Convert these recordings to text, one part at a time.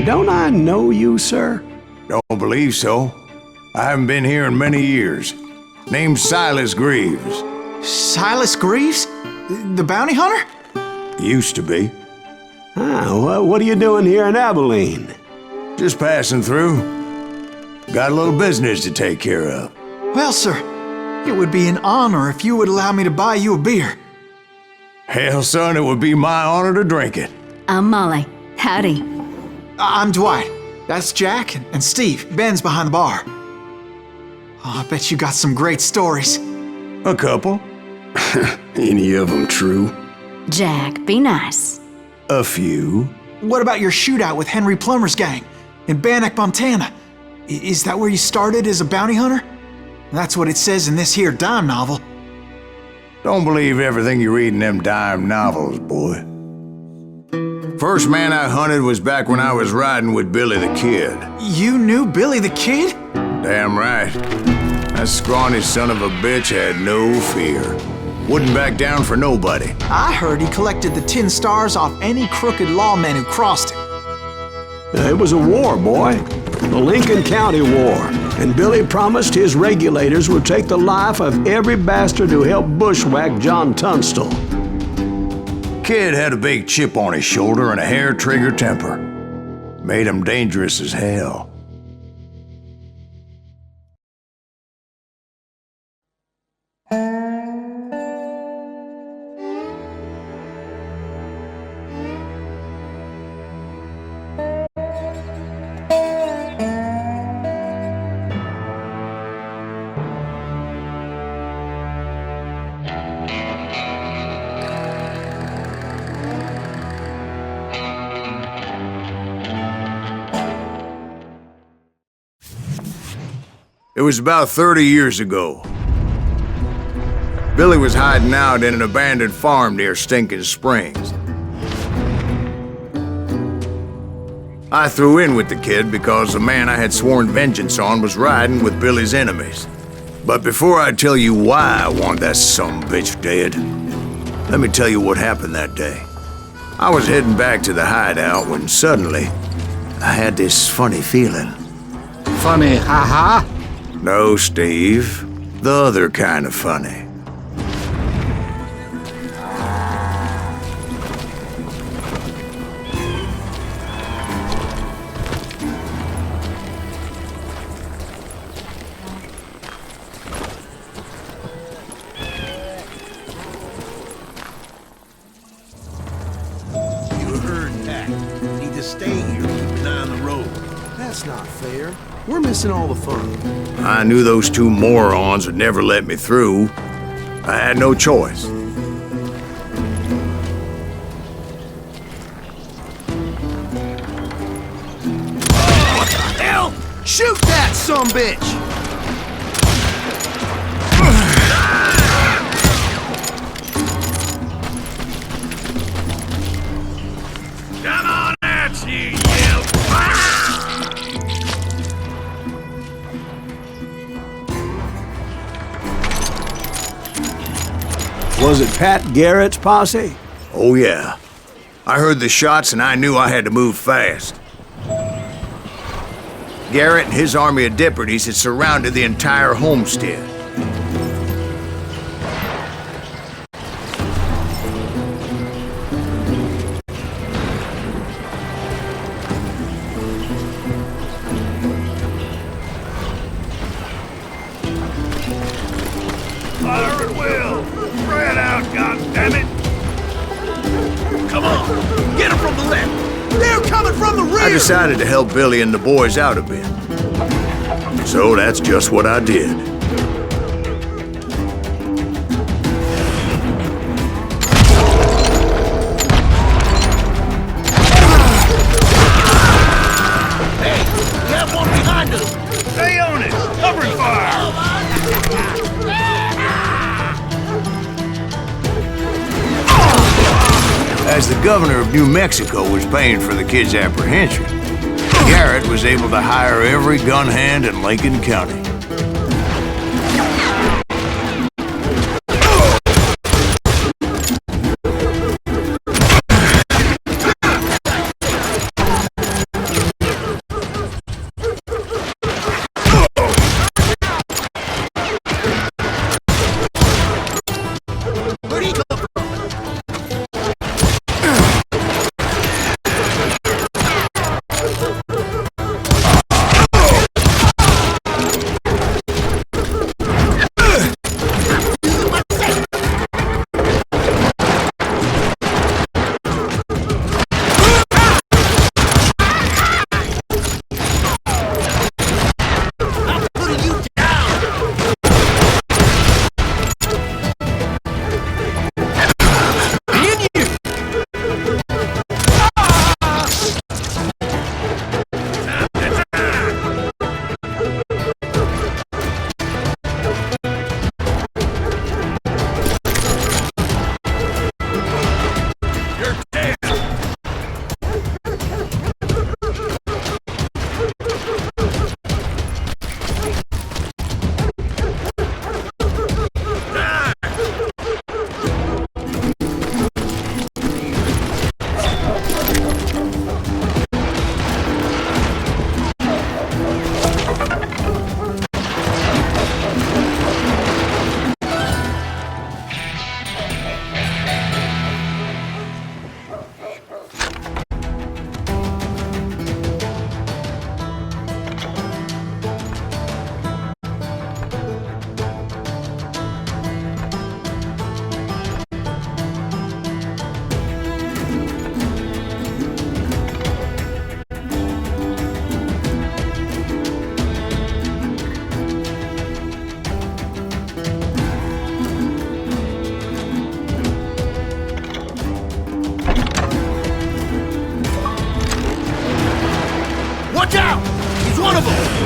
Don't I know you, sir? Don't believe so. I haven't been here in many years. Name's Silas Greaves. Silas Greaves? The bounty hunter? Used to be. Ah, what are you doing here in Abilene? Just passing through. Got a little business to take care of. Well, sir, it would be an honor if you would allow me to buy you a beer. Hell, son, it would be my honor to drink it. I'm Molly. Howdy. I'm Dwight. That's Jack and Steve. Ben's behind the bar. Oh, I bet you got some great stories. A couple. Any of them true? Jack, be nice. A few. What about your shootout with Henry Plummer's gang in Bannock, Montana? Is that where you started as a bounty hunter? That's what it says in this here dime novel. Don't believe everything you read in them dime novels, boy. First man I hunted was back when I was riding with Billy the Kid. You knew Billy the Kid? Damn right. That scrawny son of a bitch had no fear. Wouldn't back down for nobody. I heard he collected the 10 stars off any crooked lawman who crossed him. It was a war, boy. The Lincoln County War. And Billy promised his regulators would take the life of every bastard who helped bushwhack John Tunstall. Kid had a big chip on his shoulder and a hair-trigger temper. Made him dangerous as hell. It was about 30 years ago. Billy was hiding out in an abandoned farm near Stinking Springs. I threw in with the kid because the man I had sworn vengeance on was riding with Billy's enemies. But before I tell you why I want that sumbitch dead, let me tell you what happened that day. I was heading back to the hideout when suddenly I had this funny feeling. Funny, haha? No, Steve. The other kind of funny. You heard that. Need to stay here, keep an eye on the road. That's not fair. We're missing all the fun. I knew those two morons would never let me through. I had no choice. What the hell? Shoot that sumbitch! Come on out, you yelp! Was it Pat Garrett's posse? Oh yeah. I heard the shots and I knew I had to move fast. Garrett and his army of deputies had surrounded the entire homestead. Fire at will! Spread out, goddammit! Come on! Get him from the left! They're coming from the rear! I decided to help Billy and the boys out a bit. So that's just what I did. Hey! We have one behind us! Stay on it! Covering fire! As the governor of New Mexico was paying for the kid's apprehension, Garrett was able to hire every gun hand in Lincoln County.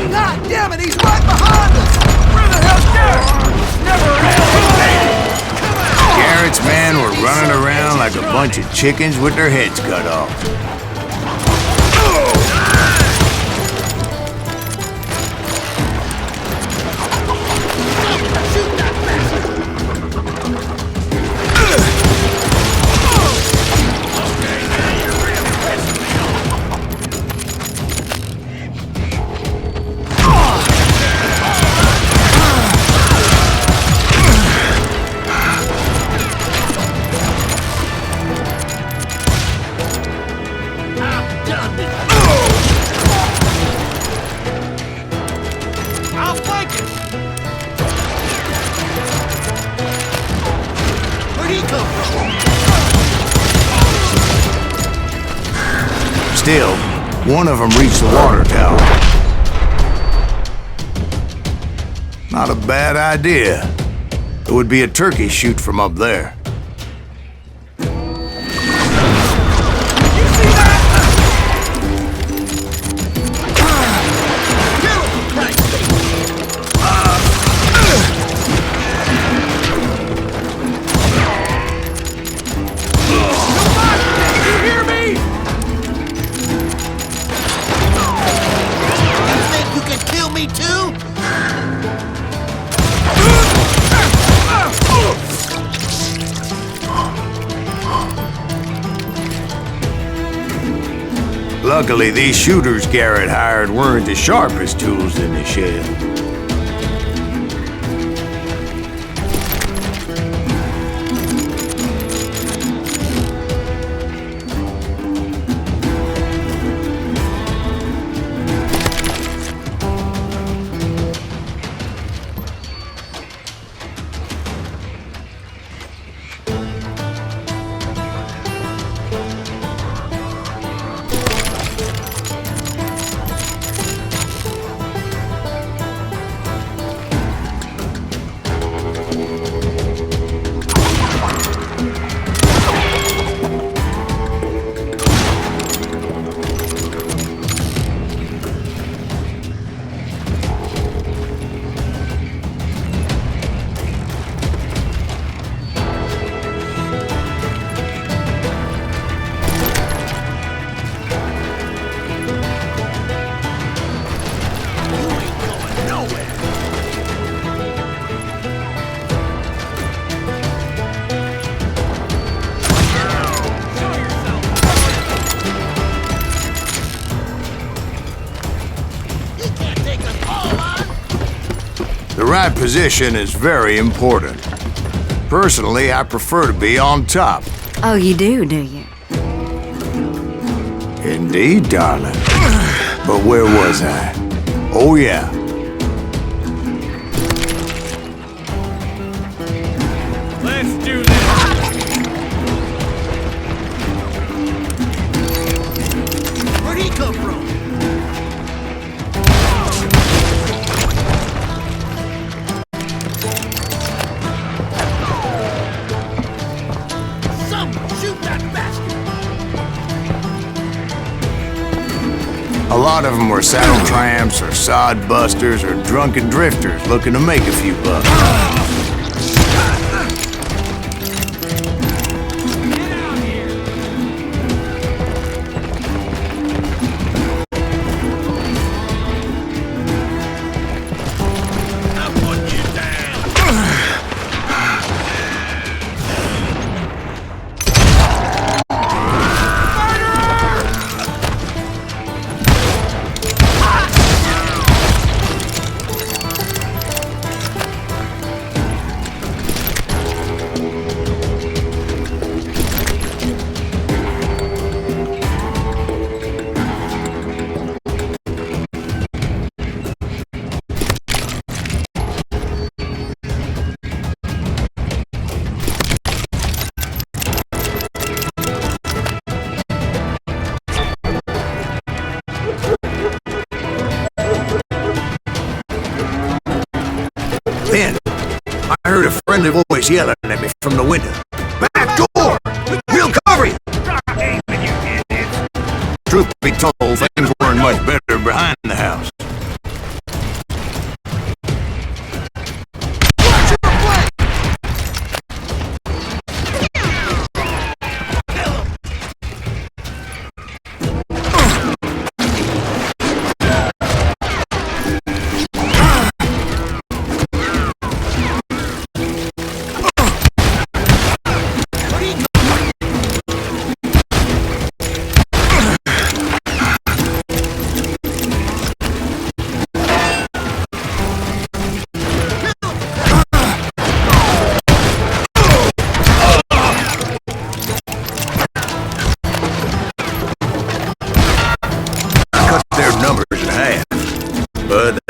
God damn it, he's right behind us! Where the hell's Garrett? Never Garrett's men were running around like a bunch of chickens with their heads cut off. I'll flank him! Where'd he come from? Still, one of them reached the water tower. Not a bad idea. It would be a turkey shoot from up there. Luckily, these shooters Garrett hired weren't the sharpest tools in the shed. The right position is very important. Personally, I prefer to be on top. Oh, you do you? Indeed, darling. But where was I? Oh, yeah. Let's do this! Where'd he come from? Shoot that bastard! A lot of them were saddle tramps or sod busters or drunken drifters looking to make a few bucks. Then, I heard a friendly voice yelling at me from the window. Back door! We'll cover you! Truth be told, things weren't much better behind the house.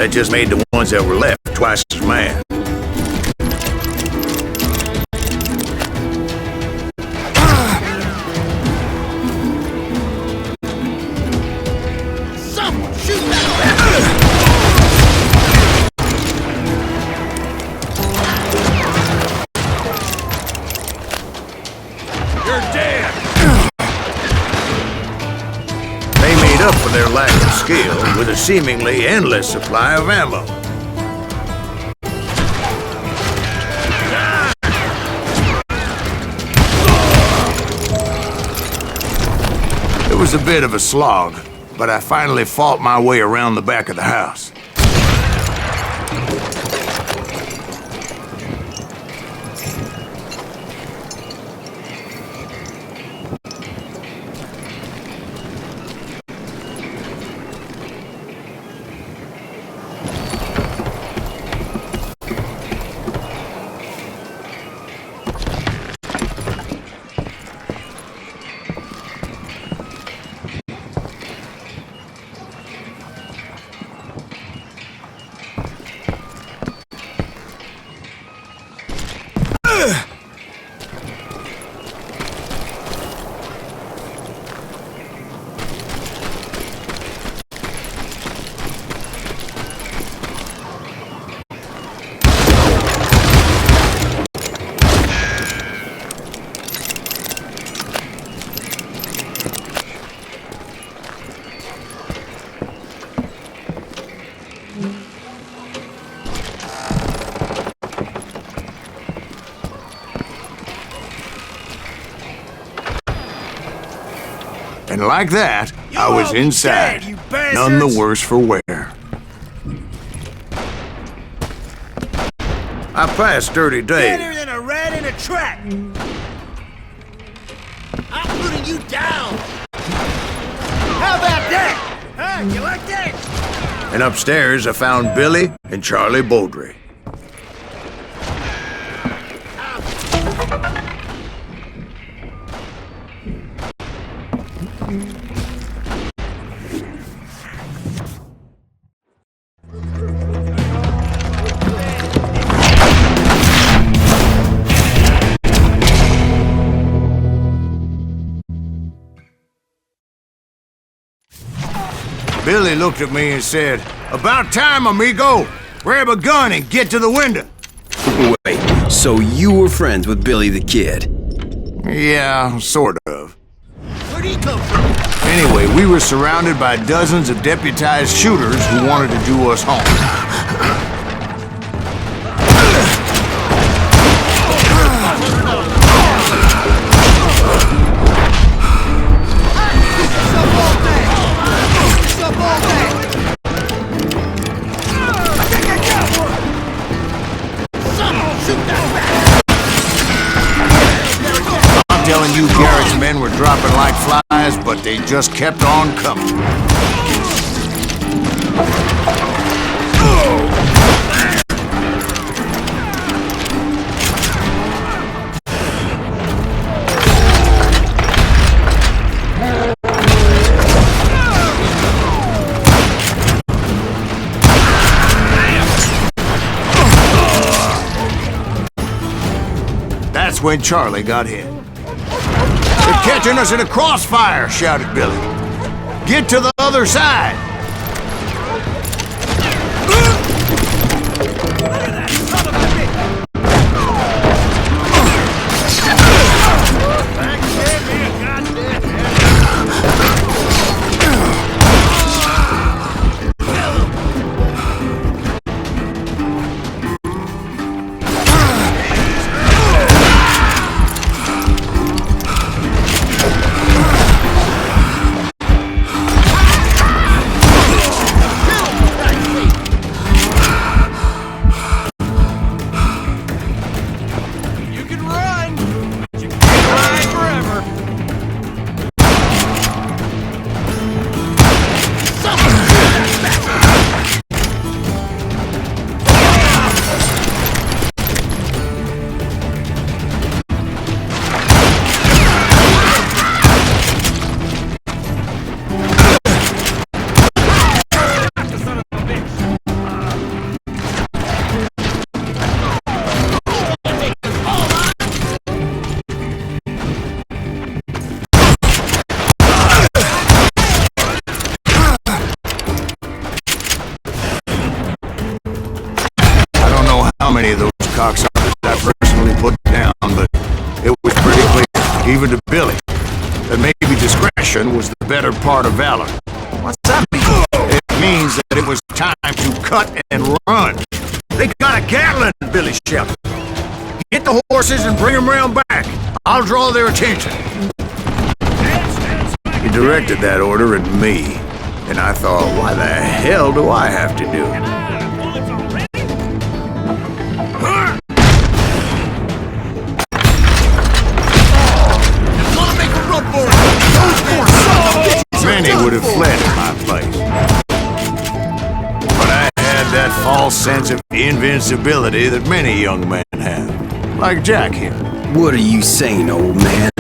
That just made the ones that were left twice as mad. Someone shoot that! You're dead! They made up for their lack of skill with a seemingly endless supply of ammo. It was a bit of a slog, but I finally fought my way around the back of the house. And like that, I was inside, none the worse for wear. I passed dirty days. Better than a rat in a trap! I'm putting you down! How about that? Huh? You like that? And upstairs, I found Billy and Charlie Beaudry. Billy looked at me and said, "About time, amigo! Grab a gun and get to the window!" Wait, so you were friends with Billy the Kid? Yeah, sort of. Where'd he come from? Anyway, we were surrounded by dozens of deputized shooters who wanted to do us home. I'm telling you, Garrett's men were dropping like flies, but they just kept on coming. That's when Charlie got hit. "They're catching us in a crossfire!" shouted Billy. "Get to the other side!" cocksuckers I personally put down, but it was pretty clear, even to Billy, that maybe discretion was the better part of valor. What's that mean? It means that it was time to cut and run. They got a Gatling, Billy shouted. Get the horses and bring them round back. I'll draw their attention. He directed that order at me, and I thought, why the hell do I have to do it? Many would have fled in my place. But I had that false sense of invincibility that many young men have. Like Jack here. What are you saying, old man?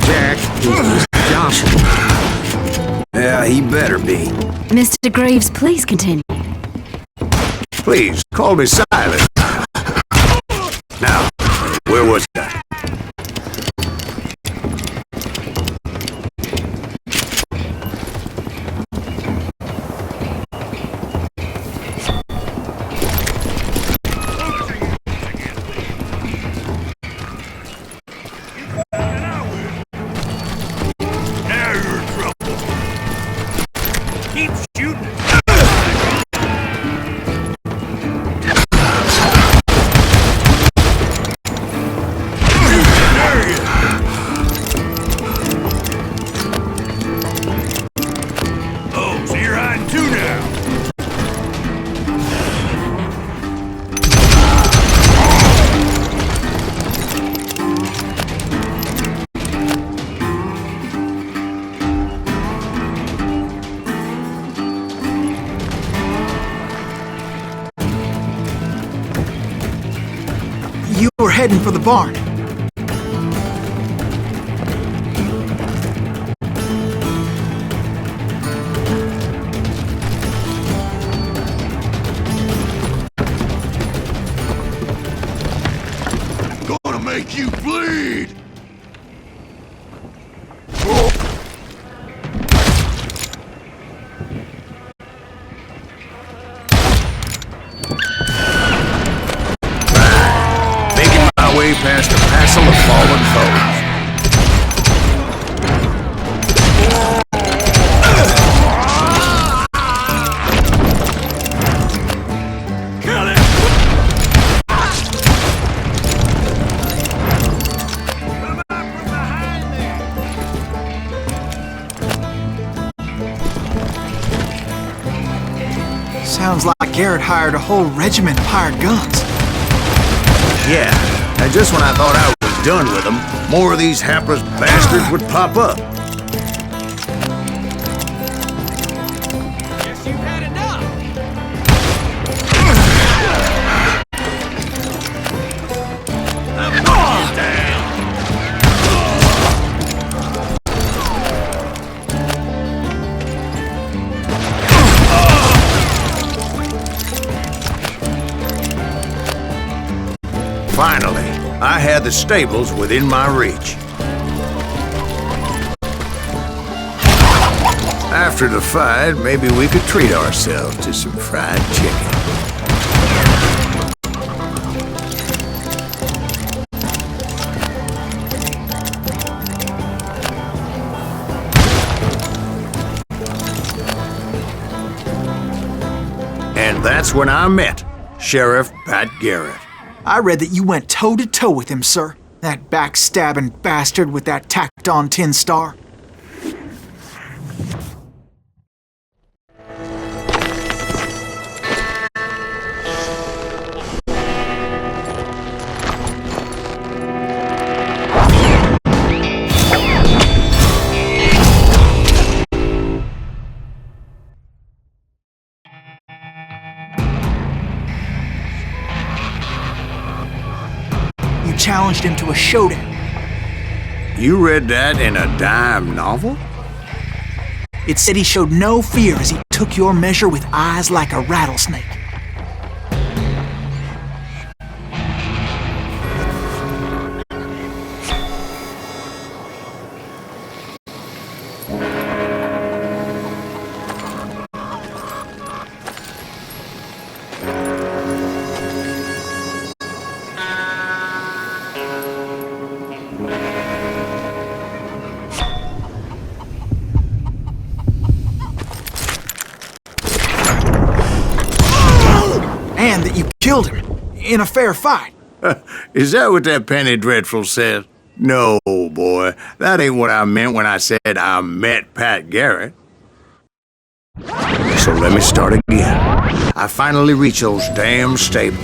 Jack is Joshua. Yeah, he better be. Mr. Greaves, please continue. Please, call me Silas. Now, where was I? Now you're in trouble. Keep shooting. Oh, so you're hiding too now. You were heading for the barn. Gonna make you bleed. Making my way past a passel of fallen foes. Kill it. Come out from behind there. Sounds like Garrett hired a whole regiment of hired guns. Yeah, and just when I thought I was done with them, more of these hapless bastards would pop up. Guess you've had enough. Finally, I had the stables within my reach. After the fight, maybe we could treat ourselves to some fried chicken. And that's when I met Sheriff Pat Garrett. I read that you went toe-to-toe with him, sir. That backstabbing bastard with that tacked-on tin star. You challenged him to a showdown. You read that in a dime novel? It said he showed no fear as he took your measure with eyes like a rattlesnake. that you killed him in a fair fight. Is that what that Penny Dreadful said? No, boy. That ain't what I meant when I said I met Pat Garrett. So let me start again. I finally reached those damn stables.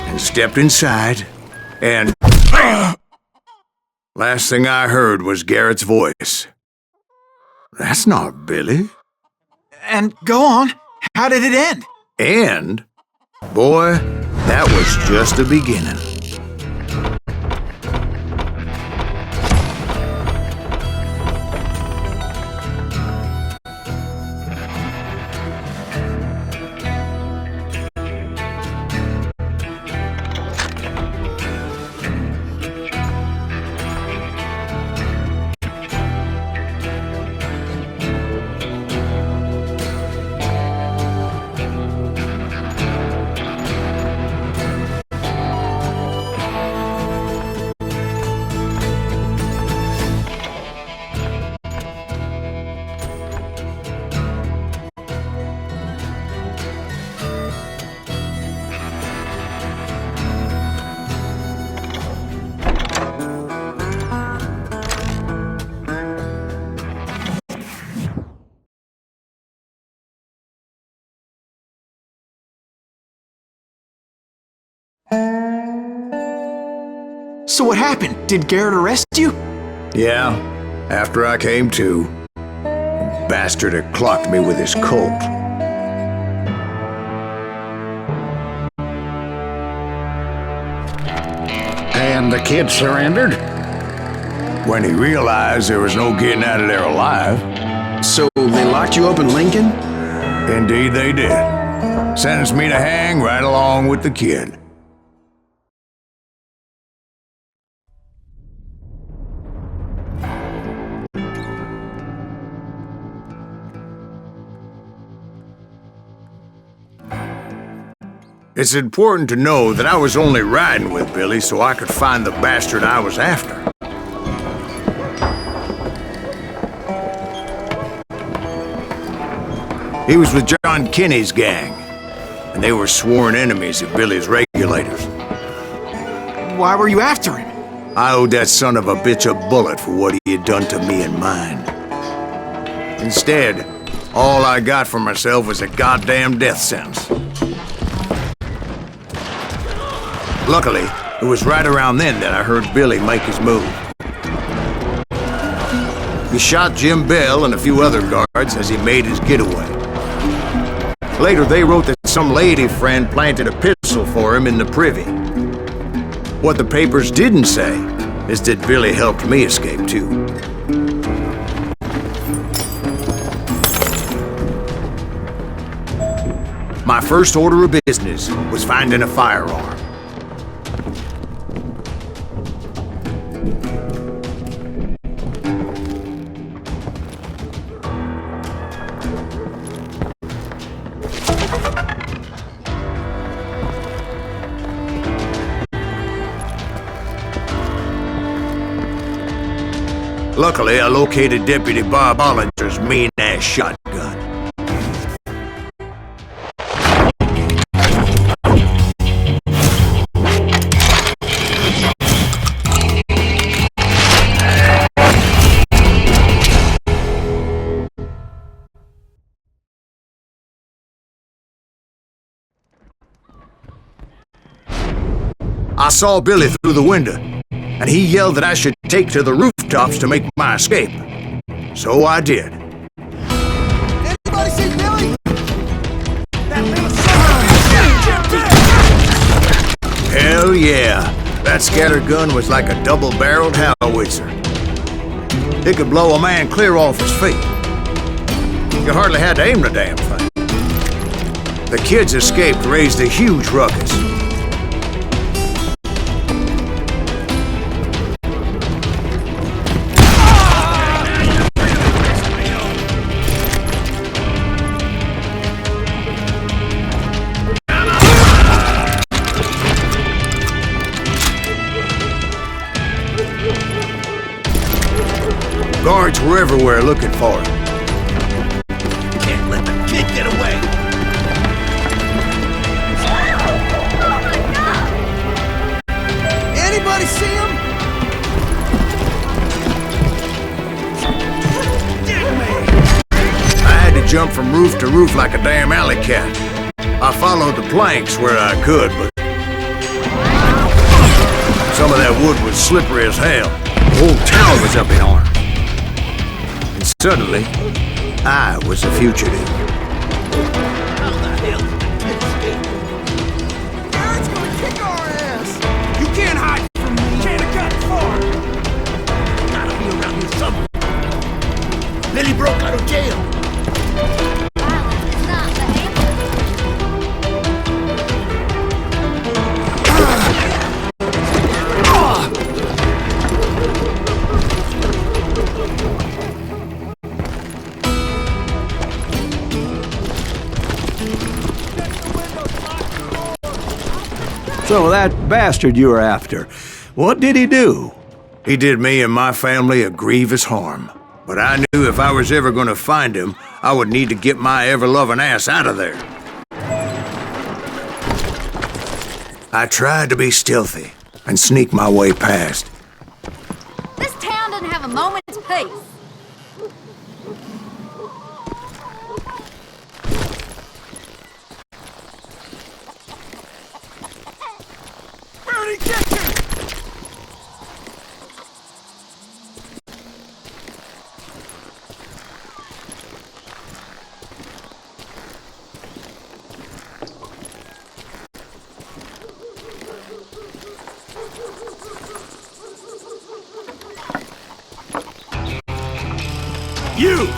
And stepped inside, and last thing I heard was Garrett's voice. That's not Billy. And go on. How did it end? And, boy, that was just the beginning. So what happened? Did Garrett arrest you? Yeah, after I came to, the bastard had clocked me with his Colt. And the kid surrendered? When he realized there was no getting out of there alive. So they locked you up in Lincoln? Indeed they did. Sentenced me to hang right along with the kid. It's important to know that I was only riding with Billy so I could find the bastard I was after. He was with John Kinney's gang, and they were sworn enemies of Billy's regulators. Why were you after him? I owed that son of a bitch a bullet for what he had done to me and mine. Instead, all I got for myself was a goddamn death sentence. Luckily, it was right around then that I heard Billy make his move. He shot Jim Bell and a few other guards as he made his getaway. Later, they wrote that some lady friend planted a pistol for him in the privy. What the papers didn't say is that Billy helped me escape too. My first order of business was finding a firearm. Luckily, I located Deputy Bob Ollinger's mean-ass shotgun. I saw Billy through the window, and he yelled that I should take to the rooftops to make my escape. So I did. Anybody see Billy? That little son! Hell yeah. That scatter gun was like a double-barreled howitzer. It could blow a man clear off his feet. You hardly had to aim the damn thing. The kids escaped raised a huge ruckus. were everywhere looking for him. Can't let the kid get away. Anybody see him? I had to jump from roof to roof like a damn alley cat. I followed the planks where I could, but some of that wood was slippery as hell. The whole town was up in arms. And suddenly, I was a fugitive. How the hell did the kid escape? Garrett's gonna kick our ass! You can't hide from me! Can't have gotten far! Gotta be around here somewhere. Billy broke out of jail! Violence is not behavior. So that bastard you were after, what did he do? He did me and my family a grievous harm. But I knew if I was ever gonna find him, I would need to get my ever-loving ass out of there. I tried to be stealthy and sneak my way past. This town doesn't have a moment's peace. Where'd he get to? You!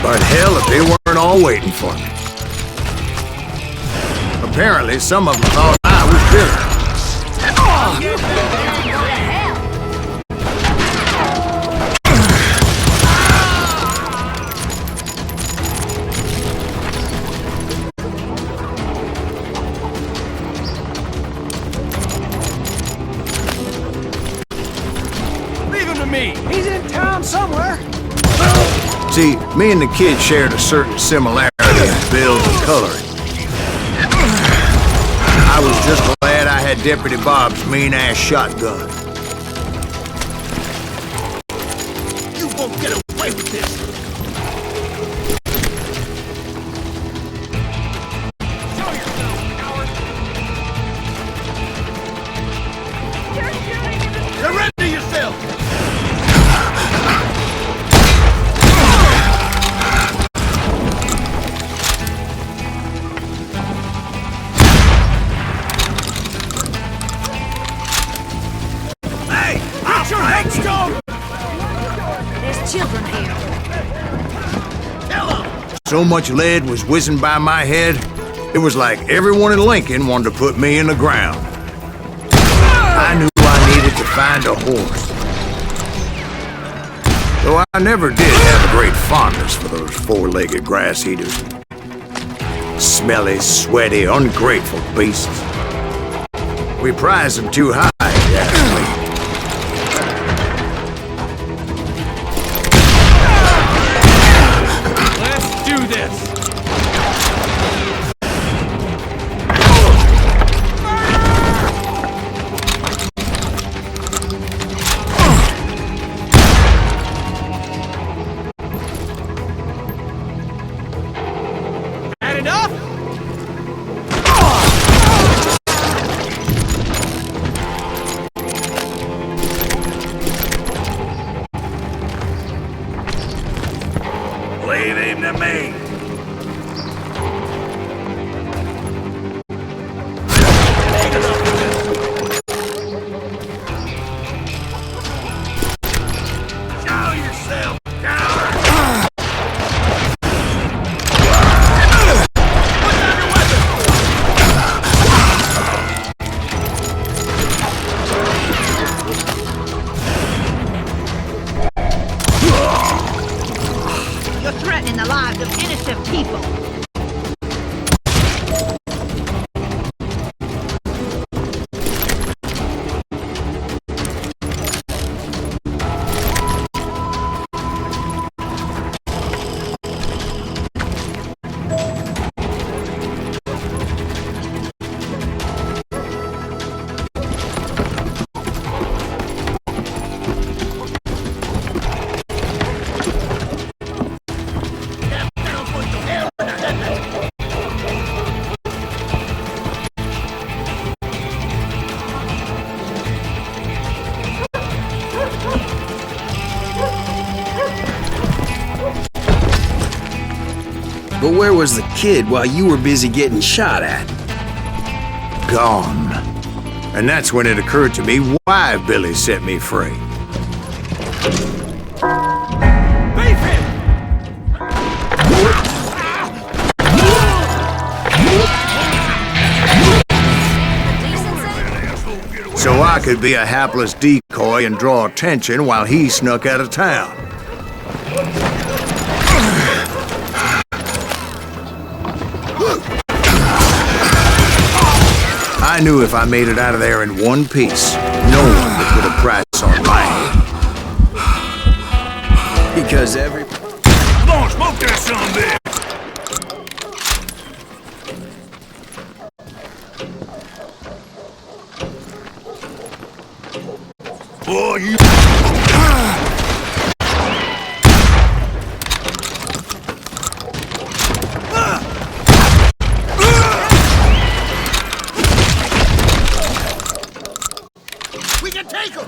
But hell, if they weren't all waiting for me. Apparently, some of them thought I was Billy. Go to hell. Leave him to me! He's in town somewhere! See, me and the kid shared a certain similarity in build and coloring. I was just glad I had Deputy Bob's mean-ass shotgun. You won't get away with this! Show yourself, coward! Surrender yourself! Hey! Get your headstone! There's children here. Tell him! So much lead was whizzing by my head, it was like everyone in Lincoln wanted to put me in the ground. I knew I needed to find a horse. Though I never did have a great fondness for those four-legged grass eaters. Smelly, sweaty, ungrateful beasts. We prize them too high, actually. Let's do this! Had enough? Leave him to me! Show yourself, coward! Put down your weapon! You're threatening the lives of innocent people. But where was the kid while you were busy getting shot at? Gone. And that's when it occurred to me why Billy set me free. Beef him! So I could be a hapless decoy and draw attention while he snuck out of town. I knew if I made it out of there in one piece, no one would put a price on my head. Because every... Come on, smoke that son bitch! Boy, you... We can take him!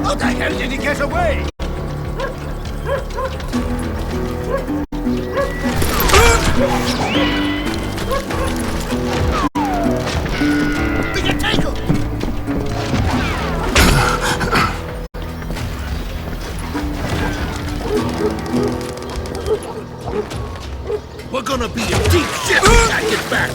How the hell did he get away? We can take him! We're gonna be in deep shit when I get back.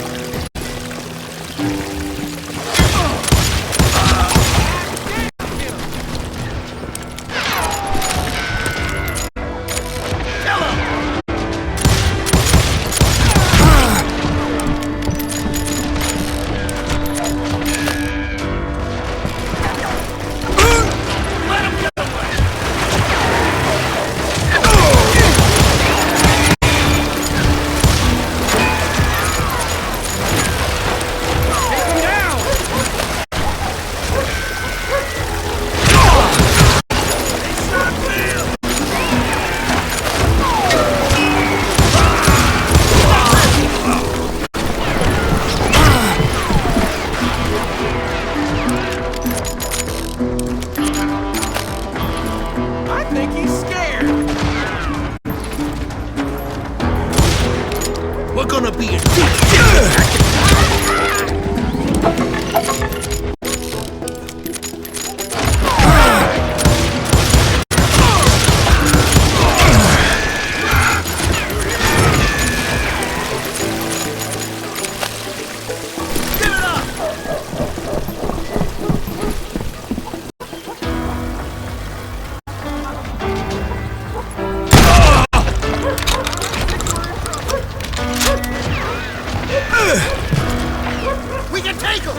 We're gonna be in deep shit. We can take him!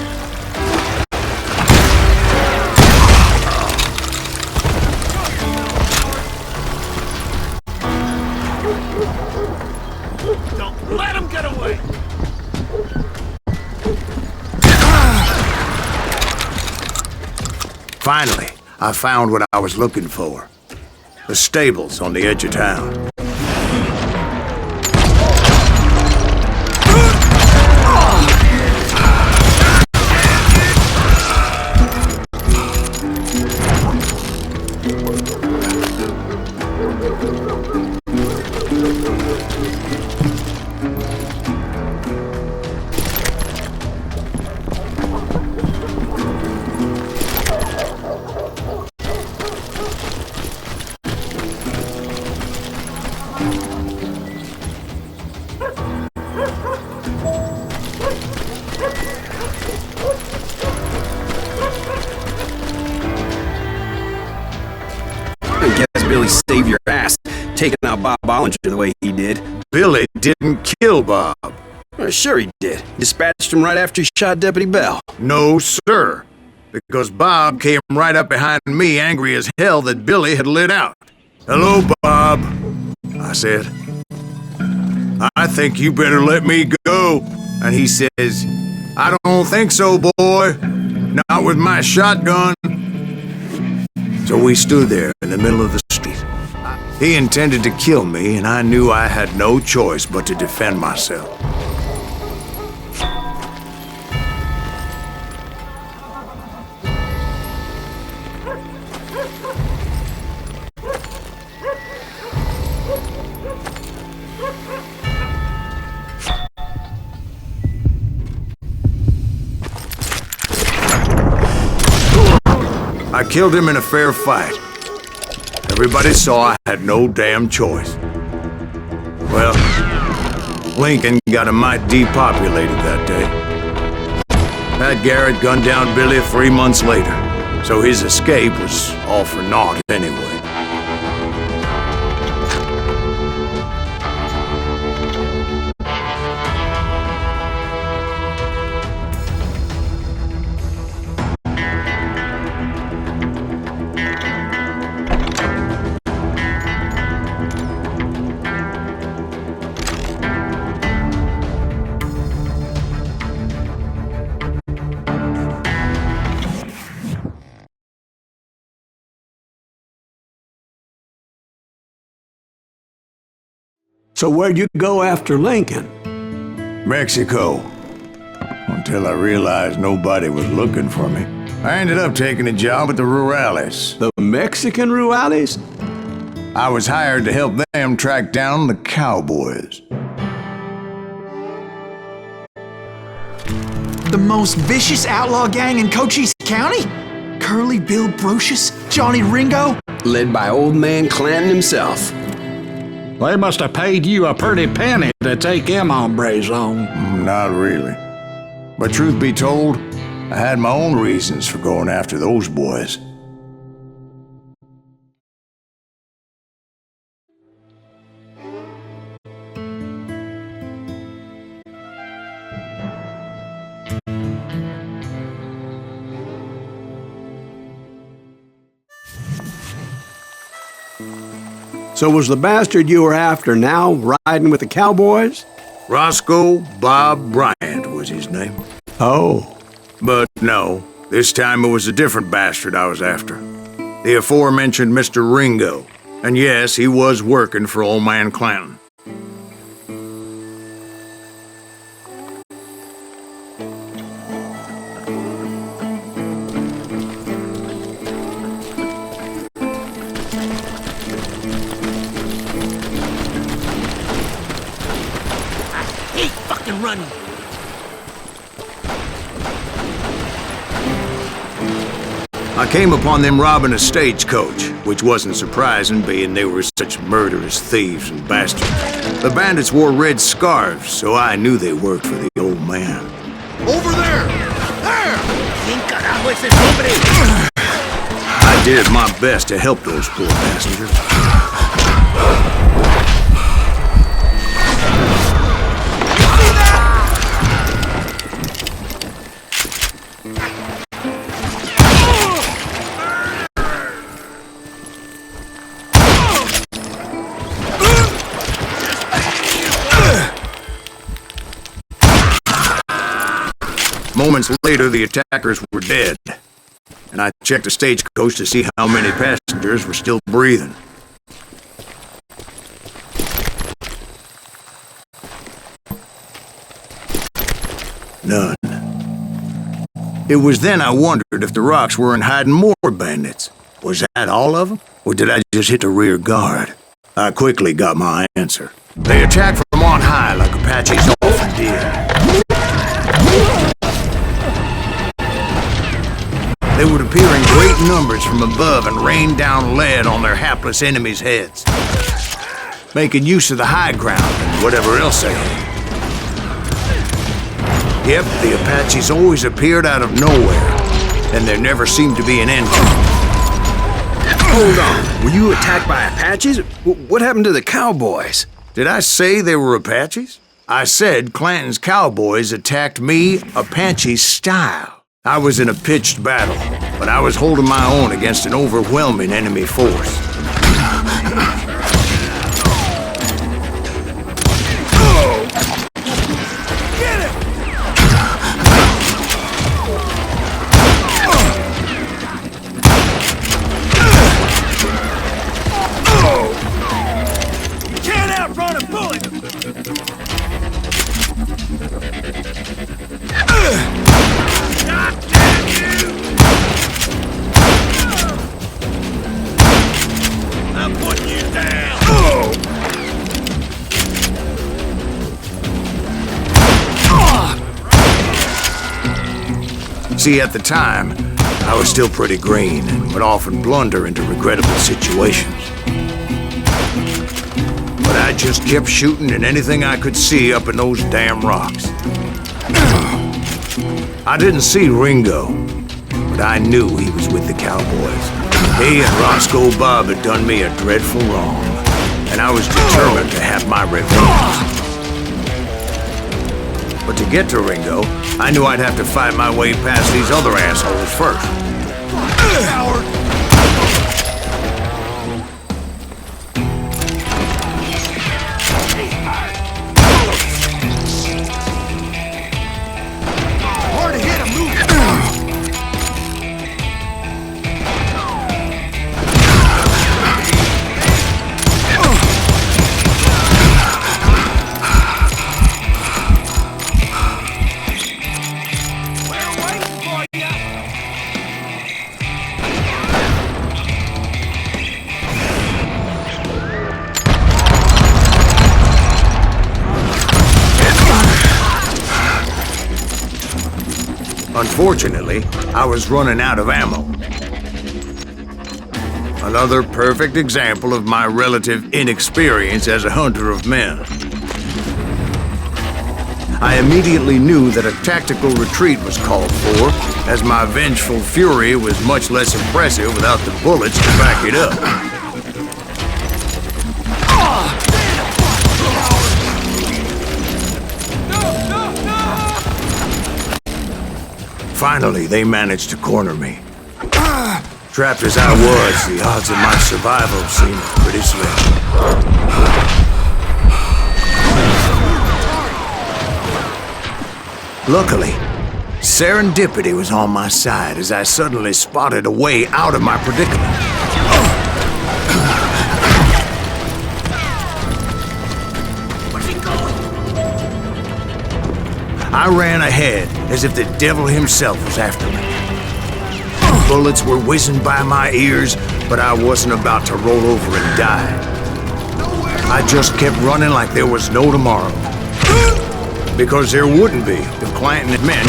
Don't let him get away! Finally, I found what I was looking for. The stables on the edge of town. Billy saved your ass, taking out Bob Bollinger the way he did. Billy didn't kill Bob. Well, sure he did. Dispatched him right after he shot Deputy Bell. No, sir. Because Bob came right up behind me, angry as hell that Billy had lit out. "Hello, Bob," I said. "I think you better let me go." And he says, "I don't think so, boy. Not with my shotgun." So we stood there in the middle of the street. He intended to kill me, and I knew I had no choice but to defend myself. I killed him in a fair fight. Everybody saw I had no damn choice. Well, Lincoln got a mite depopulated that day. Pat Garrett gunned down Billy 3 months later, so his escape was all for naught anyway. So where'd you go after Lincoln? Mexico. Until I realized nobody was looking for me. I ended up taking a job at the Rurales. The Mexican Rurales? I was hired to help them track down the cowboys. The most vicious outlaw gang in Cochise County? Curly Bill Brocious? Johnny Ringo? Led by old man Clanton himself. They must have paid you a pretty penny to take them hombres on. Not really. But truth be told, I had my own reasons for going after those boys. So was the bastard you were after now riding with the cowboys? Roscoe Bob Bryant was his name. Oh. But no, this time it was a different bastard I was after. The aforementioned Mr. Ringo. And yes, he was working for old man Clanton. Running. I came upon them robbing a stagecoach, which wasn't surprising, being they were such murderous thieves and bastards. The bandits wore red scarves, so I knew they worked for the old man. Over there! There! ¿Quién carajo es ese hombre? I did my best to help those poor passengers. Moments later, the attackers were dead, and I checked the stagecoach to see how many passengers were still breathing. None. It was then I wondered if the rocks weren't hiding more bandits. Was that all of them? Or did I just hit the rear guard? I quickly got my answer. They attacked from on high like Apaches often did. They would appear in great numbers from above and rain down lead on their hapless enemies' heads, making use of the high ground and whatever else they had. Yep, the Apaches always appeared out of nowhere, and there never seemed to be an end to them. Hold on. Were you attacked by Apaches? What happened to the cowboys? Did I say they were Apaches? I said Clanton's cowboys attacked me Apache style. I was in a pitched battle, but I was holding my own against an overwhelming enemy force. See, at the time, I was still pretty green and would often blunder into regrettable situations. But I just kept shooting at anything I could see up in those damn rocks. I didn't see Ringo, but I knew he was with the cowboys. He and Roscoe Bob had done me a dreadful wrong, and I was determined to have my revenge. But to get to Ringo, I knew I'd have to fight my way past these other assholes first. Coward! Hard to hit him, move! Unfortunately, I was running out of ammo. Another perfect example of my relative inexperience as a hunter of men. I immediately knew that a tactical retreat was called for, as my vengeful fury was much less impressive without the bullets to back it up. Finally, they managed to corner me. Trapped as I was, the odds of my survival seemed pretty slim. Luckily, serendipity was on my side as I suddenly spotted a way out of my predicament. I ran ahead as if the devil himself was after me. Bullets were whizzing by my ears, but I wasn't about to roll over and die. I just kept running like there was no tomorrow. Because there wouldn't be if Clanton had meant.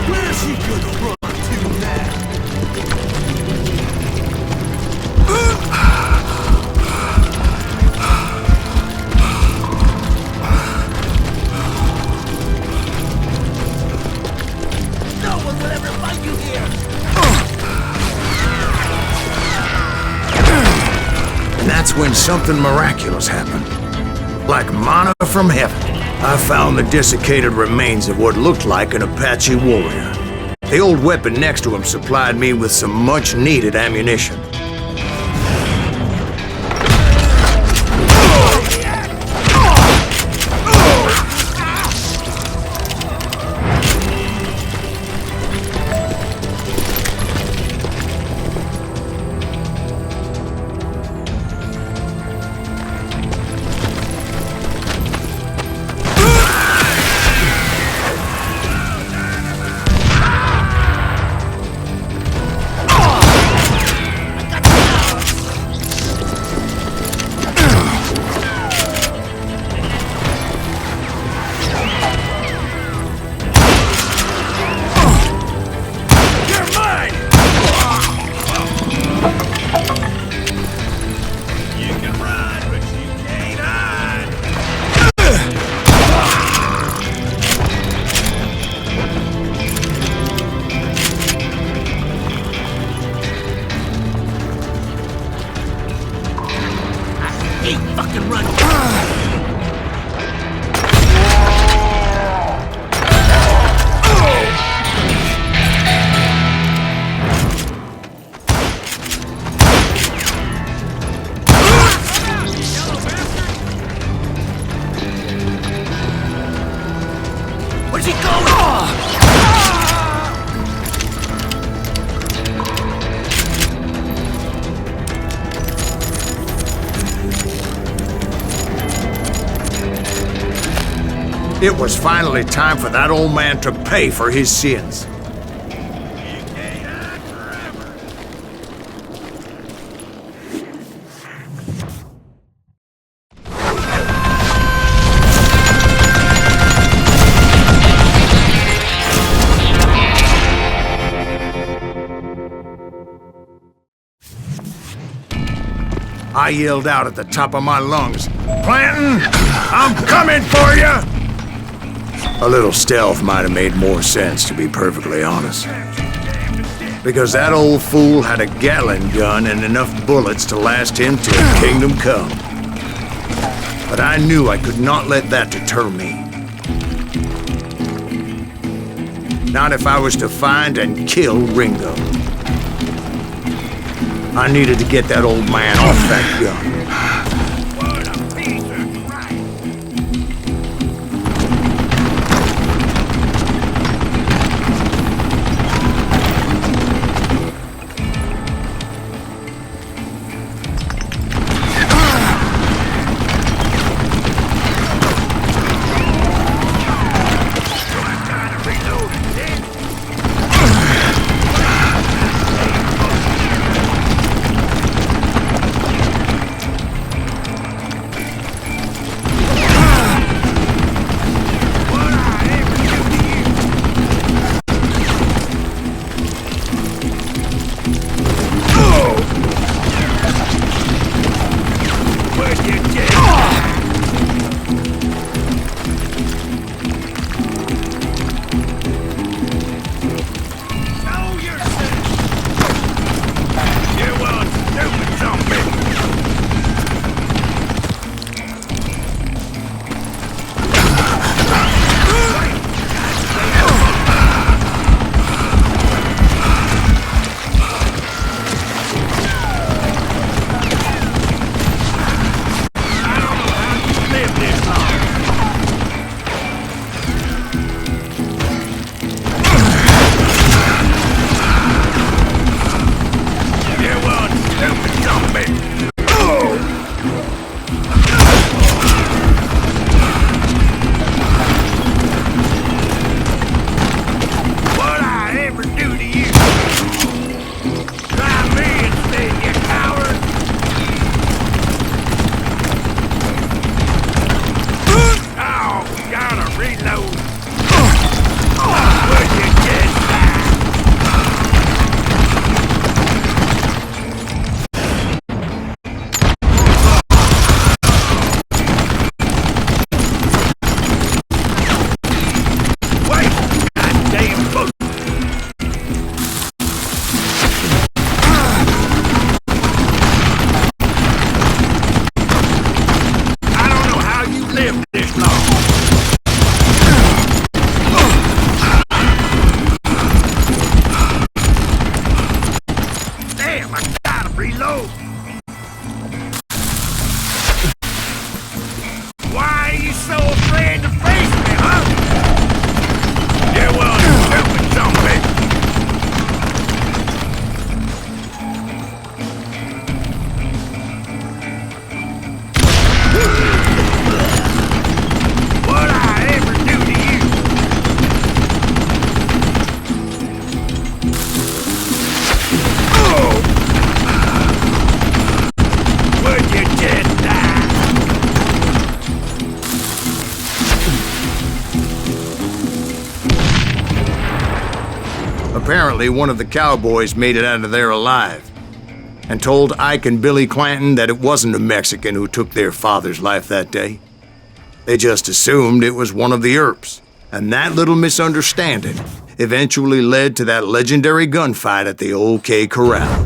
Where's he gonna run to now? No one will ever find you here! And that's when something miraculous happened. Like manna from heaven, I found the desiccated remains of what looked like an Apache warrior. The old weapon next to him supplied me with some much-needed ammunition. Where's he going? It was finally time for that old man to pay for his sins. I yelled out at the top of my lungs, "Clanton, I'm coming for you!" A little stealth might have made more sense, to be perfectly honest. Because that old fool had a Gatling gun and enough bullets to last him till Kingdom Come. But I knew I could not let that deter me. Not if I was to find and kill Ringo. I needed to get that old man off that gun. Apparently, one of the cowboys made it out of there alive and told Ike and Billy Clanton that it wasn't a Mexican who took their father's life that day. They just assumed it was one of the Earps, and that little misunderstanding eventually led to that legendary gunfight at the OK Corral.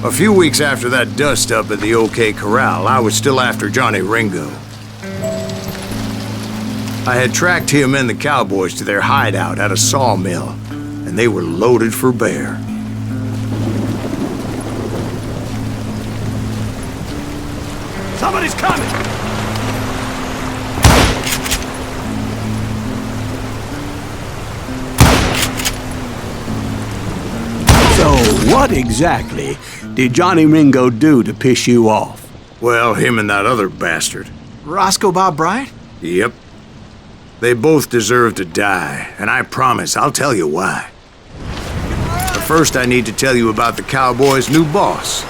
A few weeks after that dust-up at the OK Corral, I was still after Johnny Ringo. I had tracked him and the cowboys to their hideout at a sawmill, and they were loaded for bear. Somebody's coming! So, what exactly did Johnny Ringo do to piss you off? Well, him and that other bastard. Roscoe Bob Bryant? Yep. They both deserve to die, and I promise I'll tell you why. But first I need to tell you about the Cowboys' new boss,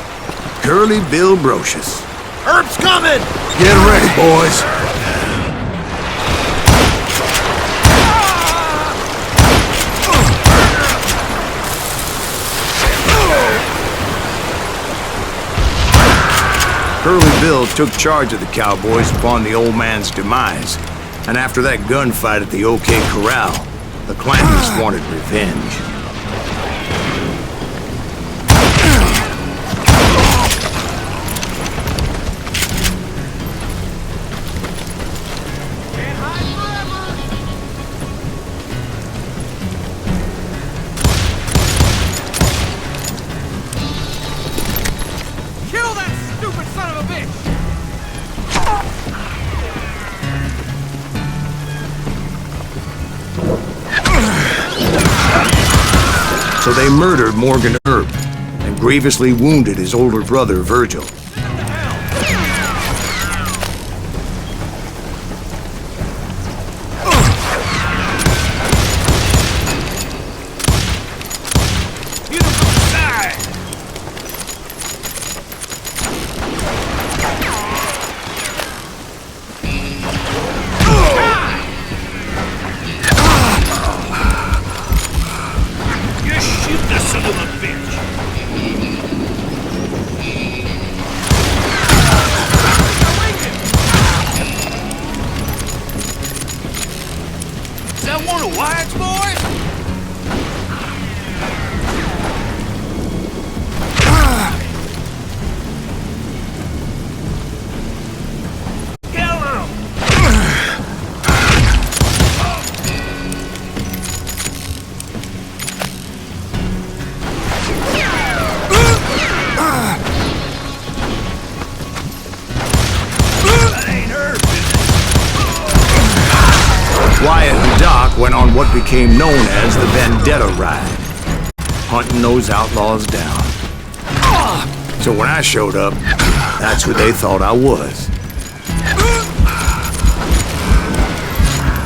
Curly Bill Brocious. Herb's coming! Get ready, boys. Curly Bill took charge of the Cowboys upon the old man's demise, and after that gunfight at the OK Corral, the Clantons wanted revenge. Kill that stupid son of a bitch! So they murdered Morgan Earp and grievously wounded his older brother, Virgil. Is that one of Wyatt's boys? Kill him! That ain't her business. Wyatt and Doc went on what became known as the Vendetta Ride, hunting those outlaws down. So when I showed up, that's who they thought I was.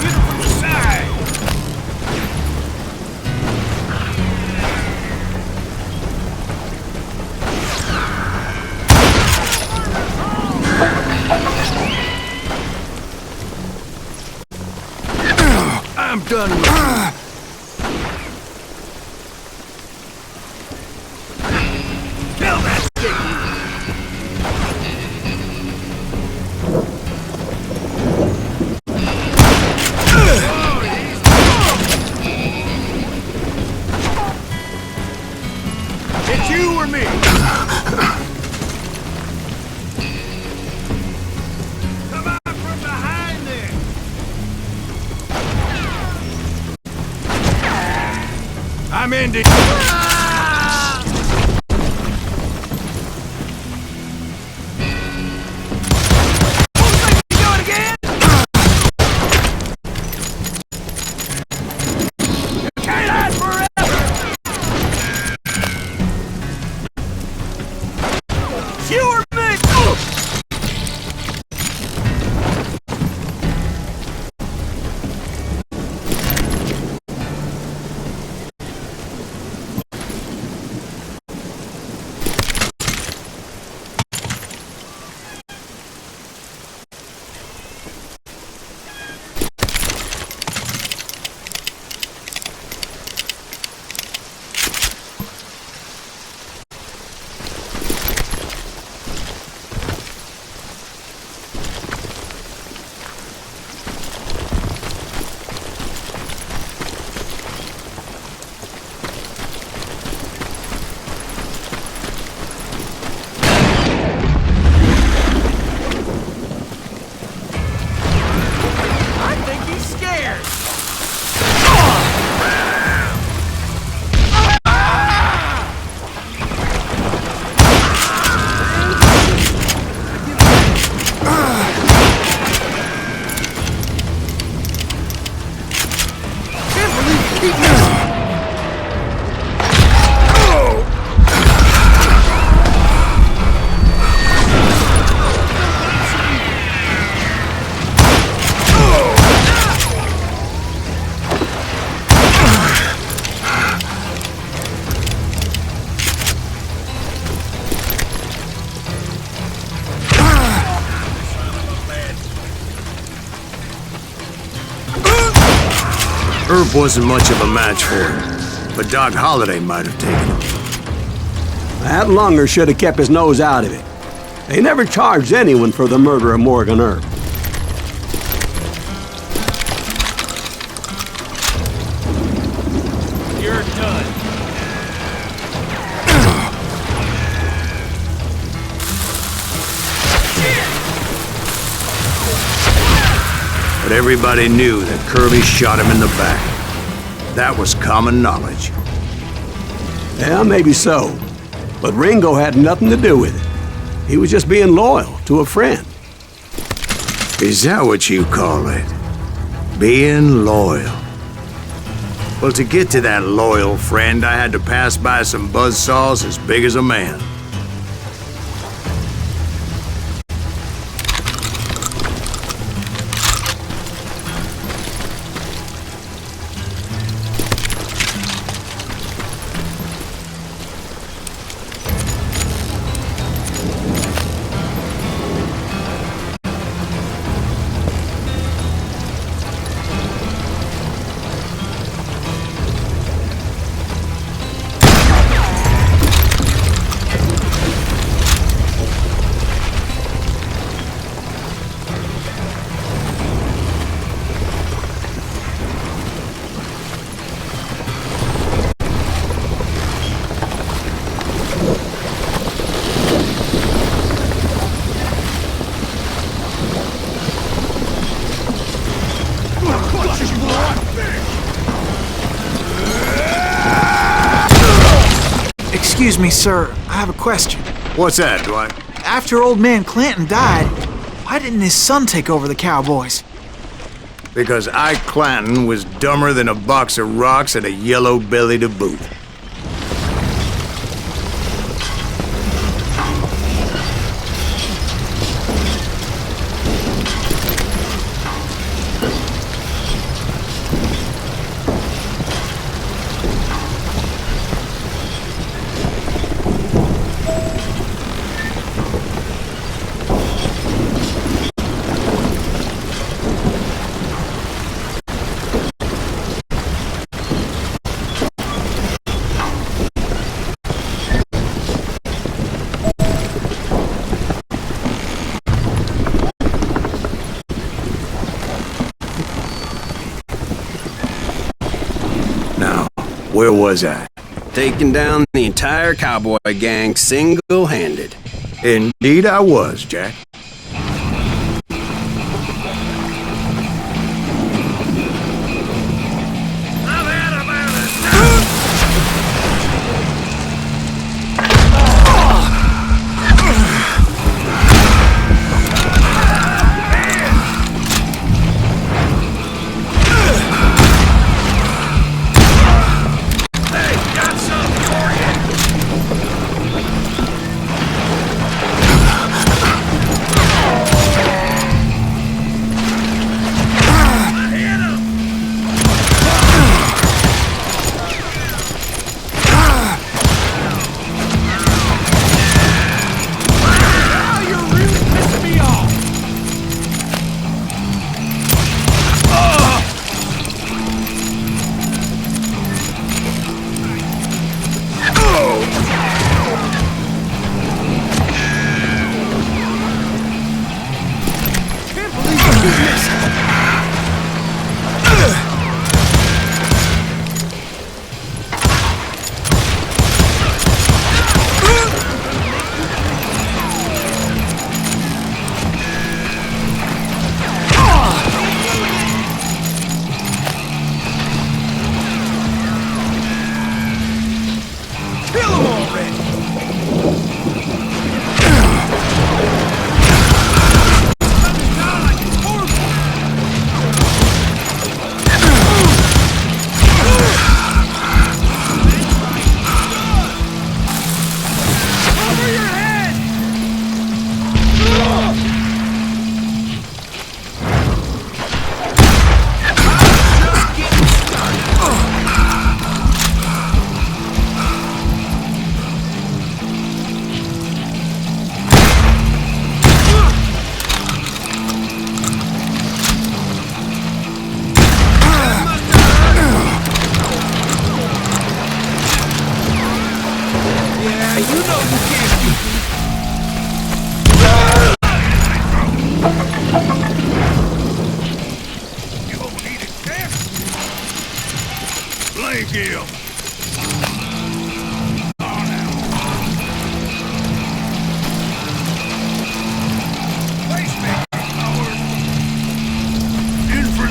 Get him from the side! I'm done with you. Kill that stick! It's you or me! Come out from behind there! I'm ending. Do it again? You can't hide forever! You or me! Earp wasn't much of a match for him, but Doc Holliday might have taken him. That lunger should have kept his nose out of it. They never charged anyone for the murder of Morgan Earp. You're done. But everybody knew that Kirby shot him in the back. That was common knowledge. Yeah, maybe so. But Ringo had nothing to do with it. He was just being loyal to a friend. Is that what you call it? Being loyal? Well, to get to that loyal friend, I had to pass by some buzzsaws as big as a man. Excuse me, sir. I have a question. What's that, Dwight? After old man Clanton died, why didn't his son take over the Cowboys? Because Ike Clanton was dumber than a box of rocks and a yellow belly to boot. Now, where was I? Taking down the entire cowboy gang single-handed. Indeed I was, Jack.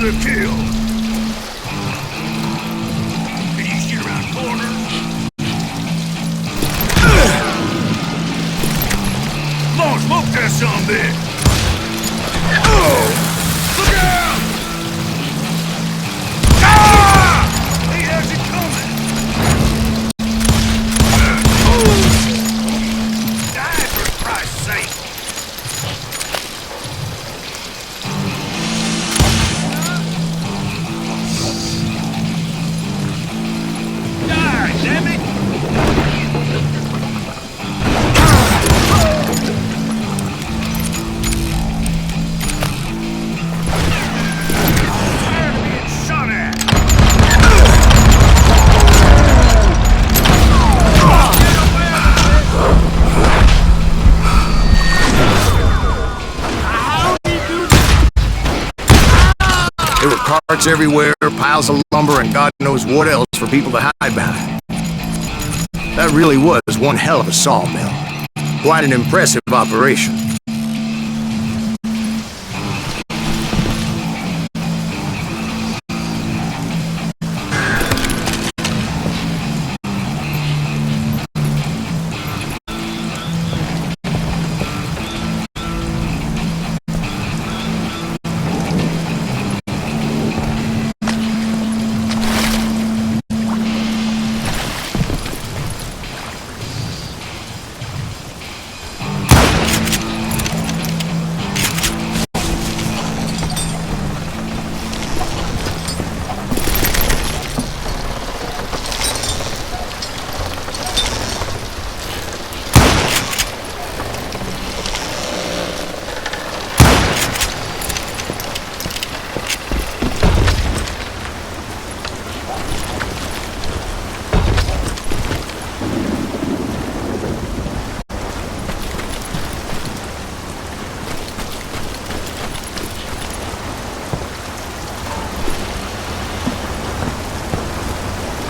the kill. Can you shoot around corners? Come on, smoke that sumbitch! Look out! Ah! He has it coming! Die for Christ's sake! Die, damn it! There were carts everywhere, piles of lumber, and God knows what else for people to hide behind. That really was one hell of a sawmill. Quite an impressive operation.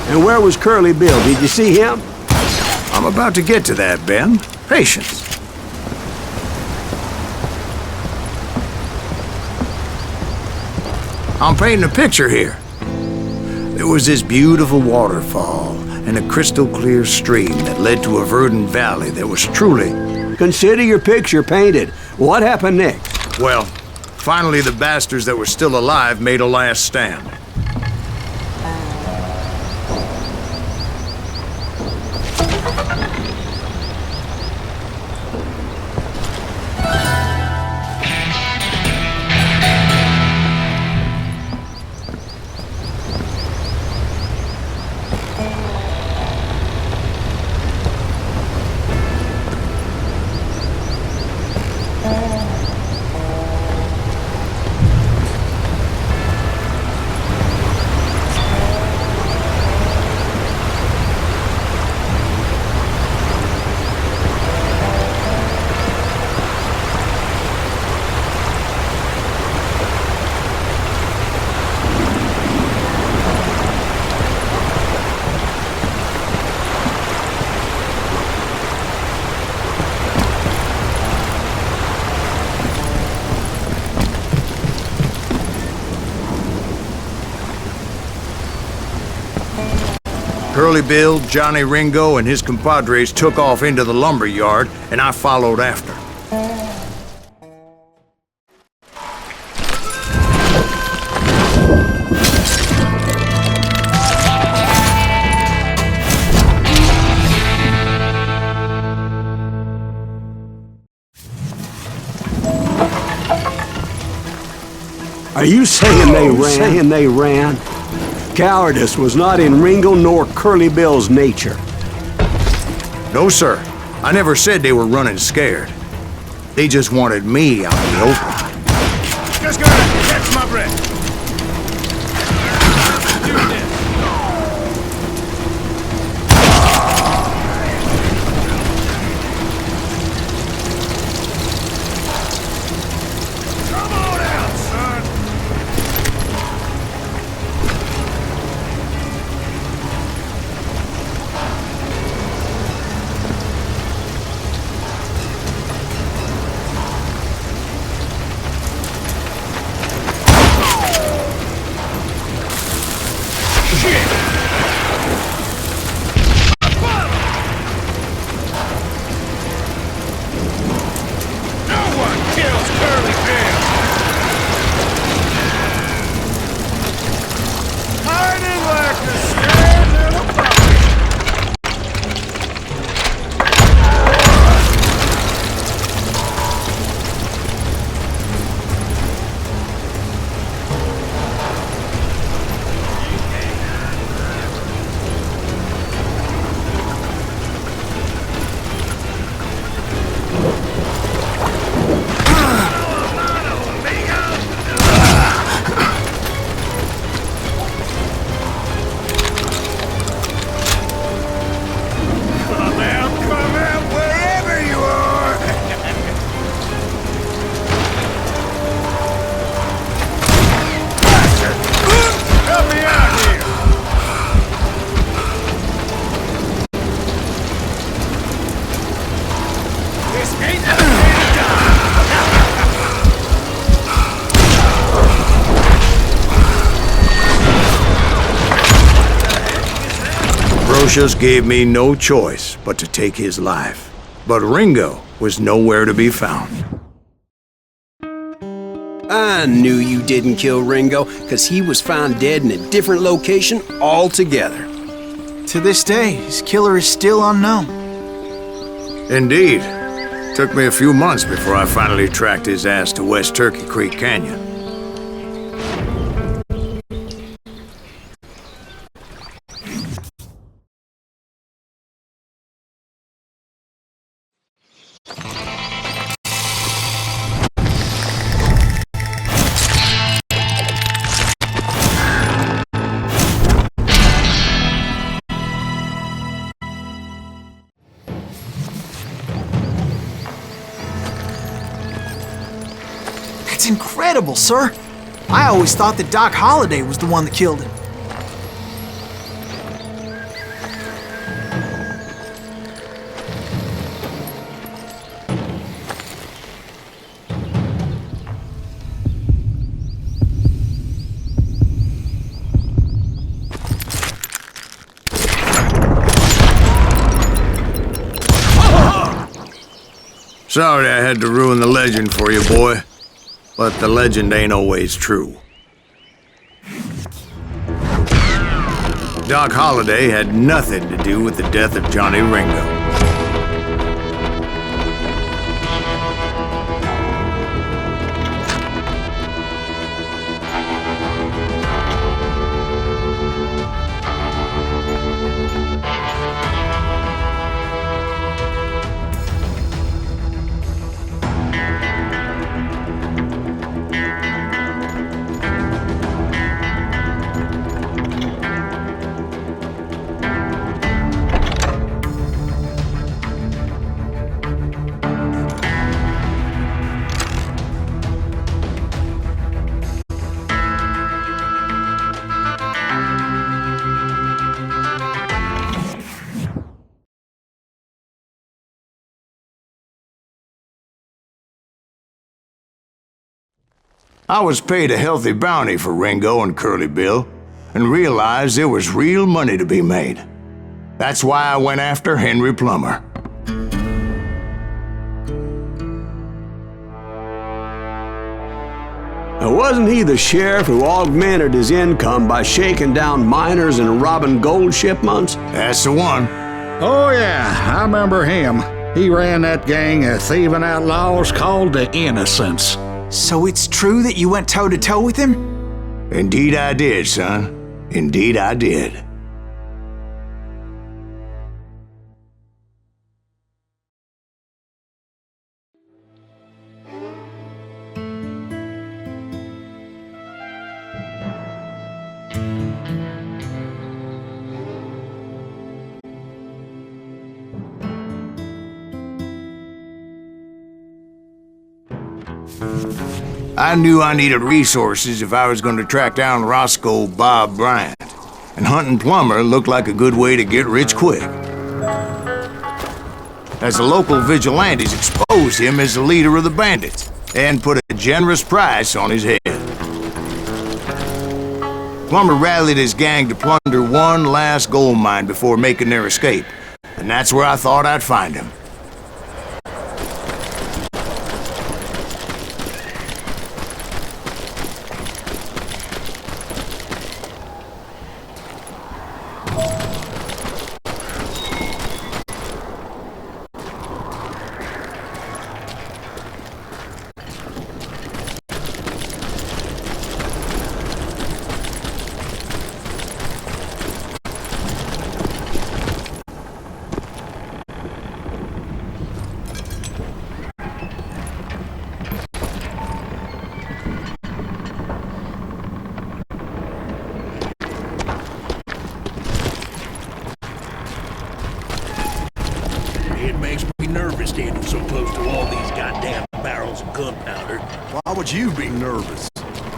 And where was Curly Bill? Did you see him? I'm about to get to that, Ben. Patience. I'm painting a picture here. There was this beautiful waterfall and a crystal clear stream that led to a verdant valley that was truly... Consider your picture painted. What happened next? Well, finally the bastards that were still alive made a last stand. Curly Bill, Johnny Ringo, and his compadres took off into the lumber yard, and I followed after. Are you saying they ran? Cowardice was not in Ringo nor Curly Bill's nature. No, sir. I never said they were running scared. They just wanted me out in the open. Just gotta catch my breath. Come on out, son. Curly Bill! Hiding like a scared little puppy! Just gave me no choice but to take his life. But Ringo was nowhere to be found. I knew you didn't kill Ringo, because he was found dead in a different location altogether. To this day, his killer is still unknown. Indeed. Took me a few months before I finally tracked his ass to West Turkey Creek Canyon. That's incredible, sir. I always thought that Doc Holliday was the one that killed him. Sorry I had to ruin the legend for you, boy. But the legend ain't always true. Doc Holliday had nothing to do with the death of Johnny Ringo. I was paid a healthy bounty for Ringo and Curly Bill, and realized there was real money to be made. That's why I went after Henry Plummer. Now, wasn't he the sheriff who augmented his income by shaking down miners and robbing gold shipments? That's the one. Oh, yeah, I remember him. He ran that gang of thieving outlaws called the Innocents. So it's true that you went toe-to-toe with him? Indeed I did, son. Indeed I did. I knew I needed resources if I was going to track down Roscoe Bob Bryant, and hunting Plummer looked like a good way to get rich quick. As the local vigilantes exposed him as the leader of the bandits, and put a generous price on his head. Plummer rallied his gang to plunder one last gold mine before making their escape, and that's where I thought I'd find him. so close to all these goddamn barrels of gunpowder. Why would you be nervous?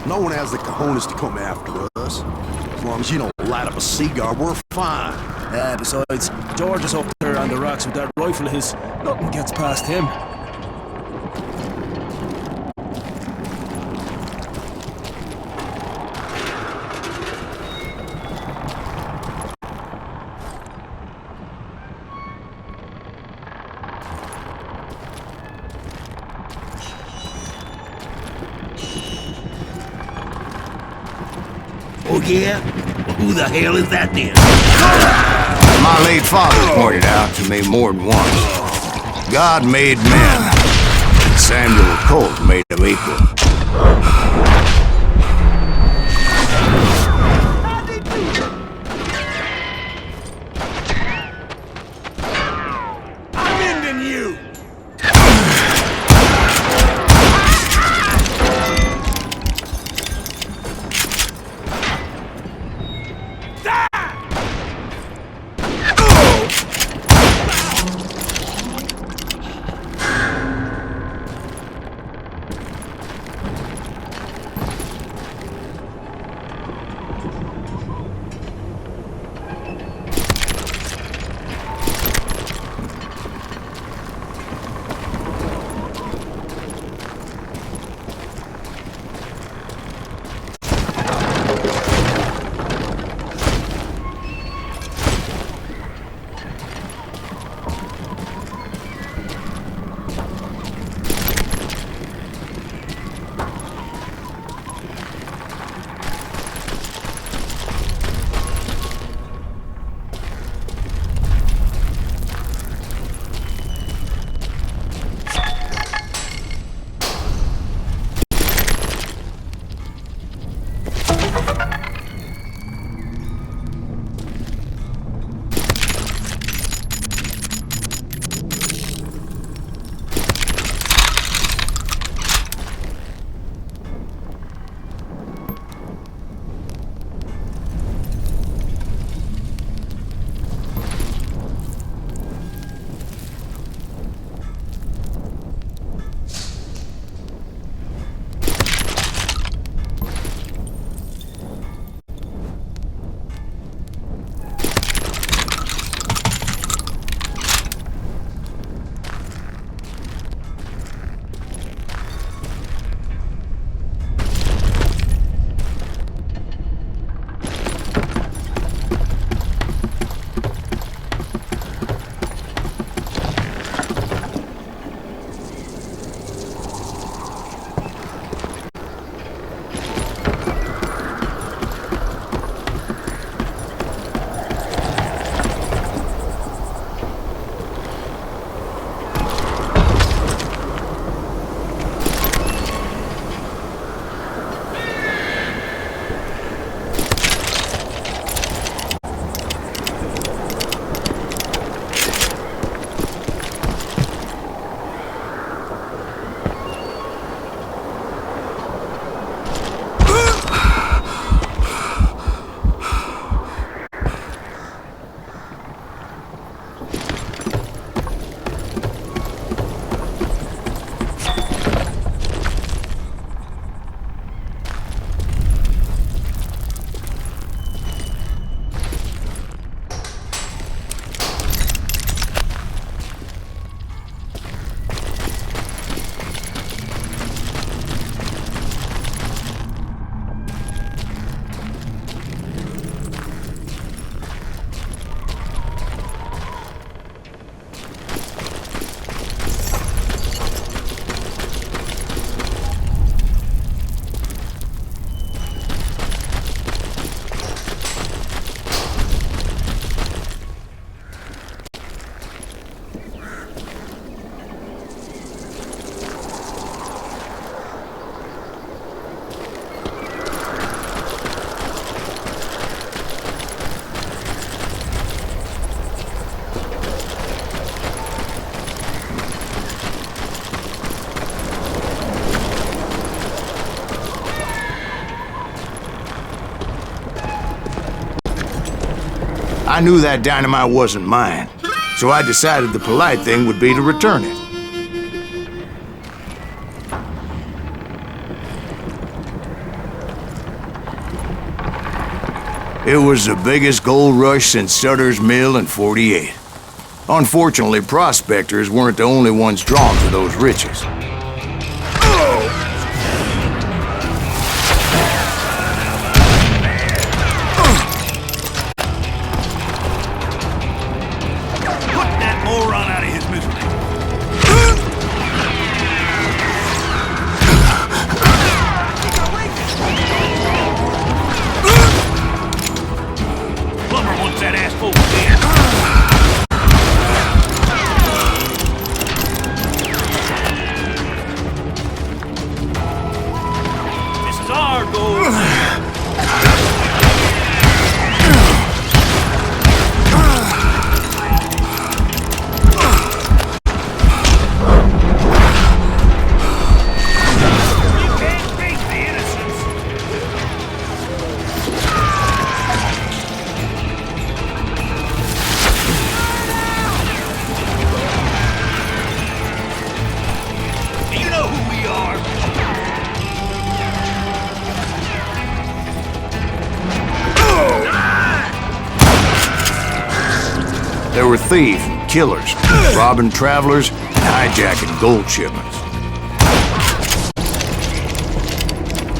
No one has the cojones to come after us. As long as you don't light up a cigar, we're fine. Yeah, besides, George is up there on the rocks with that rifle of his. Nothing gets past him. Oh yeah? Well, who the hell is that then? My late father pointed out to me more than once. God made men. Samuel Colt made them equal. I'm ending you! I knew that dynamite wasn't mine, so I decided the polite thing would be to return it. It was the biggest gold rush since Sutter's Mill in '48. Unfortunately, prospectors weren't the only ones drawn to those riches. There were thieves and killers, robbing travelers and hijacking gold shipments.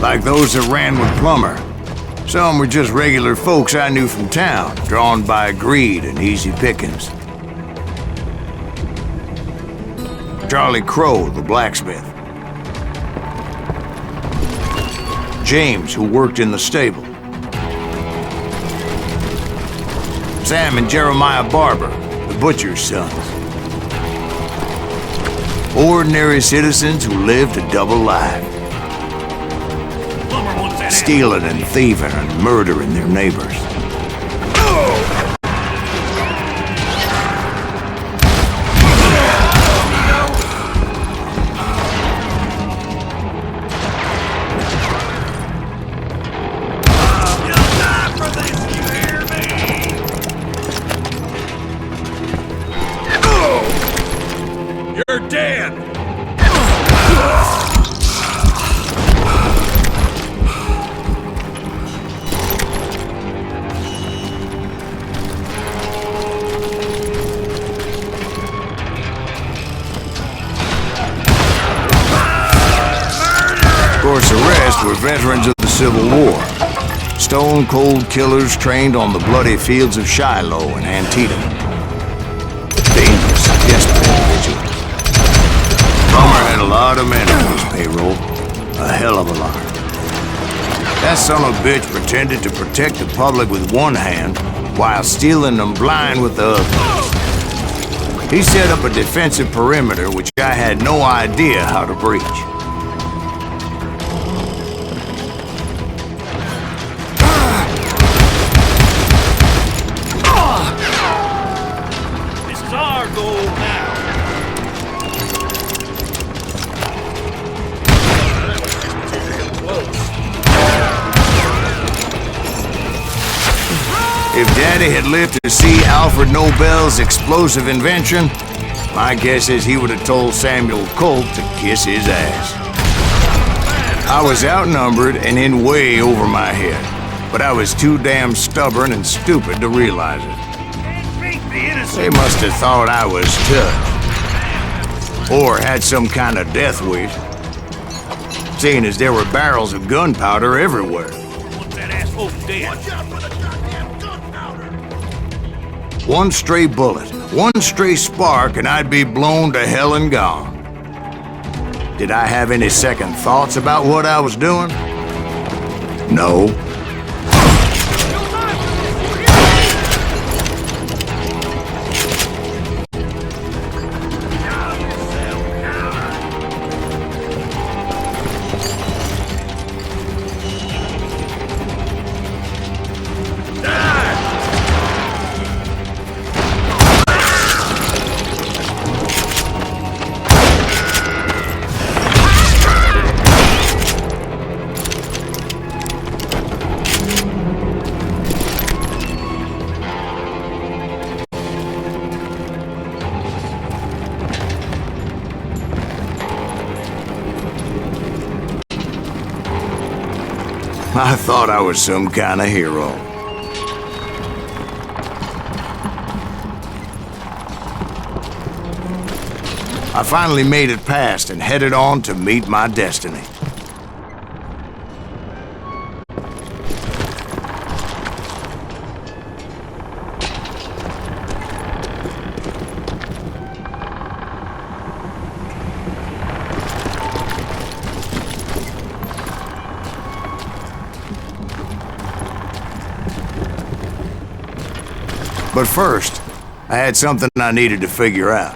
Like those that ran with Plummer. Some were just regular folks I knew from town, drawn by greed and easy pickings. Charlie Crow, the blacksmith. James, who worked in the stable. Sam and Jeremiah Barber, the butcher's sons. Ordinary citizens who lived a double life. Stealing and thieving and murdering their neighbors. You're dead! Of course, the rest were veterans of the Civil War. Stone-cold killers trained on the bloody fields of Shiloh and Antietam. Dangerous, desperate individuals. Plummer had a lot of men on his payroll. A hell of a lot. That son of a bitch pretended to protect the public with one hand while stealing them blind with the other. He set up a defensive perimeter which I had no idea how to breach. This is our goal now. If Daddy had lived to see Alfred Nobel's explosive invention, my guess is he would have told Samuel Colt to kiss his ass. I was outnumbered and in way over my head, but I was too damn stubborn and stupid to realize it. They must have thought I was tough. Or had some kind of death wish, seeing as there were barrels of gunpowder everywhere. Once that asshole dead. Watch out for the goddamn gunpowder! One stray bullet, one stray spark, and I'd be blown to hell and gone. Did I have any second thoughts about what I was doing? No. I thought I was some kind of hero. I finally made it past and headed on to meet my destiny. But first, I had something I needed to figure out.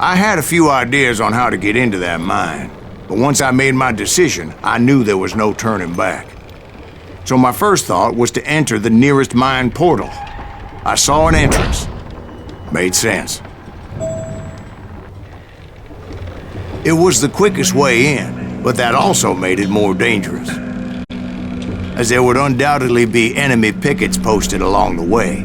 I had a few ideas on how to get into that mine, but once I made my decision, I knew there was no turning back. So my first thought was to enter the nearest mine portal. I saw an entrance. Made sense. It was the quickest way in, but that also made it more dangerous, as there would undoubtedly be enemy pickets posted along the way.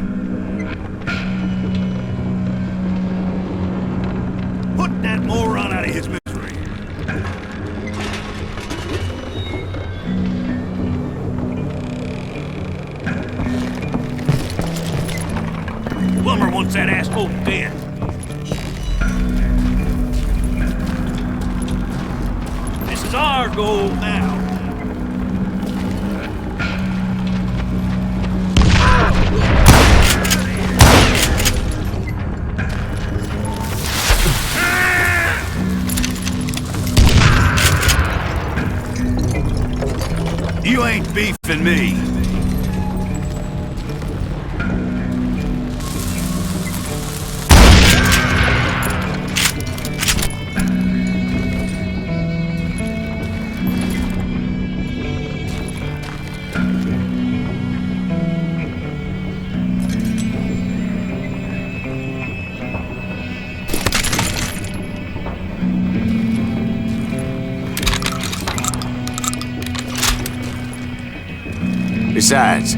Put that moron out of his misery. Plumber wants that asshole dead. This is our goal now. You ain't beefing me. Besides,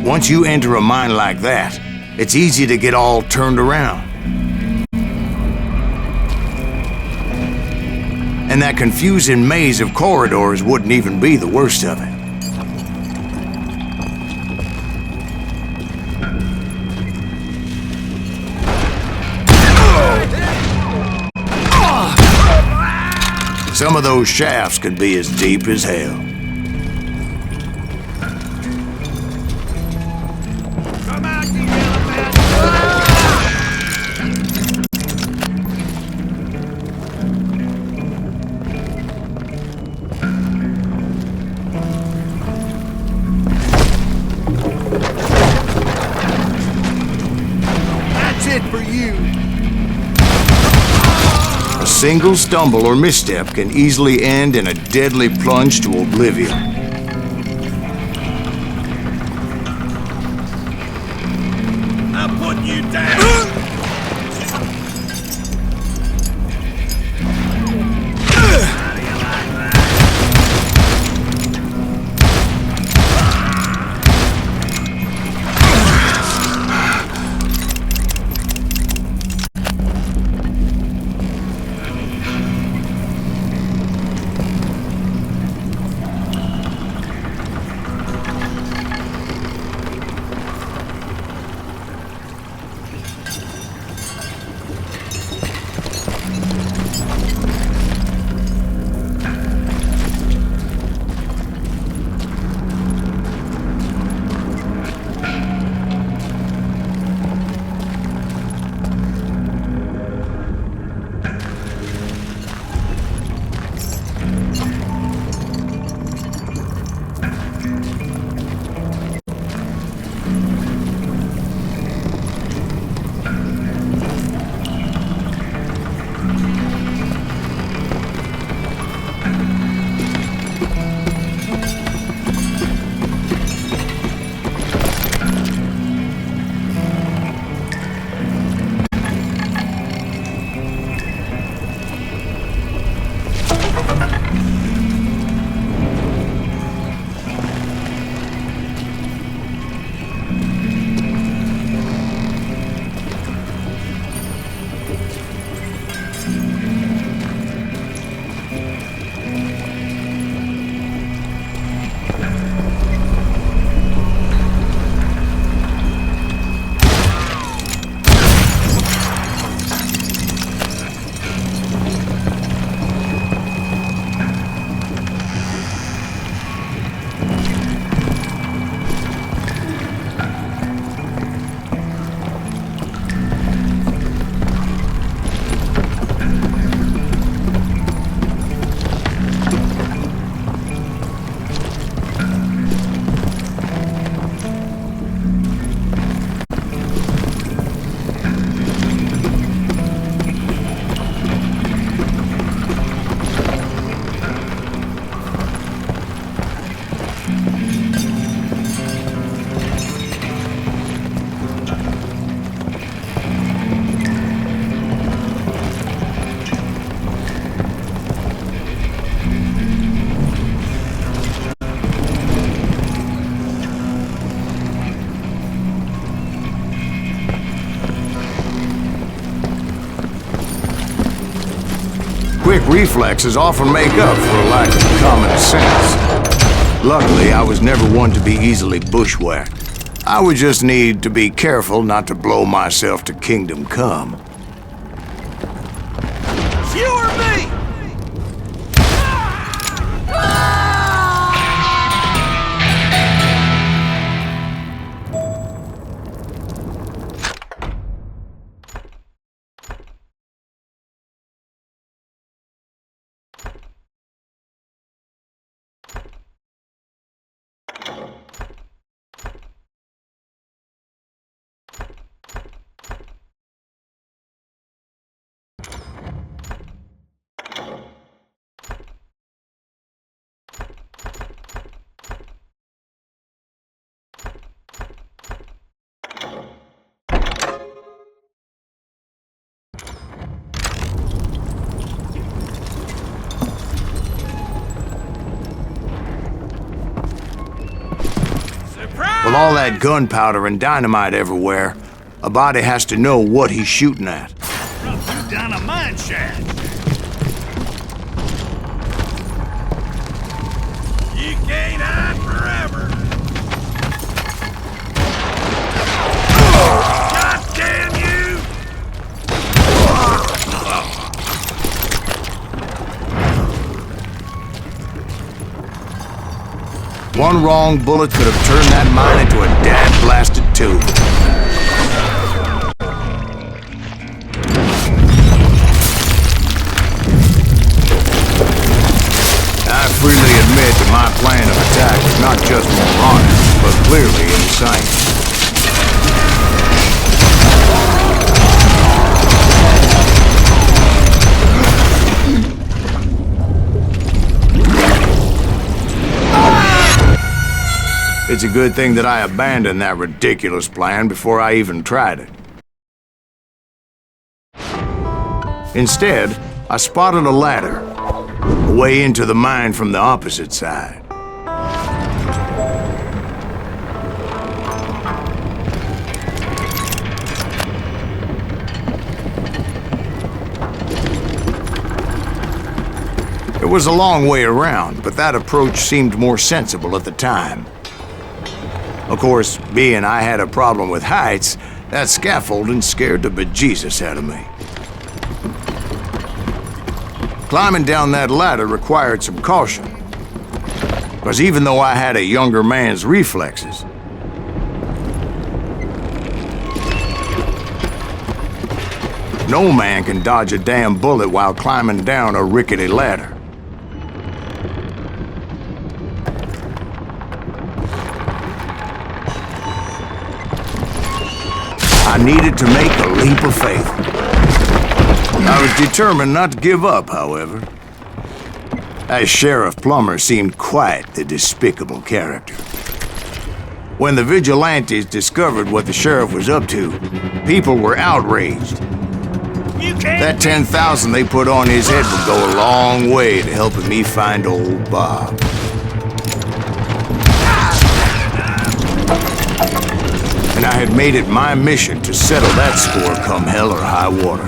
once you enter a mine like that, it's easy to get all turned around. And that confusing maze of corridors wouldn't even be the worst of it. Some of those shafts could be as deep as hell. A single stumble or misstep can easily end in a deadly plunge to oblivion. I'm putting you down! quick reflexes often make up for a lack of common sense. Luckily, I was never one to be easily bushwhacked. I would just need to be careful not to blow myself to kingdom come. You or me? With all that gunpowder and dynamite everywhere, a body has to know what he's shooting at. Drop you down a mine shaft. You can't hide forever. God damn you! One wrong bullet could have turned that mine into a dad-blasted tube. I freely admit that my plan of attack was not just moronic, but clearly insane. It's a good thing that I abandoned that ridiculous plan before I even tried it. Instead, I spotted a ladder, a way into the mine from the opposite side. It was a long way around, but that approach seemed more sensible at the time. Of course, being I had a problem with heights, that scaffolding scared the bejesus out of me. Climbing down that ladder required some caution, because even though I had a younger man's reflexes, no man can dodge a damn bullet while climbing down a rickety ladder. I needed to make a leap of faith. I was determined not to give up, however. That Sheriff Plummer seemed quite the despicable character. When the vigilantes discovered what the sheriff was up to, people were outraged. That 10,000 they put on his head would go a long way to helping me find old Bob. And I had made it my mission to settle that score come hell or high water.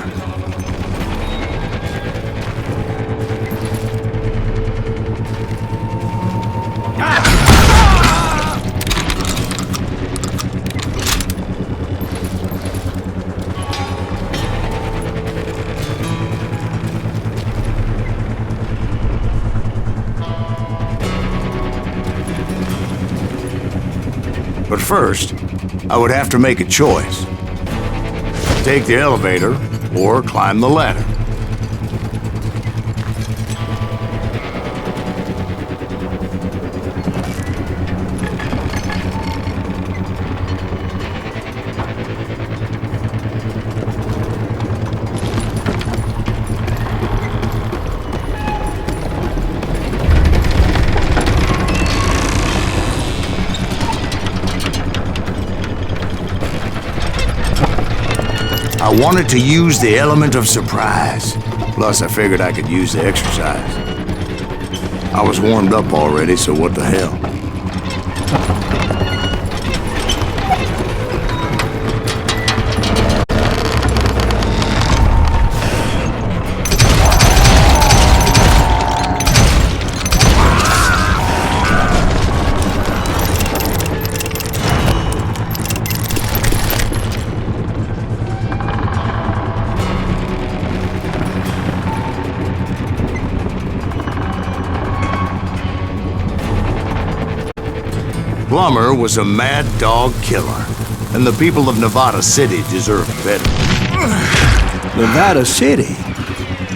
But first, I would have to make a choice. Take the elevator or climb the ladder. I wanted to use the element of surprise. Plus, I figured I could use the exercise. I was warmed up already, so what the hell? Plummer was a mad dog killer, and the people of Nevada City deserved better. Nevada City?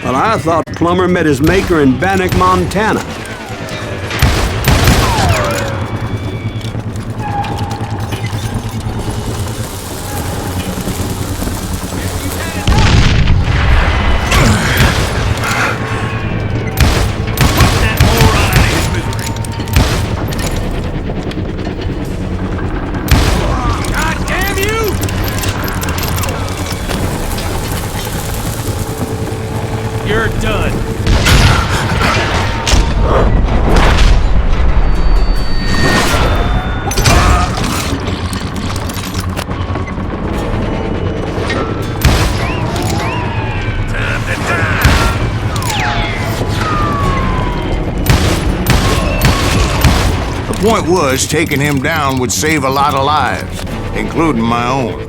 Well, I thought Plummer met his maker in Bannock, Montana. You're done. The point was, taking him down would save a lot of lives, including my own.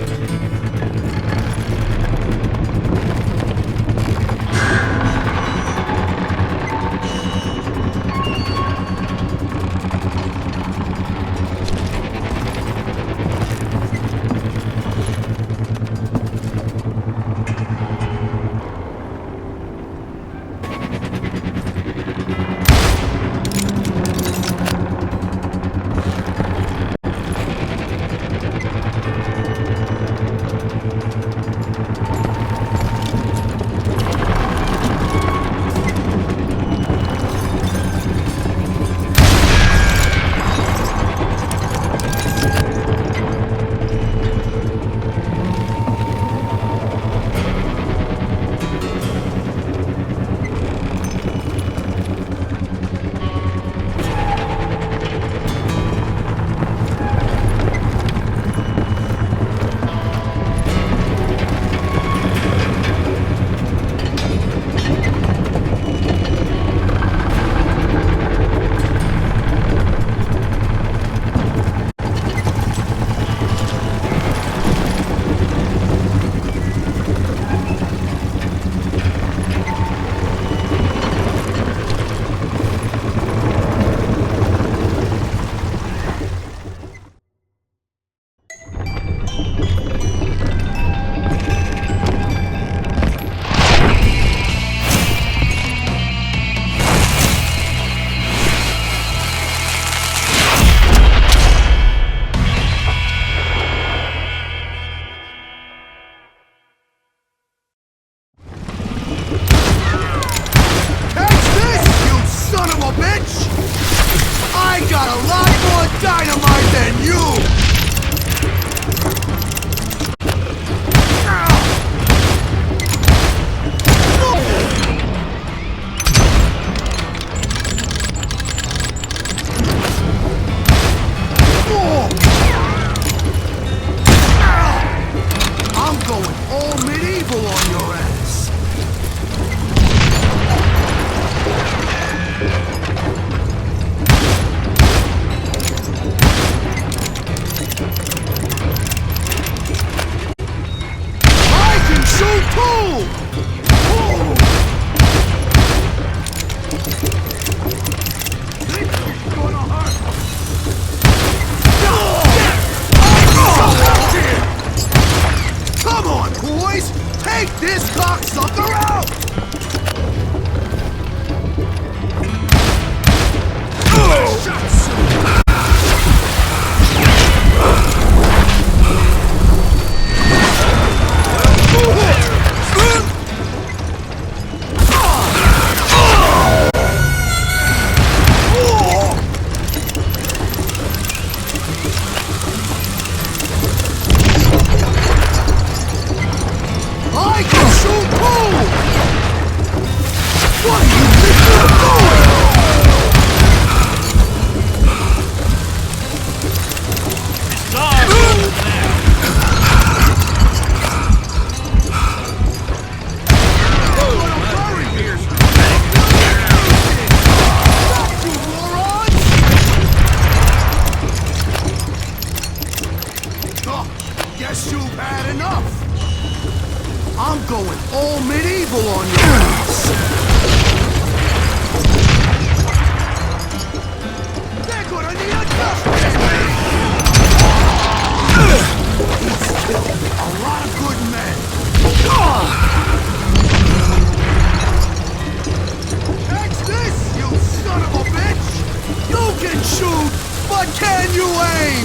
can shoot, but can you aim?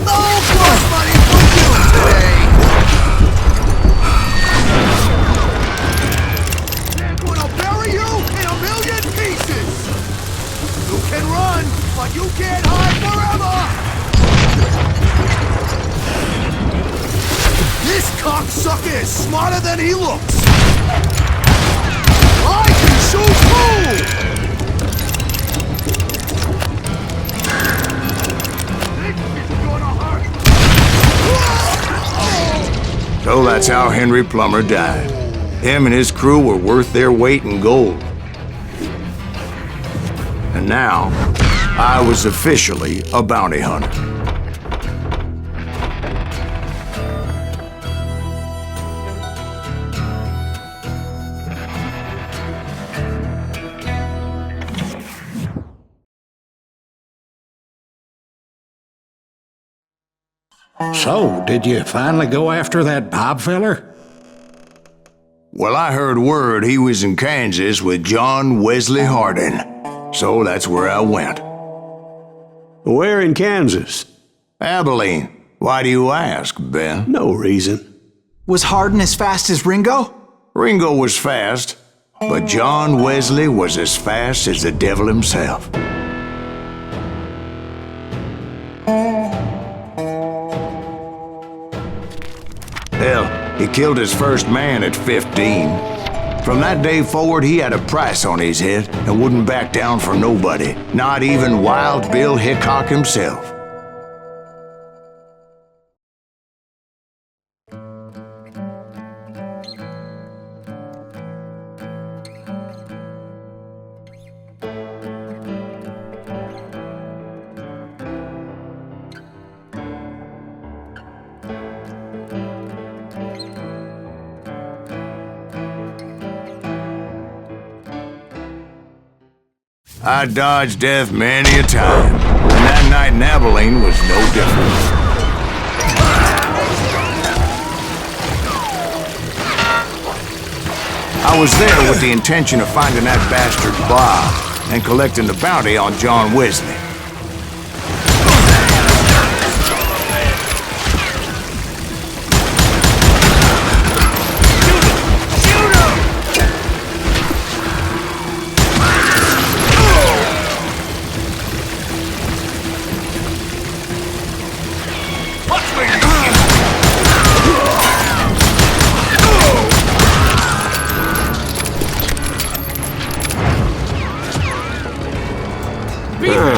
No plus money for you today! They're gonna bury you in a million pieces! You can run, but you can't hide forever! This cocksucker is smarter than he looks! I can shoot too! So that's how Henry Plummer died. Him and his crew were worth their weight in gold. And now, I was officially a bounty hunter. So, did you finally go after that Bob feller? Well, I heard word he was in Kansas with John Wesley Hardin. So that's where I went. Where in Kansas? Abilene. Why do you ask, Ben? No reason. Was Hardin as fast as Ringo? Ringo was fast, but John Wesley was as fast as the devil himself. Hell, he killed his first man at 15. From that day forward, he had a price on his head and wouldn't back down for nobody, not even Wild Bill Hickok himself. I dodged death many a time, and that night in Abilene was no different. I was there with the intention of finding that bastard Bob and collecting the bounty on John Wesley.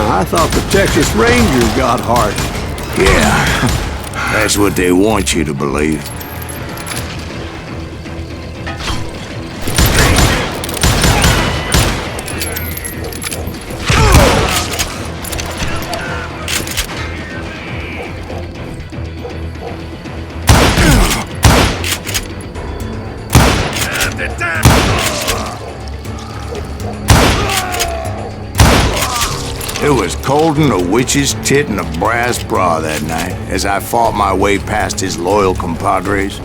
I thought the Texas Rangers got Hardin. Yeah, that's what they want you to believe. It was cold in a witch's tit and a brass bra that night as I fought my way past his loyal compadres.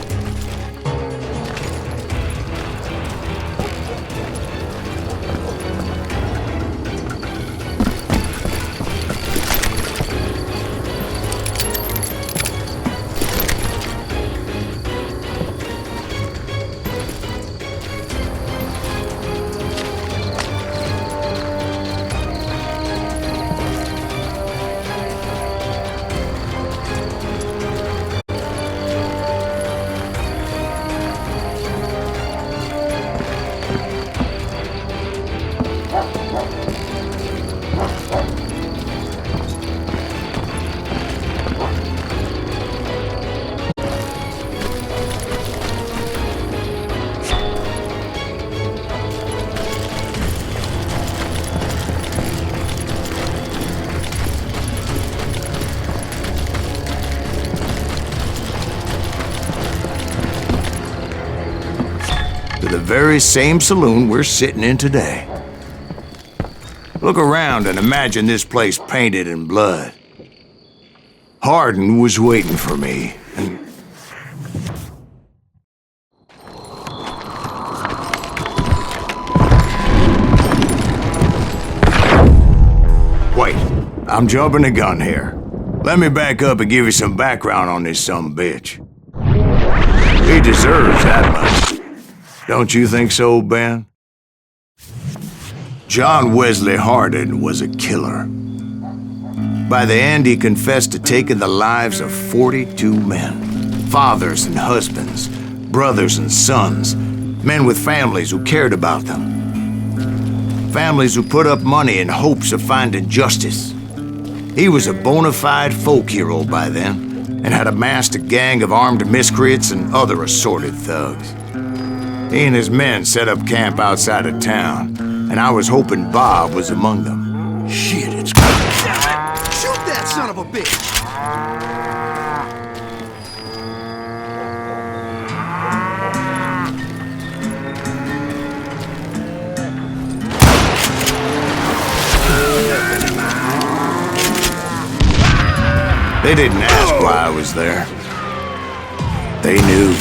The very same saloon we're sitting in today. Look around and imagine this place painted in blood. Hardin was waiting for me, and I'm jumping the gun here. Let me back up and give you some background on this sumbitch. He deserves that much. Don't you think so, Ben? John Wesley Hardin was a killer. By the end, he confessed to taking the lives of 42 men. Fathers and husbands, brothers and sons, men with families who cared about them. Families who put up money in hopes of finding justice. He was a bona fide folk hero by then, and had amassed a gang of armed miscreants and other assorted thugs. He and his men set up camp outside of town, and I was hoping Bob was among them. Shit, it's coming. Shoot that son of a bitch! They didn't ask why I was there. They knew.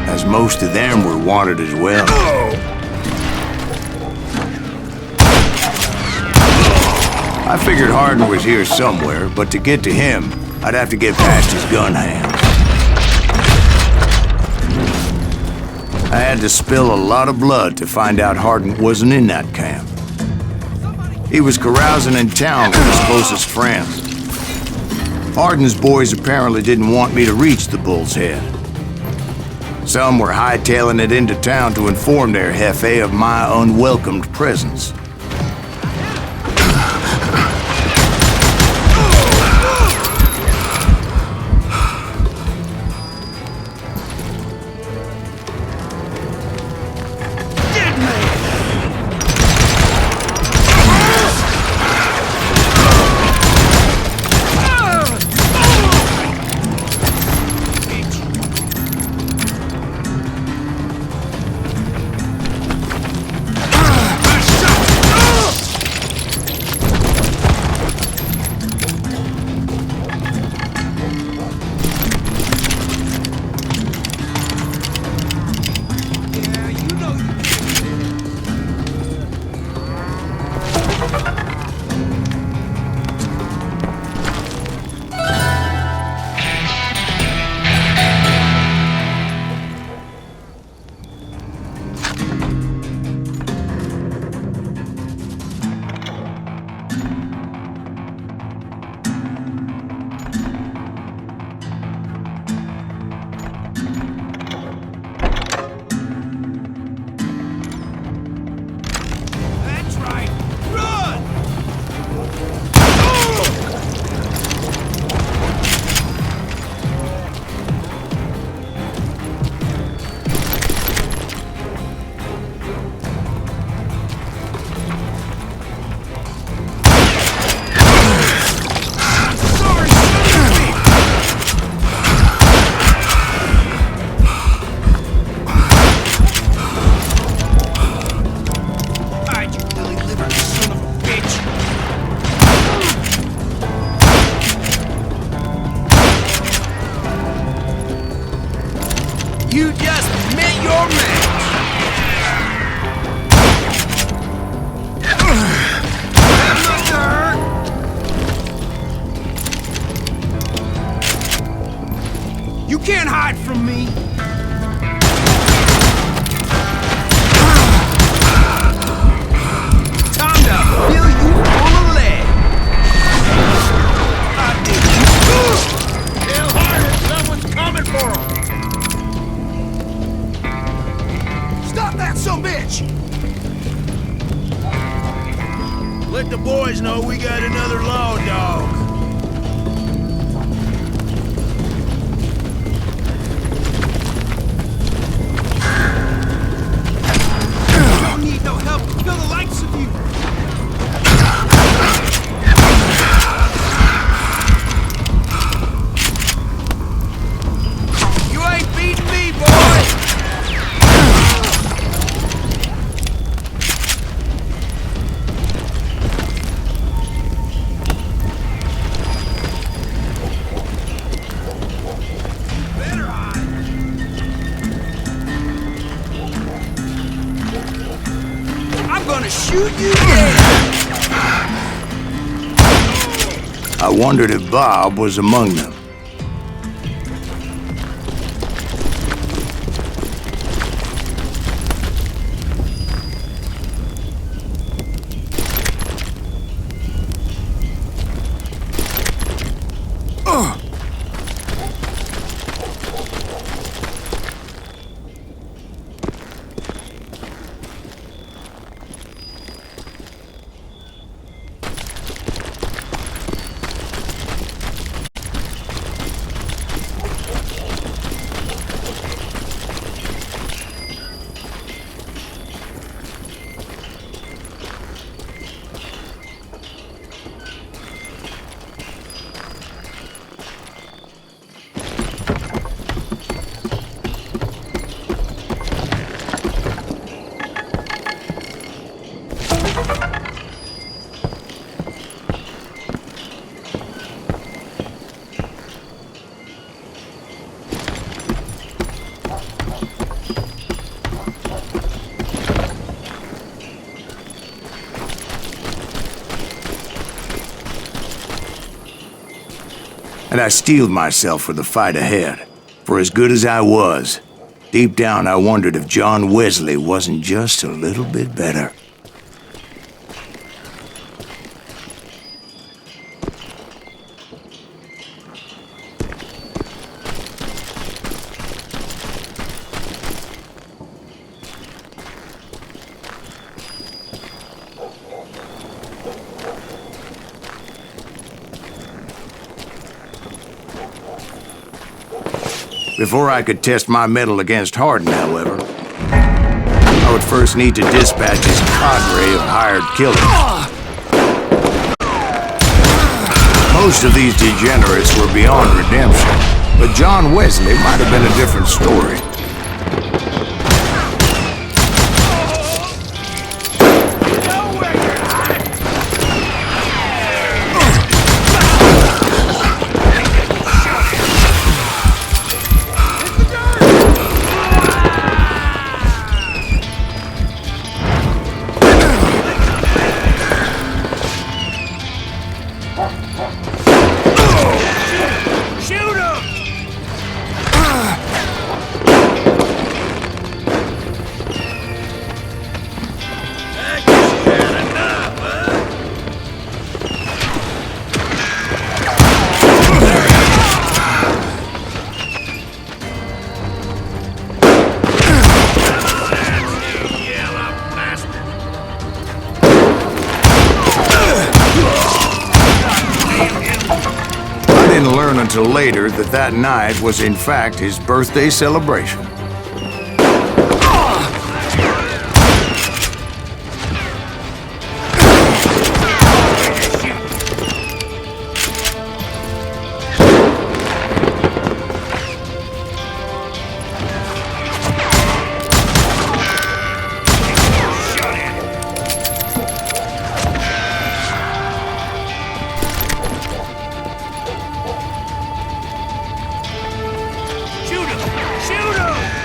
As most of them were wanted as well. I figured Hardin was here somewhere, but to get to him, I'd have to get past his gun hands. I had to spill a lot of blood to find out Hardin wasn't in that camp. He was carousing in town with his closest friends. Hardin's boys apparently didn't want me to reach the Bull's Head. Some were hightailing it into town to inform their jefe of my unwelcomed presence. You just met your match! That must hurt! You can't hide from me! Time to feel you on the leg! I did you. Tell Hardin someone's coming for him! Stop that sumbitch! Let the boys know we got another law dog. I don't need no help to kill the likes of you. You ain't beating me, boy! shoot you dead! I wondered if Bob was among them. And I steeled myself for the fight ahead. For as good as I was, deep down I wondered if John Wesley wasn't just a little bit better. Before I could test my mettle against Hardin, however, I would first need to dispatch his cadre of hired killers. Most of these degenerates were beyond redemption, but John Wesley might have been a different story. Until later that night was in fact his birthday celebration. Shoot him!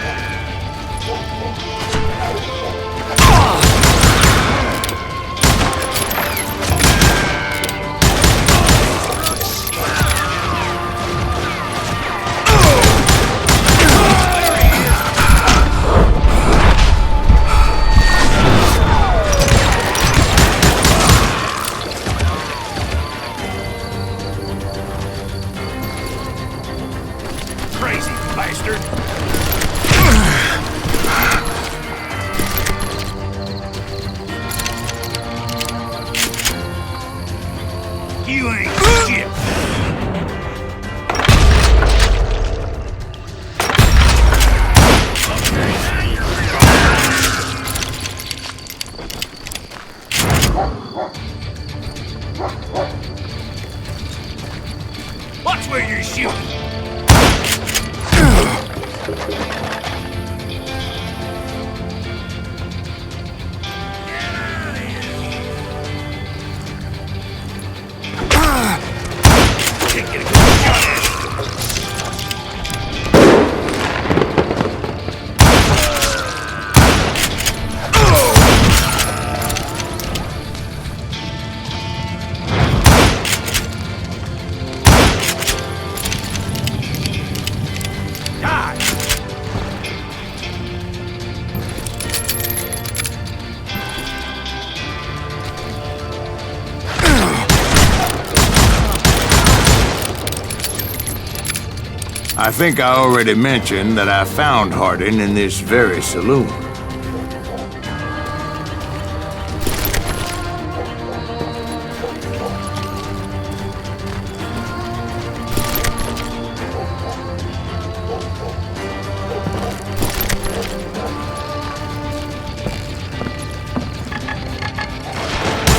I think I already mentioned that I found Hardin in this very saloon.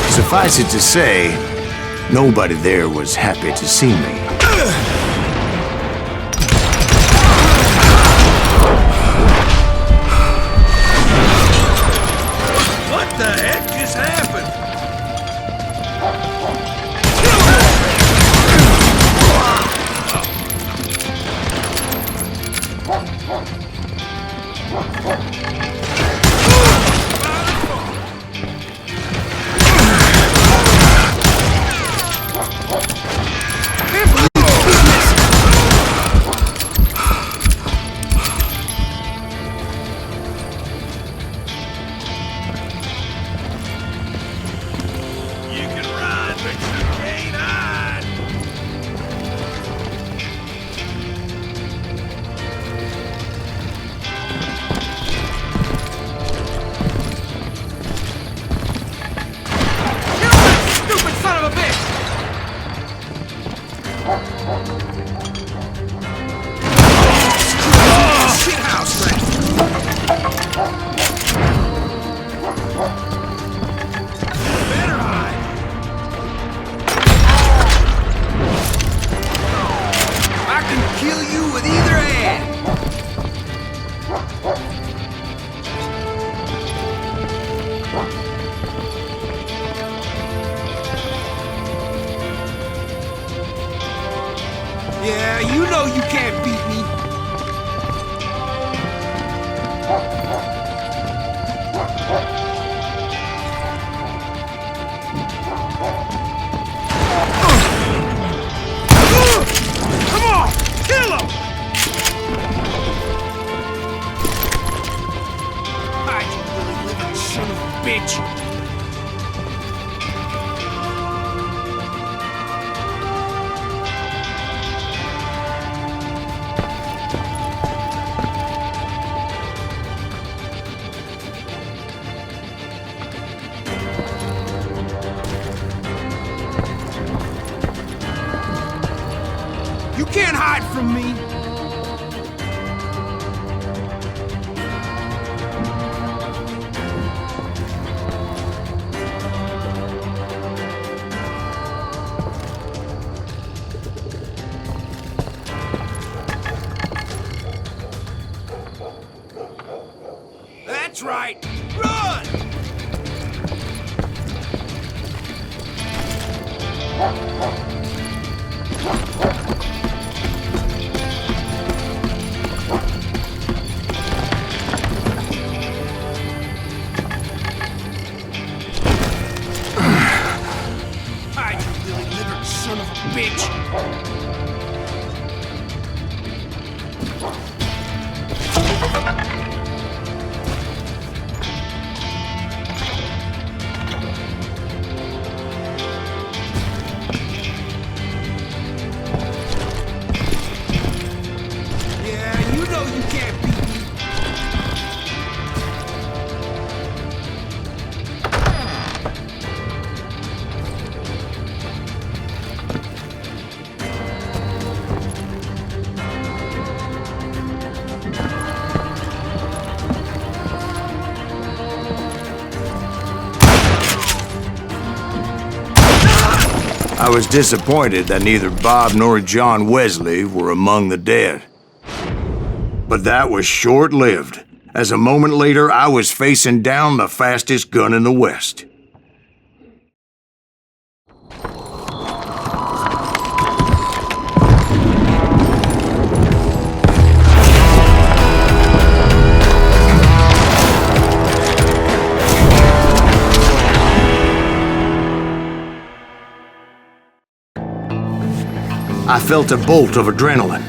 Suffice it to say, nobody there was happy to see me. What the heck just happened? Yeah, you know you can't beat me. Come on, kill him! Hide, you little living son of a bitch! You can't hide from me! That's right! Run! Hide, you lily-livered son of a bitch! Yeah, you know you can't beat me. I was disappointed that neither Bob nor John Wesley were among the dead. But that was short-lived, as a moment later I was facing down the fastest gun in the West. I felt a bolt of adrenaline.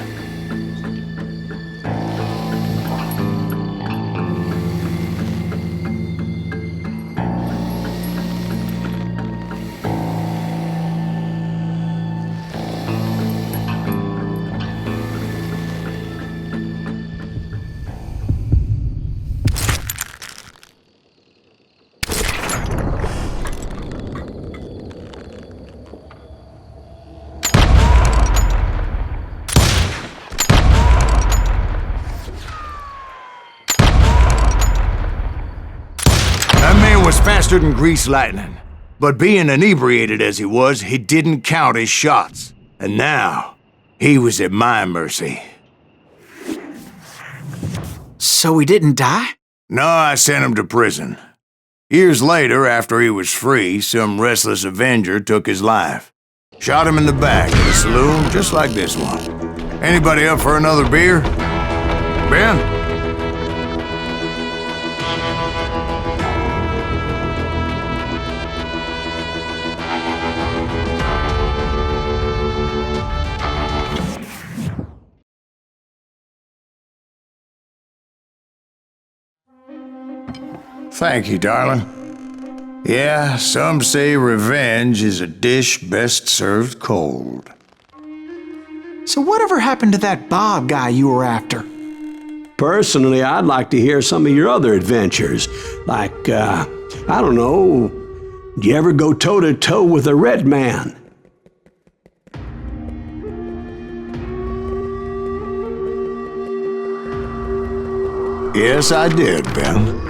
was faster than greased lightning. But being inebriated as he was, he didn't count his shots. And now, he was at my mercy. So he didn't die? No, I sent him to prison. Years later, after he was free, some restless avenger took his life. Shot him in the back at a saloon just like this one. Anybody up for another beer? Ben? Thank you, darling. Yeah, some say revenge is a dish best served cold. So whatever happened to that Bob guy you were after? Personally, I'd like to hear some of your other adventures. Like, I don't know, did you ever go toe-to-toe with a red man? Yes, I did, Ben.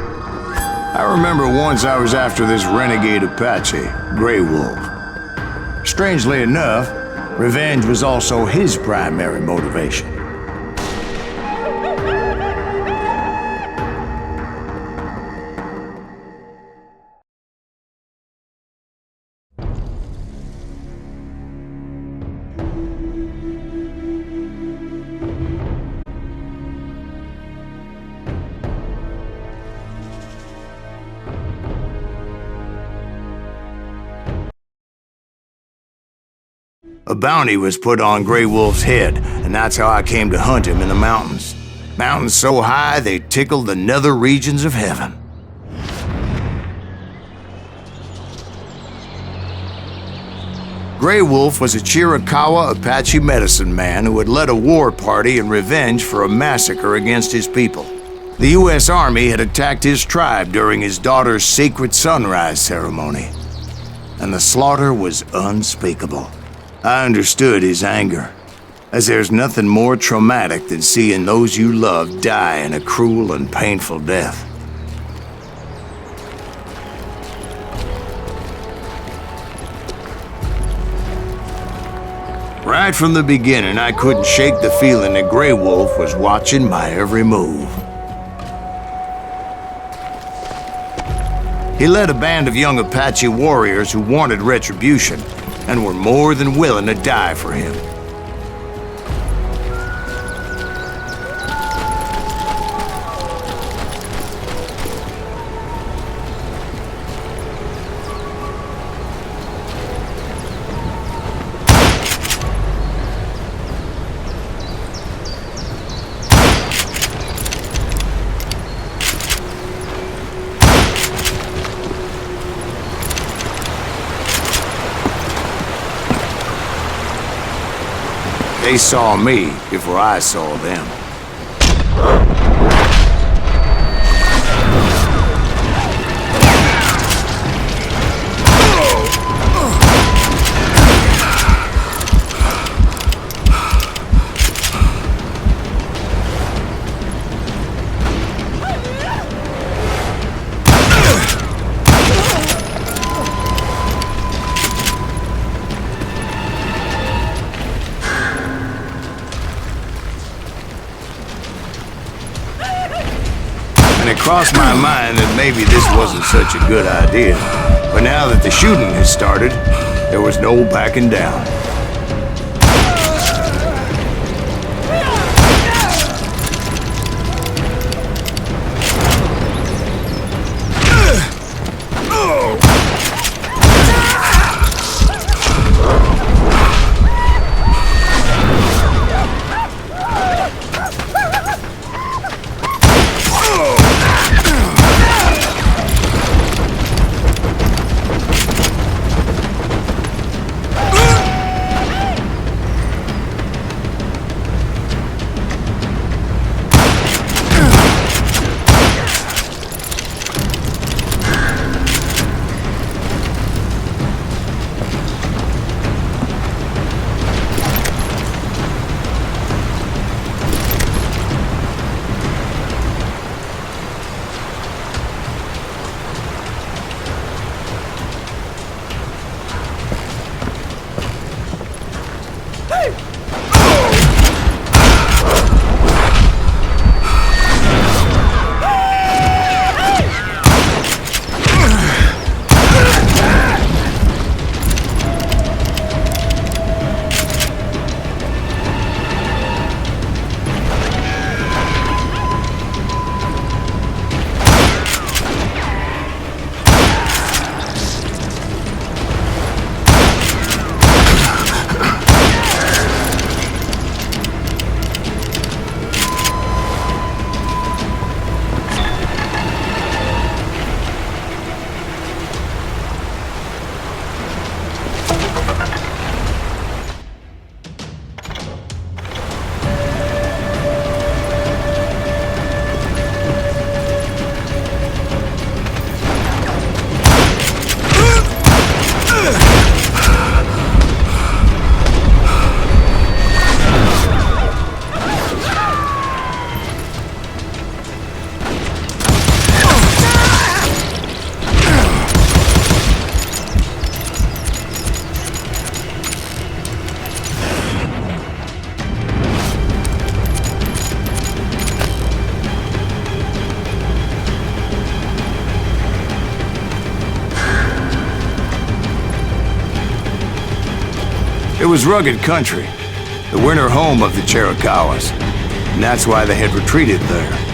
I remember once I was after this renegade Apache, Grey Wolf. Strangely enough, revenge was also his primary motivation. A bounty was put on Grey Wolf's head, and that's how I came to hunt him in the mountains. Mountains so high they tickled the nether regions of heaven. Grey Wolf was a Chiricahua Apache medicine man who had led a war party in revenge for a massacre against his people. The U.S. Army had attacked his tribe during his daughter's sacred sunrise ceremony, and the slaughter was unspeakable. I understood his anger, as there's nothing more traumatic than seeing those you love die in a cruel and painful death. Right from the beginning, I couldn't shake the feeling that Grey Wolf was watching my every move. He led a band of young Apache warriors who wanted retribution, and were more than willing to die for him. They saw me before I saw them. It crossed my mind that maybe this wasn't such a good idea. But now that the shooting has started, there was no backing down. It was rugged country, the winter home of the Chiricahuas, and that's why they had retreated there.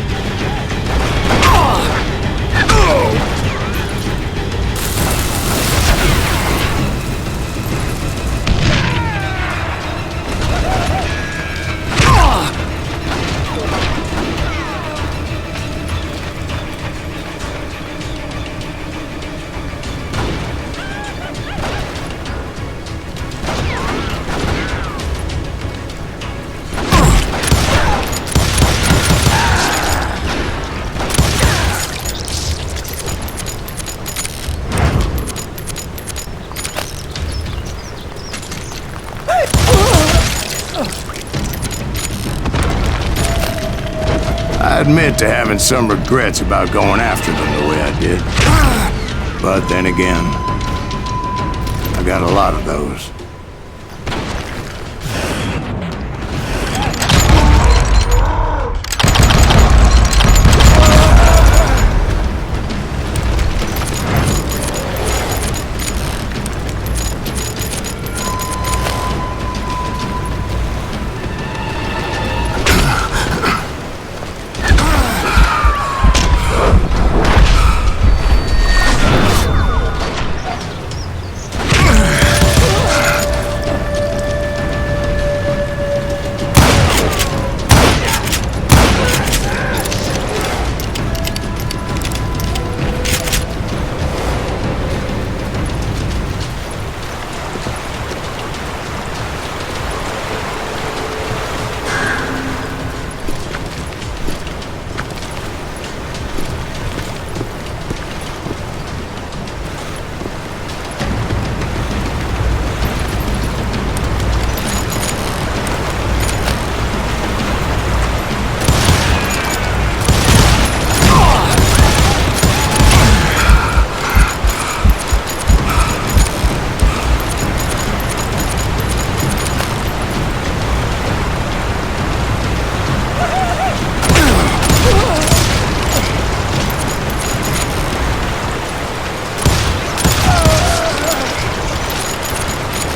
I admit to having some regrets about going after them the way I did. But then again, I got a lot of those.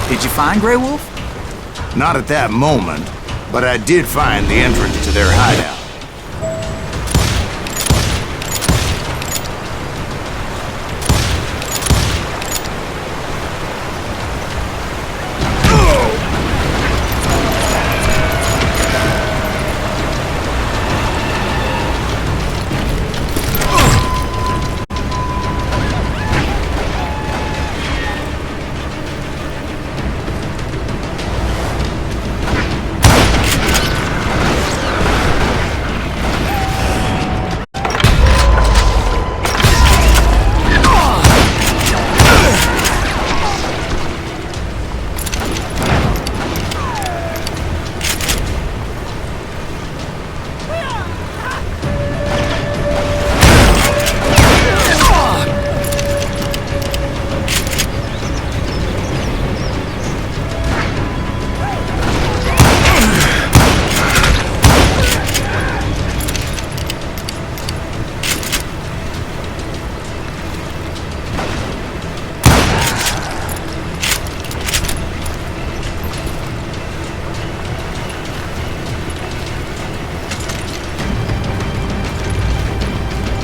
Did you find Grey Wolf? Not at that moment, but I did find the entrance to their hideout.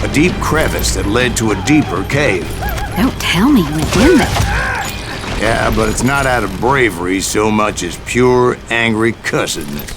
A deep crevice that led to a deeper cave. Don't tell me you went in there. Yeah, but it's not out of bravery so much as pure, angry cussedness.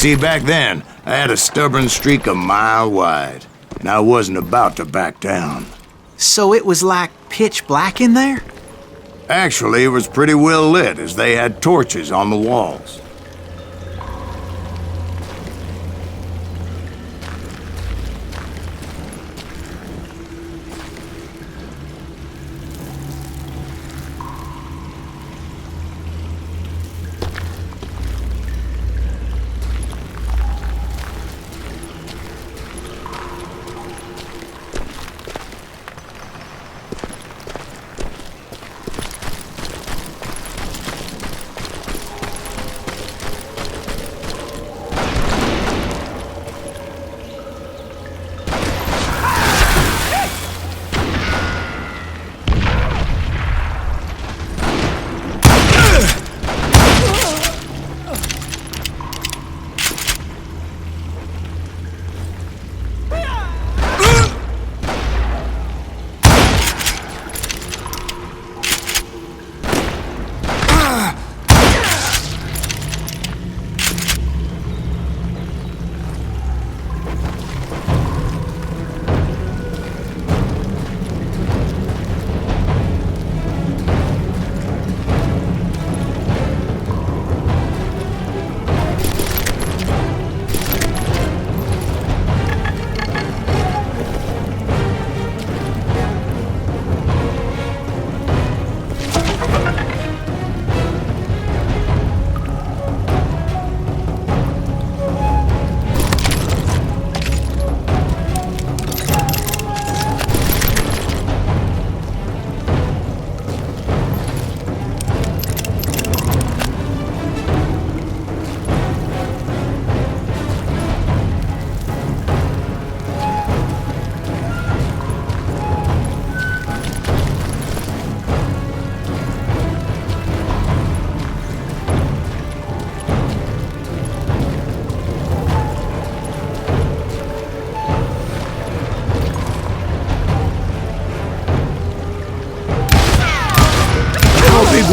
See, back then, I had a stubborn streak a mile wide, and I wasn't about to back down. So it was like pitch black in there? Actually, it was pretty well lit, as they had torches on the walls.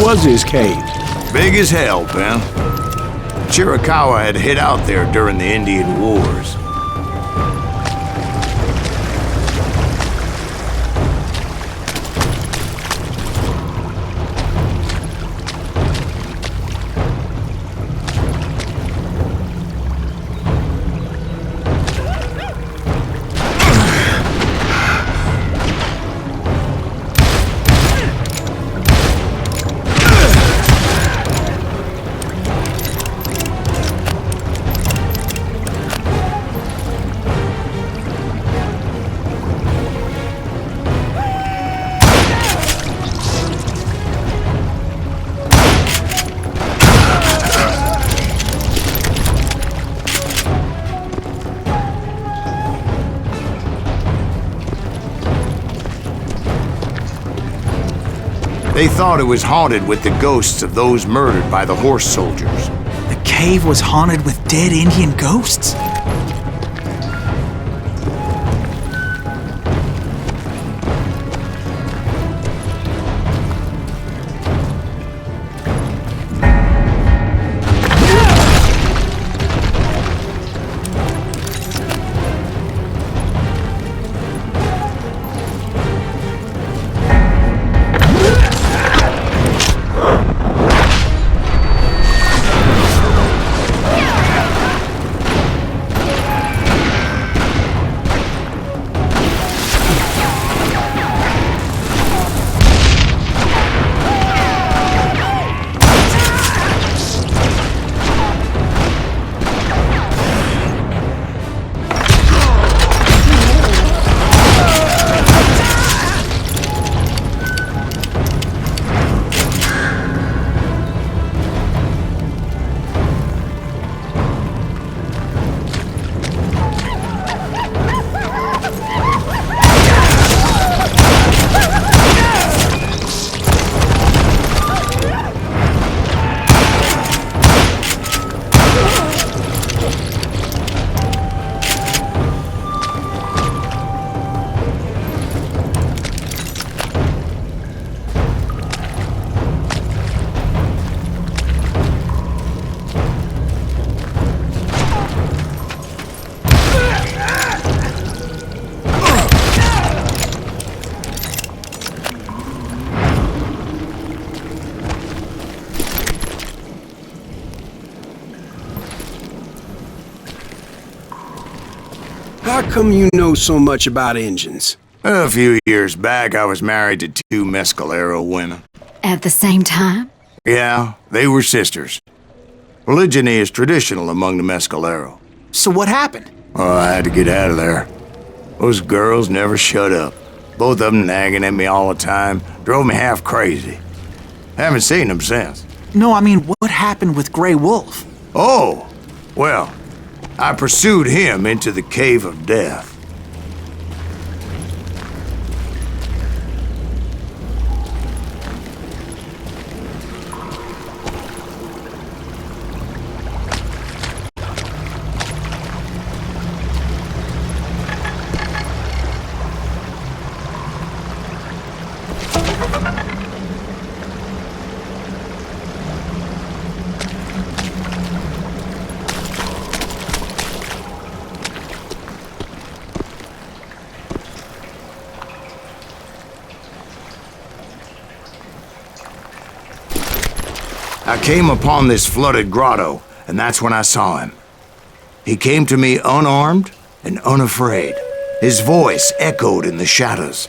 Was his cave? Big as hell, pal. Chiricahua had hid out there during the Indian Wars. They thought it was haunted with the ghosts of those murdered by the horse soldiers. The cave was haunted with dead Indian ghosts? How come you know so much about engines? A few years back, I was married to 2 Mescalero women. At the same time? Yeah, they were sisters. Polygyny is traditional among the Mescalero. So what happened? Oh, I had to get out of there. Those girls never shut up. Both of them nagging at me all the time. Drove me half crazy. Haven't seen them since. No, I mean, what happened with Grey Wolf? Oh, well, I pursued him into the Cave of Death. I came upon this flooded grotto, and that's when I saw him. He came to me unarmed and unafraid. His voice echoed in the shadows,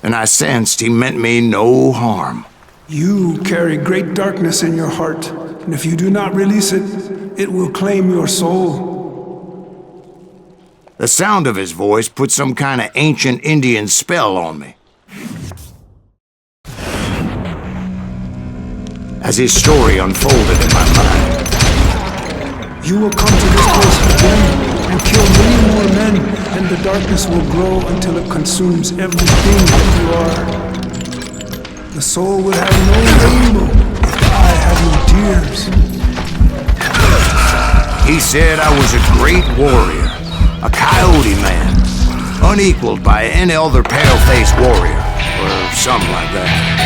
and I sensed he meant me no harm. You carry great darkness in your heart, and if you do not release it, it will claim your soul. The sound of his voice put some kind of ancient Indian spell on me. As his story unfolded in my mind. You will come to this place again and kill many more men, and the darkness will grow until it consumes everything that you are. The soul will have no rainbow if I have no tears. He said I was a great warrior, a coyote man, unequaled by any other pale-faced warrior, or something like that.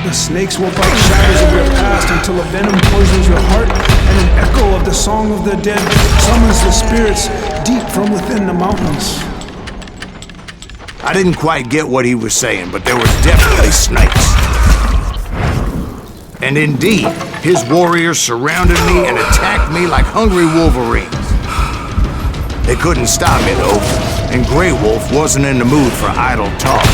The snakes will bite shadows of your past until a venom poisons your heart, and an echo of the song of the dead summons the spirits deep from within the mountains. I didn't quite get what he was saying, but there were definitely snakes. And indeed, his warriors surrounded me and attacked me like hungry wolverines. They couldn't stop me though, and Grey Wolf wasn't in the mood for idle talk.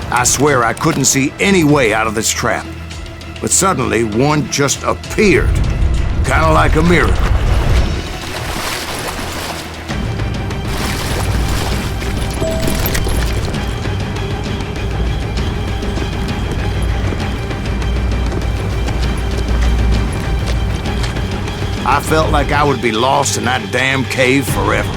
I swear I couldn't see any way out of this trap. But suddenly, one just appeared. Kinda like a miracle. I felt like I would be lost in that damn cave forever.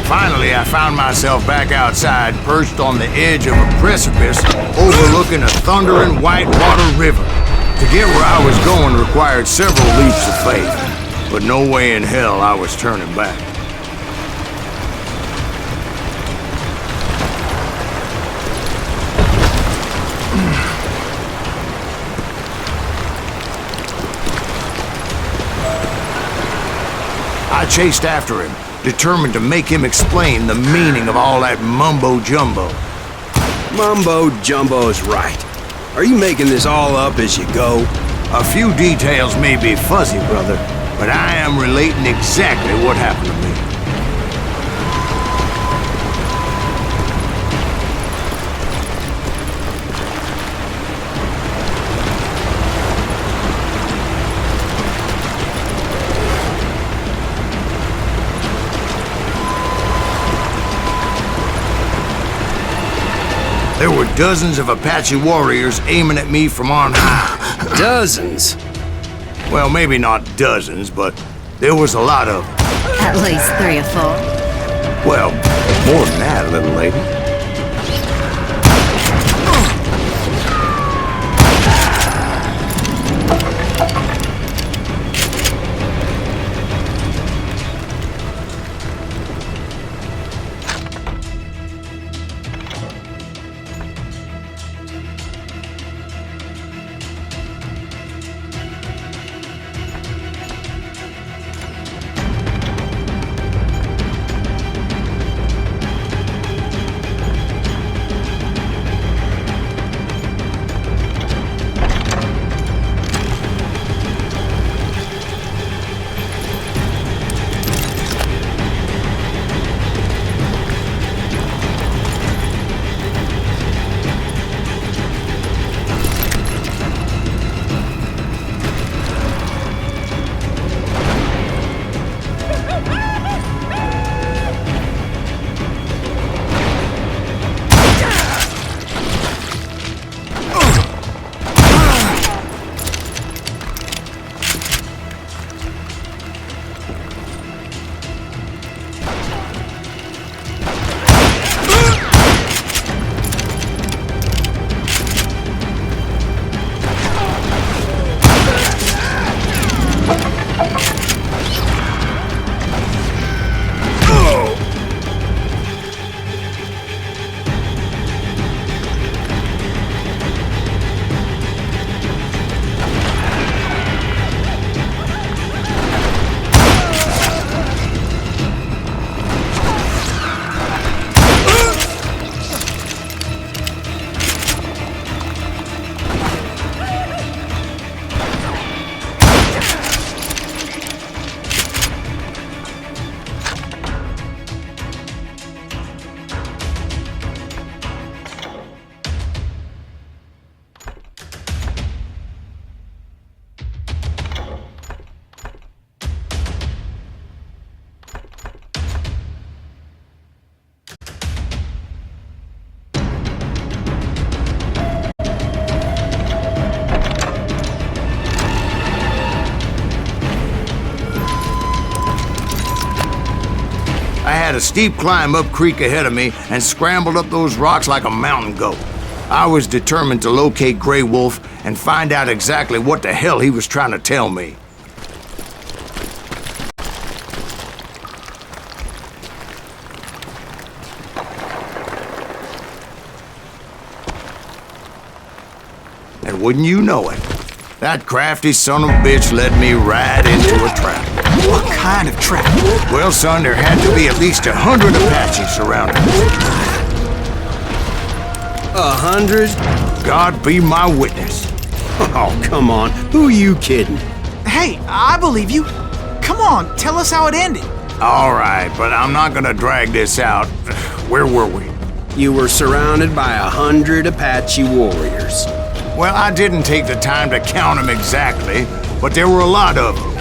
Finally, I found myself back outside, perched on the edge of a precipice overlooking a thundering whitewater river. To get where I was going required several leaps of faith, but no way in hell I was turning back. I chased after him, determined to make him explain the meaning of all that mumbo-jumbo. Mumbo-jumbo's right. Are you making this all up as you go? A few details may be fuzzy, brother, but I am relating exactly what happened to me. There were dozens of Apache warriors aiming at me from on high. Dozens? Well, maybe not dozens, but there was a lot of them. At least 3 or 4. Well, more than that, little lady. I had a steep climb up creek ahead of me and scrambled up those rocks like a mountain goat. I was determined to locate Grey Wolf and find out exactly what the hell he was trying to tell me. And wouldn't you know it, that crafty son of a bitch led me right into a trap. What kind of trap? Well, son, there had to be at least 100 Apaches surrounding us. 100? God be my witness. Oh, come on. Who are you kidding? Hey, I believe you. Come on, tell us how it ended. All right, but I'm not gonna drag this out. Where were we? You were surrounded by 100 Apache warriors. Well, I didn't take the time to count them exactly, but there were a lot of them.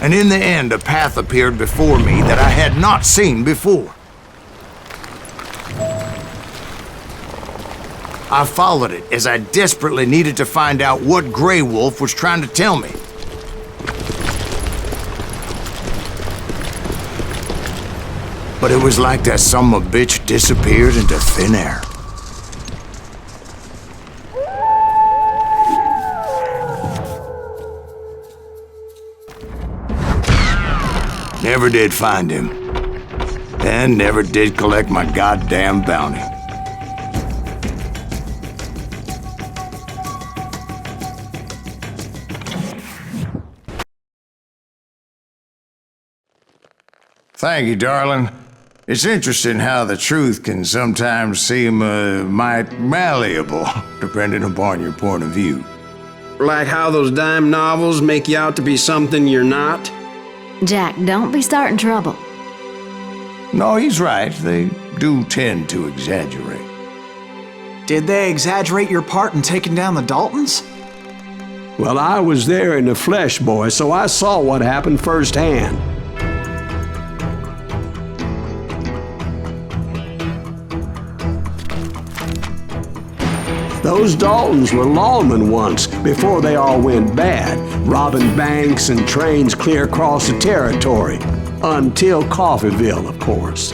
And in the end, a path appeared before me that I had not seen before. I followed it as I desperately needed to find out what Grey Wolf was trying to tell me. But it was like that son-of-a-bitch disappeared into thin air. Never did find him. And never did collect my goddamn bounty. Thank you, darling. It's interesting how the truth can sometimes seem, might malleable, depending upon your point of view. Like how those dime novels make you out to be something you're not? Jack, don't be starting trouble. No, he's right. They do tend to exaggerate. Did they exaggerate your part in taking down the Daltons? Well, I was there in the flesh, boy, so I saw what happened firsthand. Those Daltons were lawmen once, before they all went bad, robbing banks and trains clear across the territory. Until Coffeeville, of course.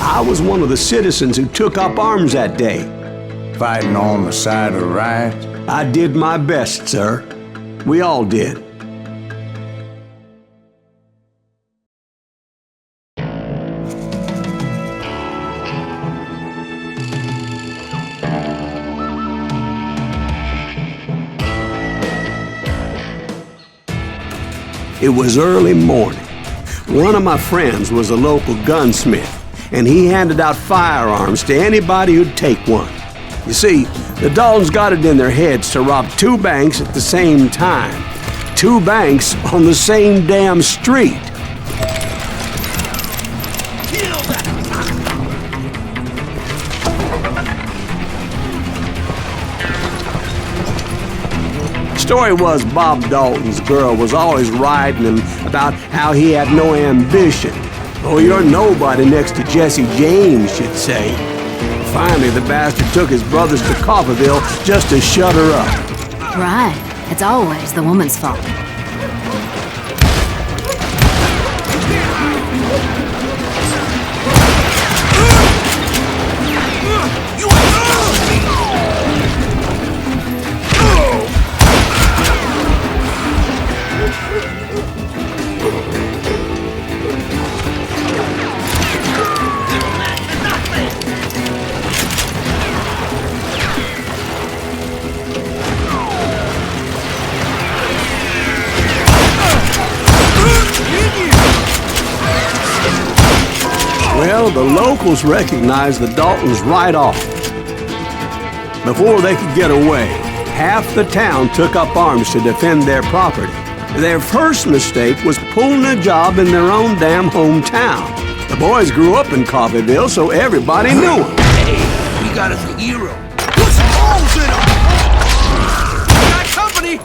I was one of the citizens who took up arms that day. Fighting on the side of right? I did my best, sir. We all did. It was early morning. One of my friends was a local gunsmith, and he handed out firearms to anybody who'd take one. You see, the Daltons got it in their heads to rob 2 banks at the same time. 2 banks on the same damn street. Story was Bob Dalton's girl was always riding him about how he had no ambition. Oh, you're nobody next to Jesse James, she'd say. Finally, the bastard took his brothers to Coffeeville just to shut her up. Right. It's always the woman's fault. Well, the locals recognized the Daltons right off. Before they could get away, half the town took up arms to defend their property. Their first mistake was pulling a job in their own damn hometown. The boys grew up in Coffeeville, so everybody knew them. Hey, we got us a hero. Put some holes in him! We got company!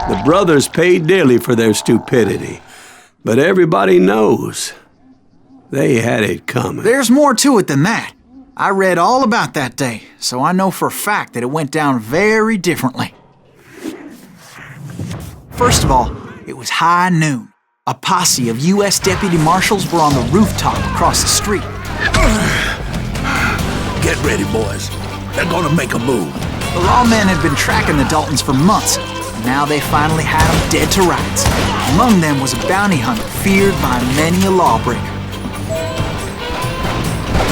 The brothers paid dearly for their stupidity, but everybody knows they had it coming. There's more to it than that. I read all about that day, so I know for a fact that it went down very differently. First of all, it was high noon. A posse of U.S. deputy marshals were on the rooftop across the street. Get ready, boys. They're gonna make a move. The lawmen had been tracking the Daltons for months, and now they finally had them dead to rights. Among them was a bounty hunter feared by many a lawbreaker.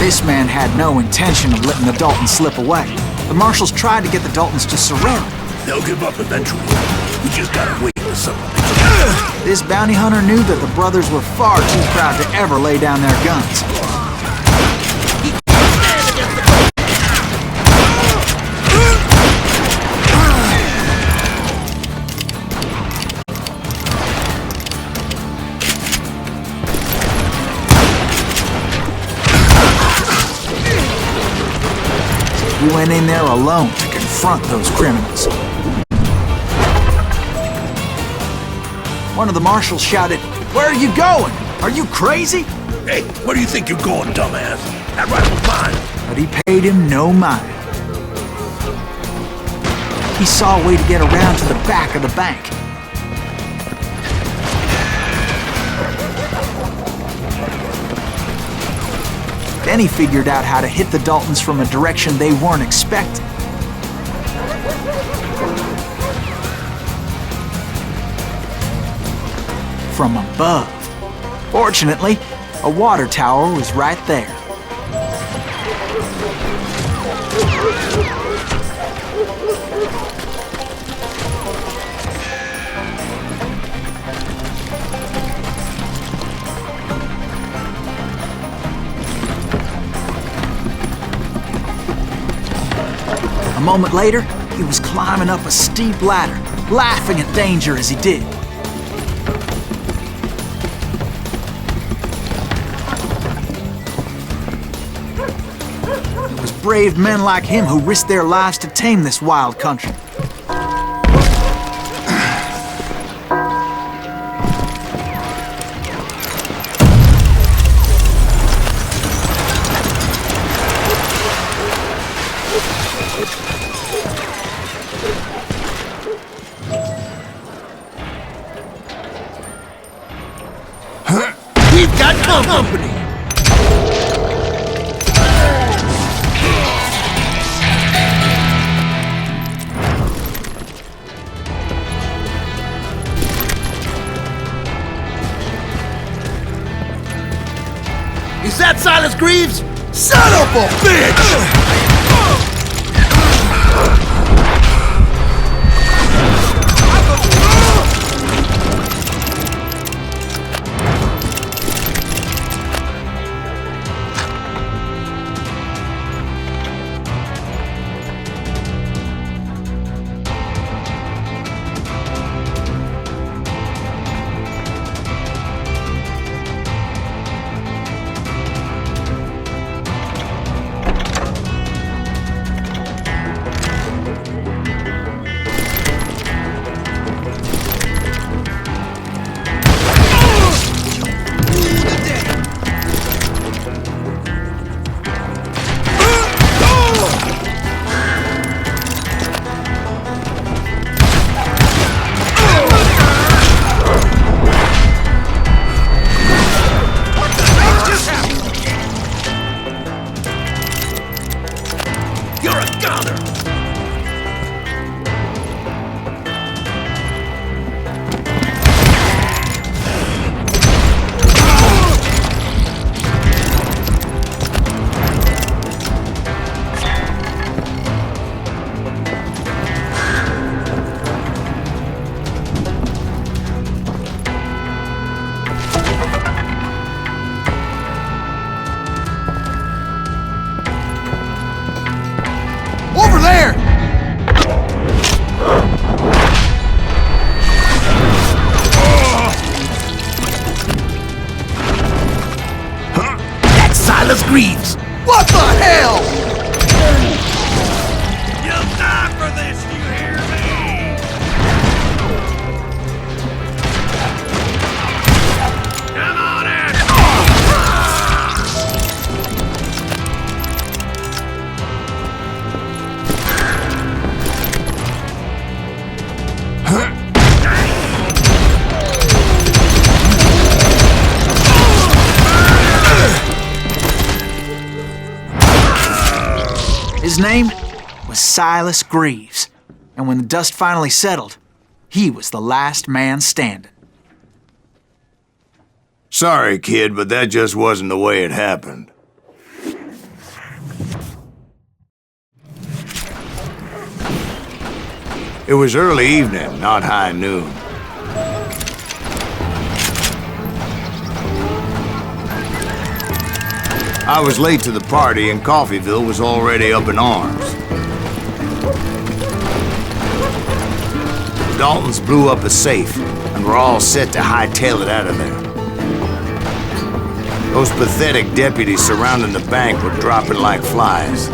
This man had no intention of letting the Daltons slip away. The marshals tried to get the Daltons to surrender, They'll give up eventually. We just gotta wait for something. This bounty hunter knew that the brothers were far too proud to ever lay down their guns. He went in there alone to confront those criminals. One of the marshals shouted, "Where are you going? Are you crazy?" Hey, where do you think you're going, dumbass? That rifle's mine. But he paid him no mind. He saw a way to get around to the back of the bank. Then he figured out how to hit the Daltons from a direction they weren't expecting. From above. Fortunately, a water tower was right there. A moment later, he was climbing up a steep ladder, laughing at danger as he did. It was brave men like him who risked their lives to tame this wild country. We've got company! Is that Silas Greaves? Son of a bitch! Silas Greaves! What the hell? You'll die for this, you hear me? Come on in! His name was Silas Greaves, and when the dust finally settled, he was the last man standing. Sorry, kid, but that just wasn't the way it happened. It was early evening, not high noon. I was late to the party and Coffeyville was already up in arms. The Daltons blew up a safe and were all set to hightail it out of there. Those pathetic deputies surrounding the bank were dropping like flies.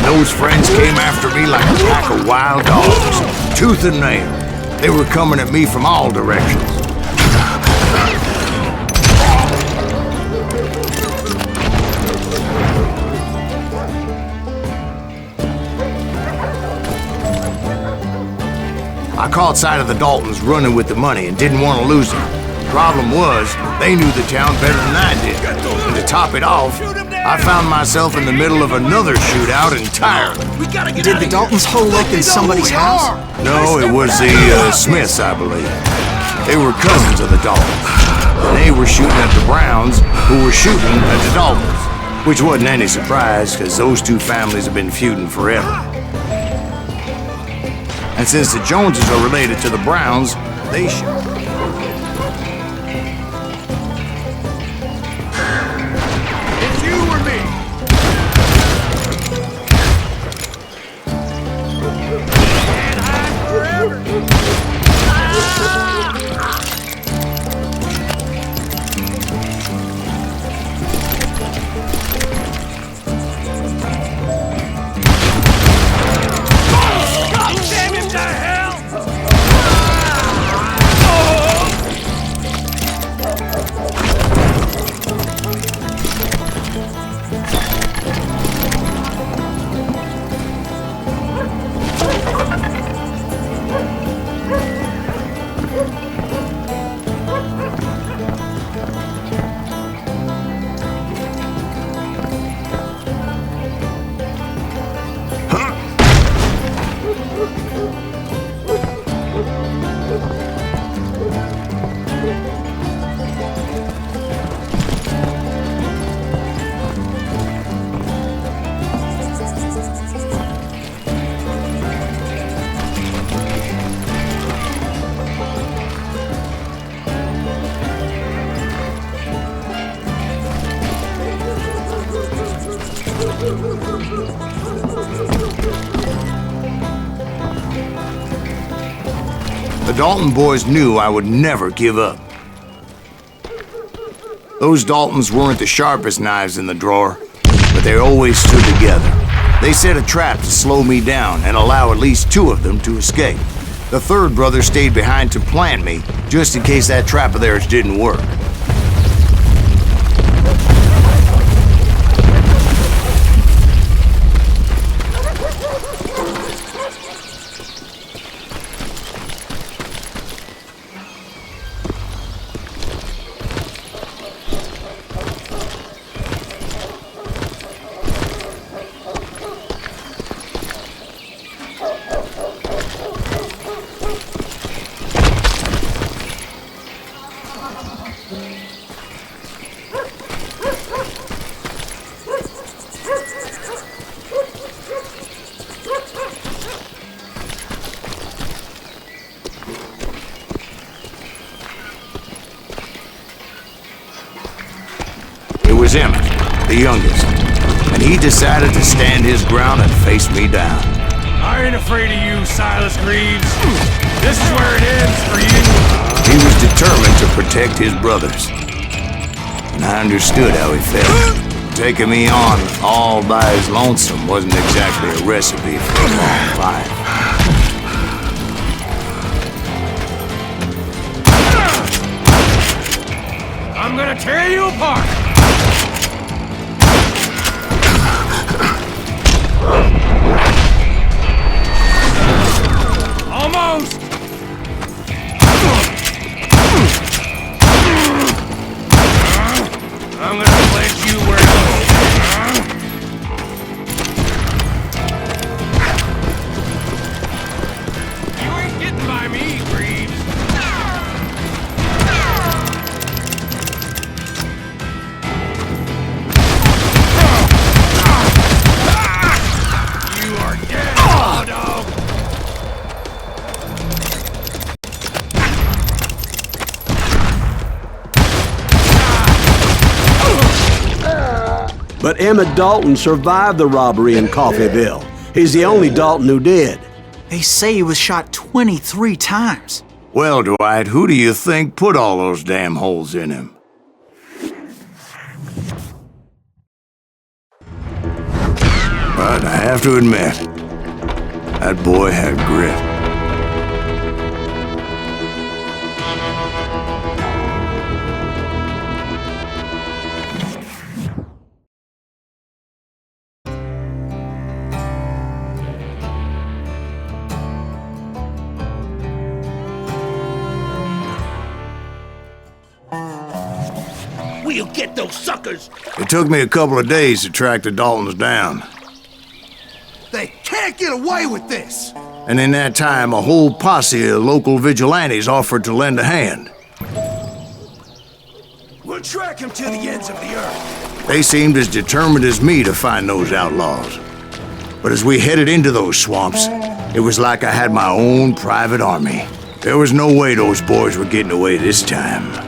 Those friends came after me like a pack of wild dogs, tooth and nail. They were coming at me from all directions. I caught sight of the Daltons running with the money and didn't want to lose it. Problem was, they knew the town better than I did. And to top it off, I found myself in the middle of another shootout entirely. Did the Daltons hole up in somebody's house? No, it was the Smiths, I believe. They were cousins of the Daltons. And they were shooting at the Browns, who were shooting at the Daltons. Which wasn't any surprise, because those two families have been feuding forever. And since the Joneses are related to the Browns, they shoot. The Dalton boys knew I would never give up. Those Daltons weren't the sharpest knives in the drawer, but they always stood together. They set a trap to slow me down and allow at least two of them to escape. The third brother stayed behind to plant me, just in case that trap of theirs didn't work. It was Emmett, the youngest, and he decided to stand his ground and face me down. I ain't afraid of you, Silas Greaves. This is where it ends for you. He was determined to protect his brothers. And I understood how he felt. Taking me on all by his lonesome wasn't exactly a recipe for a long life. I'm gonna tear you apart! Almost! I'm gonna place you where you ain't getting by me, Greaves. You are dead, dog. But Emmett Dalton survived the robbery in Coffeyville. He's the only Dalton who did. They say he was shot 23 times. Well, Dwight, who do you think put all those damn holes in him? But I have to admit, that boy had grit. We'll get those suckers! It took me a couple of days to track the Daltons down. They can't get away with this! And in that time, a whole posse of local vigilantes offered to lend a hand. We'll track him to the ends of the earth. They seemed as determined as me to find those outlaws. But as we headed into those swamps, it was like I had my own private army. There was no way those boys were getting away this time.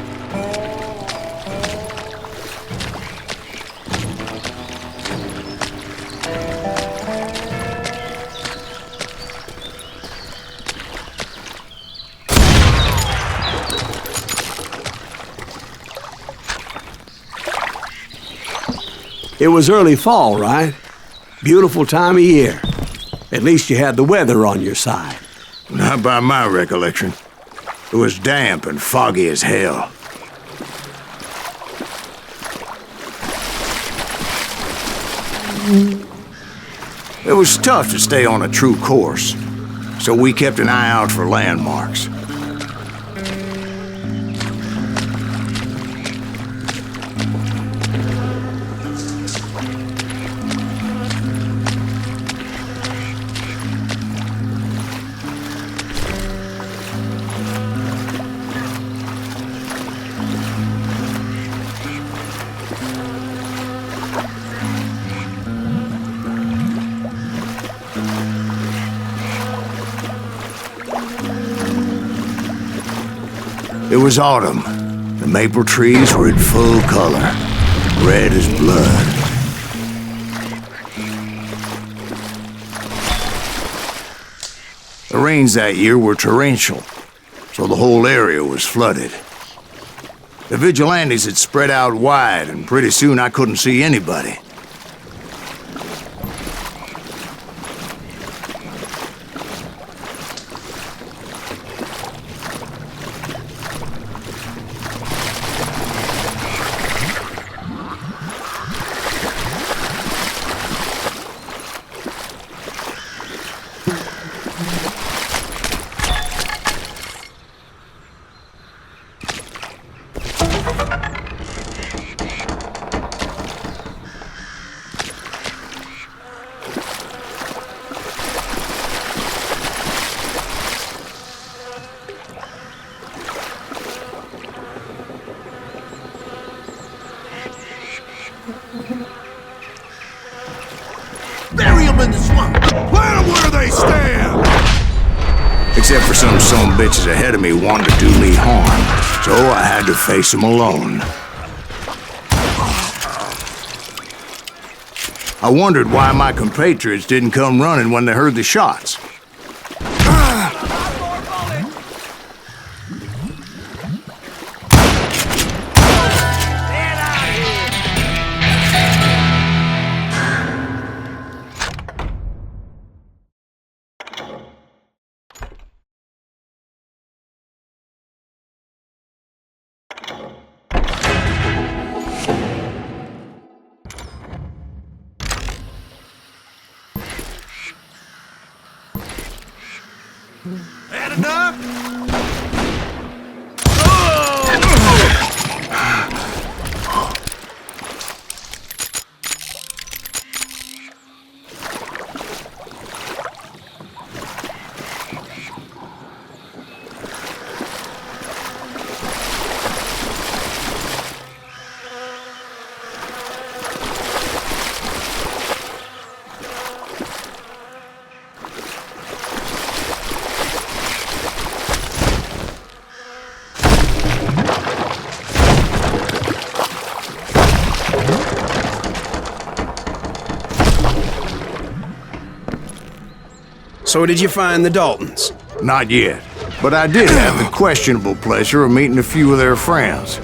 It was early fall, right? Beautiful time of year. At least you had the weather on your side. Not by my recollection. It was damp and foggy as hell. It was tough to stay on a true course, so we kept an eye out for landmarks. It was autumn. The maple trees were in full color, red as blood. The rains that year were torrential, so the whole area was flooded. The vigilantes had spread out wide, and pretty soon I couldn't see anybody. Bury them in the swamp! Plant them where they stand! Except for some bitches ahead of me wanted to do me harm, so I had to face them alone. I wondered why my compatriots didn't come running when they heard the shots. Had enough? So did you find the Daltons? Not yet, but I did have the questionable pleasure of meeting a few of their friends.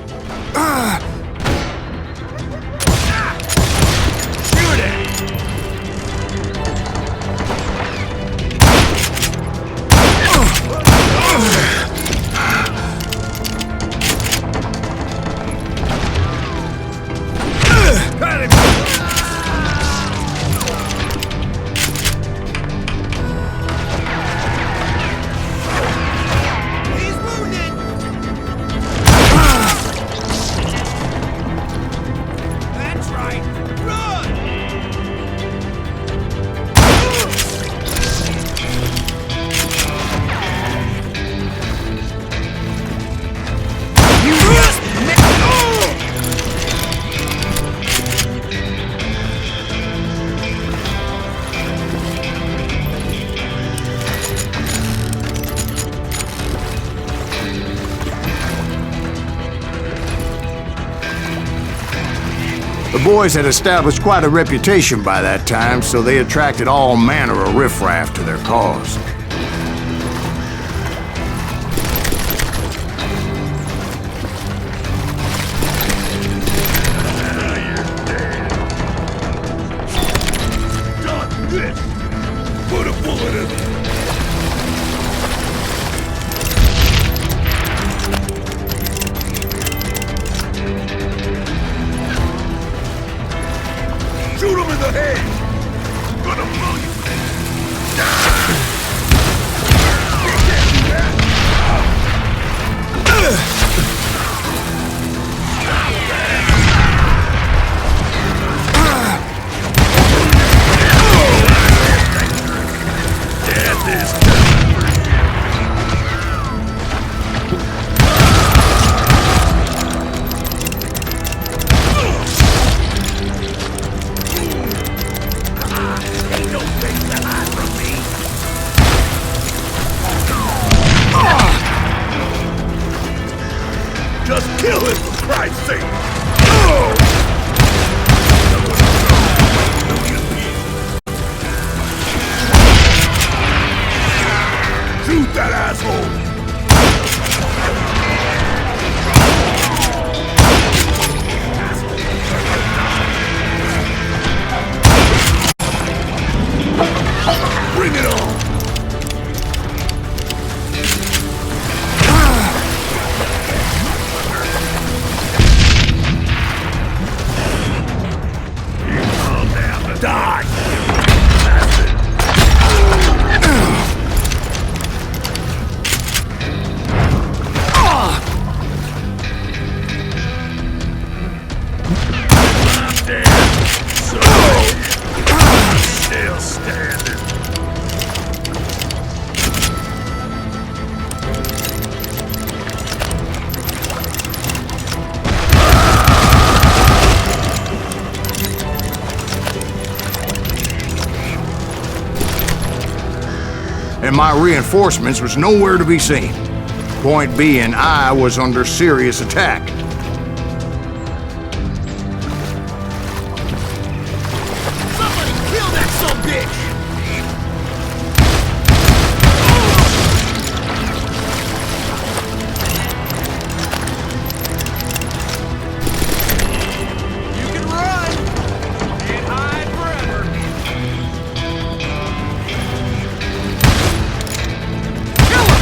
The boys had established quite a reputation by that time, so they attracted all manner of riffraff to their cause. Put a bullet in me. Shoot him in the head! Gonna blow you! Death is ain't no place to hide from me. Just kill him for Christ's sake! Shoot that asshole! Bring it on! Calm down, die! Still standing. And my reinforcements was nowhere to be seen. Point being, I was under serious attack. Somebody kill that sumbitch! You can run! Can't hide forever! Kill him!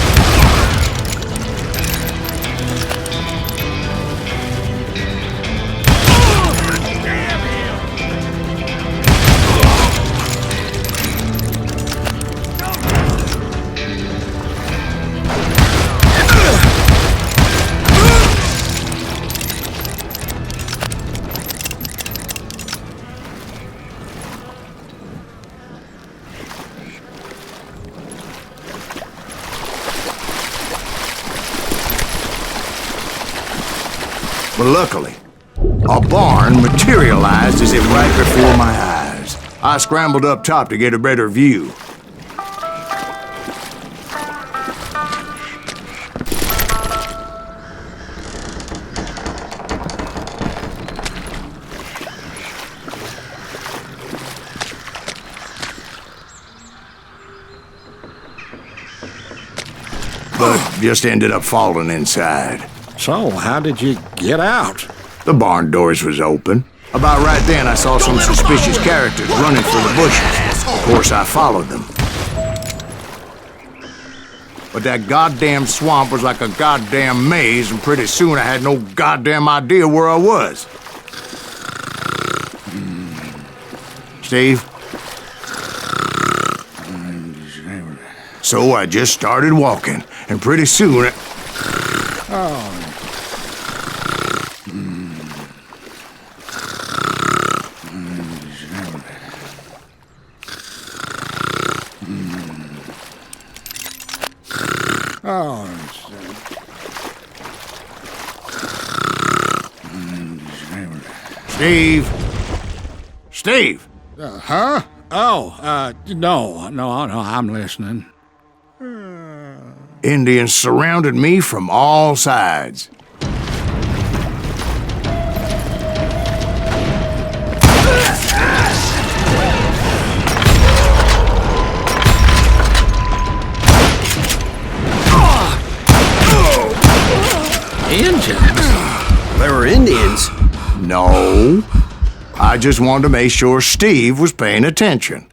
But luckily, a barn materialized as if right before my eyes. I scrambled up top to get a better view. But just ended up falling inside. So, how did you get out? The barn doors was open. About right then, I saw some suspicious characters running for the bushes. Of course, I followed them. But that goddamn swamp was like a goddamn maze, and pretty soon I had no goddamn idea where I was. Steve? So I just started walking, and pretty soon Steve? Steve? Huh? No, I'm listening. Indians surrounded me from all sides. Indians? They were Indians? No. I just wanted to make sure Steve was paying attention.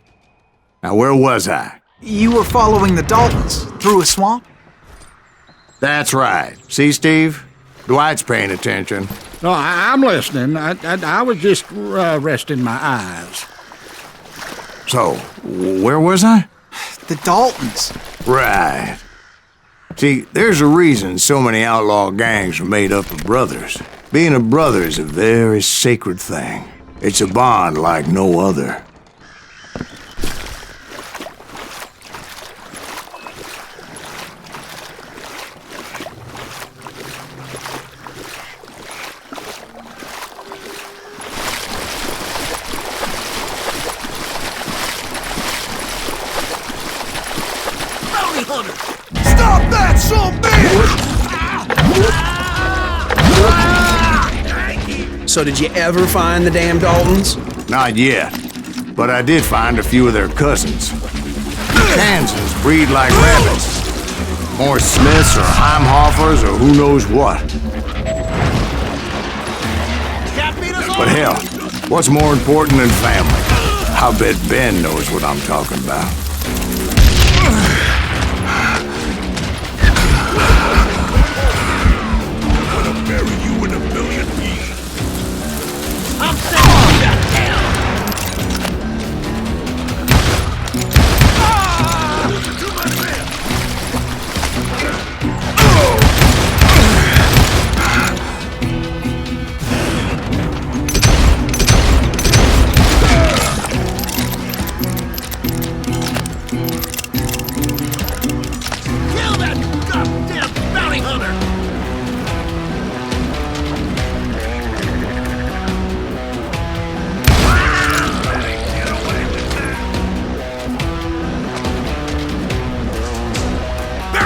Now, where was I? You were following the Daltons through a swamp? That's right. See, Steve? Dwight's paying attention. No, I'm listening. I was just resting my eyes. So, where was I? The Daltons. Right. See, there's a reason so many outlaw gangs are made up of brothers. Being a brother is a very sacred thing. It's a bond like no other. Stop that, son bitch! So did you ever find the damn Daltons? Not yet, but I did find a few of their cousins. Kansans breed like rabbits. More Smiths or Heimhoffers or who knows what. But hell, what's more important than family? I'll bet Ben knows what I'm talking about.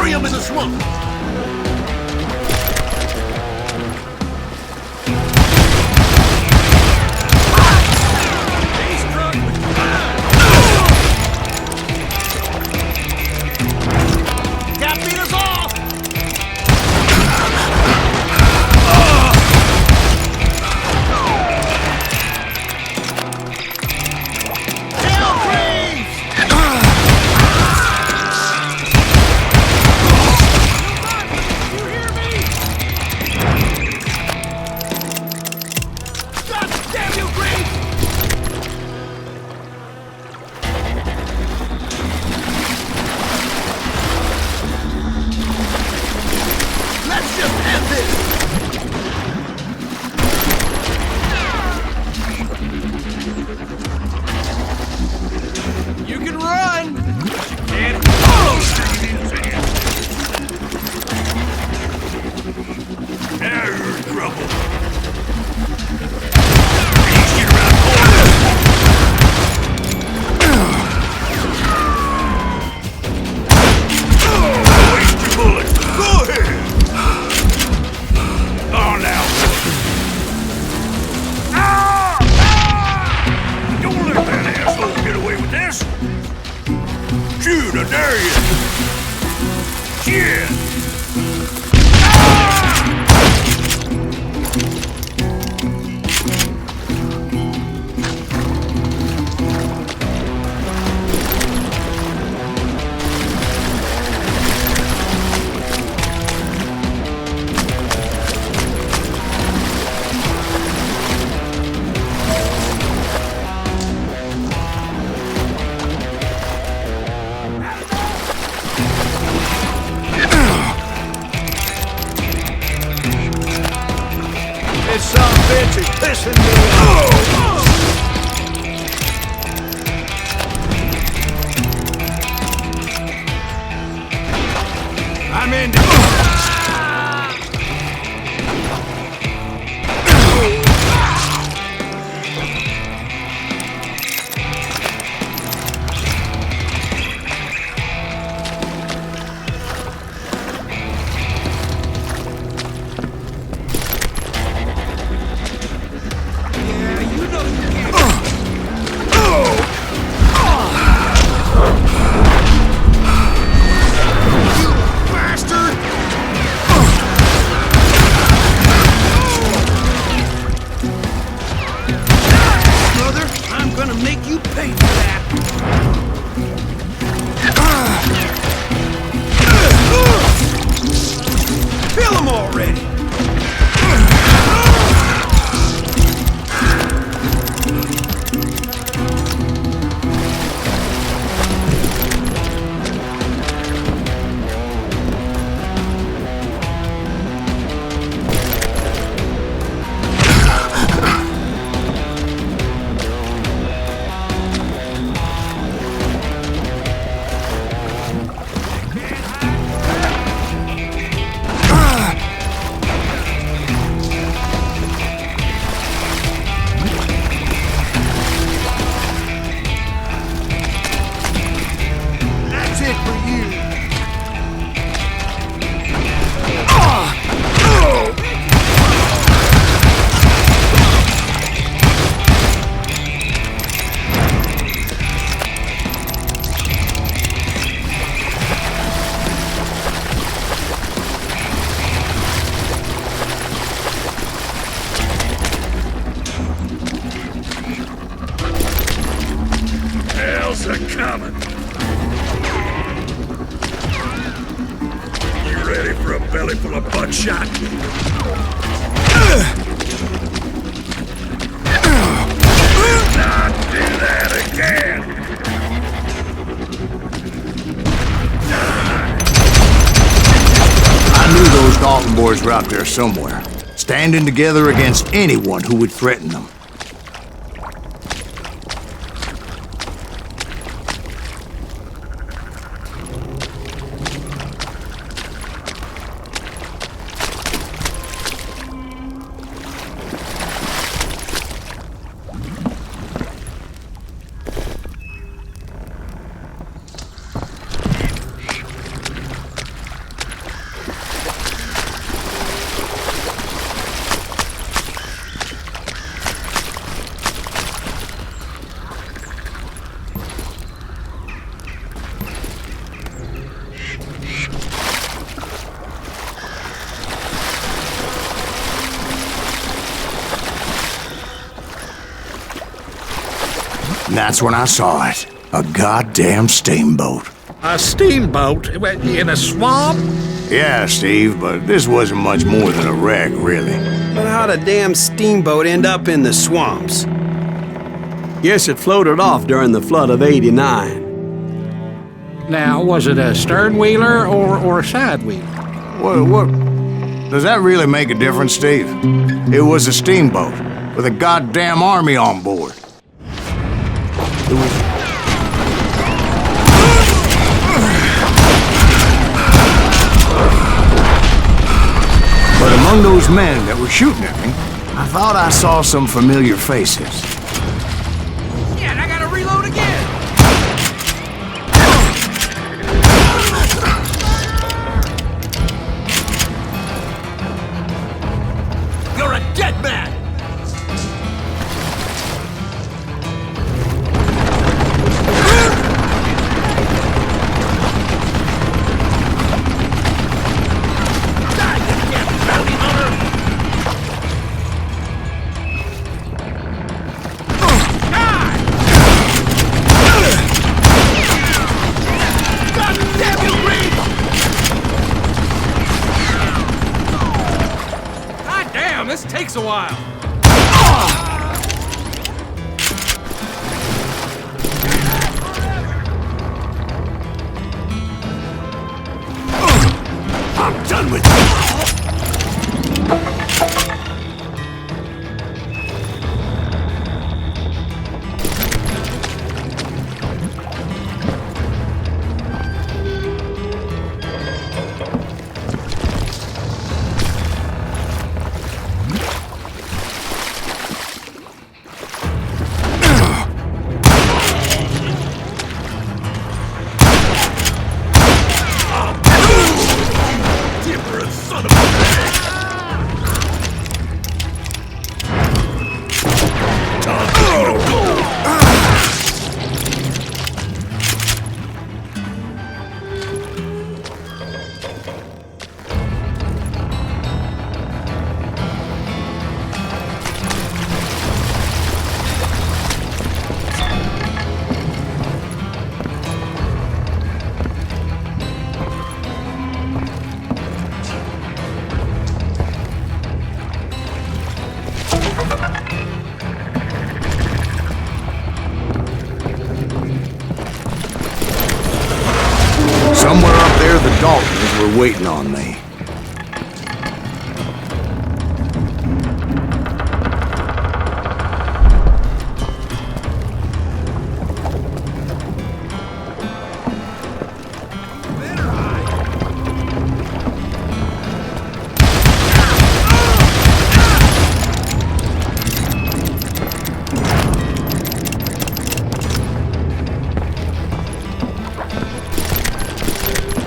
In the swamp. That beat us off. gonna make you pay for that. Kill him already! Coming. You ready for a belly full of buckshot? Not do that again. I knew those Dalton boys were out there somewhere, standing together against anyone who would threaten them. And that's when I saw it. A goddamn steamboat. A steamboat? In a swamp? Yeah, Steve, but this wasn't much more than a wreck, really. But how'd a damn steamboat end up in the swamps? Yes, it floated off during the flood of '89. Now, was it a stern-wheeler or a side-wheeler? What? Does that really make a difference, Steve? It was a steamboat with a goddamn army on board. It was... But among those men that were shooting at me, I thought I saw some familiar faces. Shit, I gotta reload again! You're a dead man! This takes a while. I'm done with you. were waiting on me.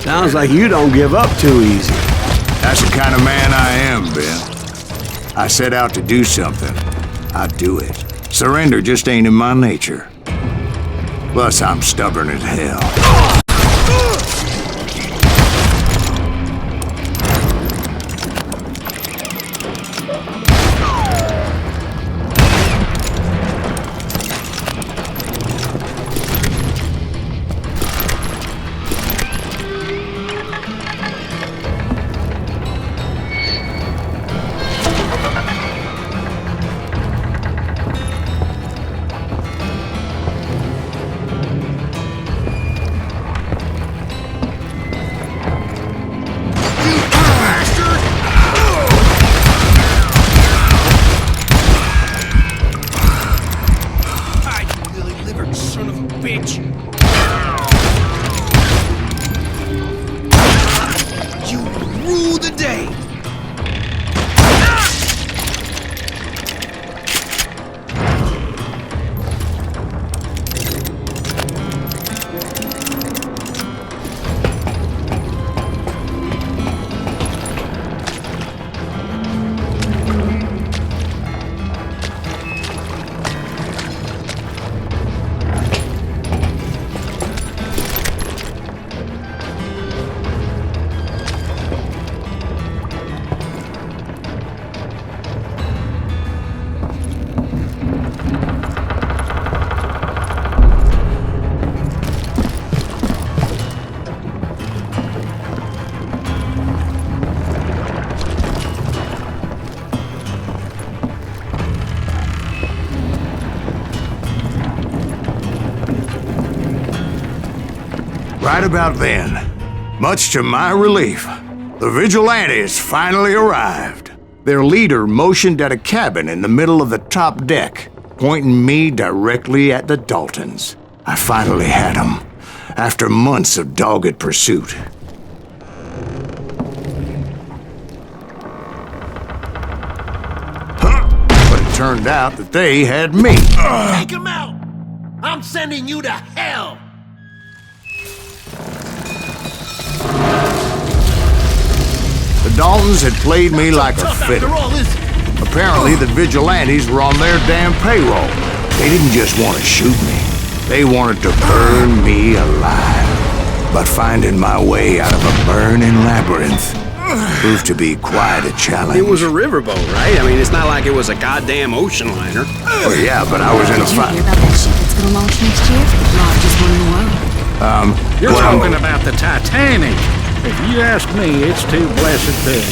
Sounds like you don't give up too easy. That's the kind of man I am, Ben. I set out to do something. I do it. Surrender just ain't in my nature. Plus, I'm stubborn as hell. Right about then, much to my relief, the vigilantes finally arrived. Their leader motioned at a cabin in the middle of the top deck, pointing me directly at the Daltons. I finally had them, after months of dogged pursuit. But it turned out that they had me. Take him out! I'm sending you to hell! The Daltons had played me like a fiddle. Apparently, the vigilantes were on their damn payroll. They didn't just want to shoot me. They wanted to burn me alive. But finding my way out of a burning labyrinth proved to be quite a challenge. It was a riverboat, right? I mean, it's not like it was a goddamn ocean liner. Oh, yeah, but I was in a fight. Did you hear about that ship that's gonna launch next year? Largest one in the world. You're talking about the Titanic. If you ask me, it's too blessed big.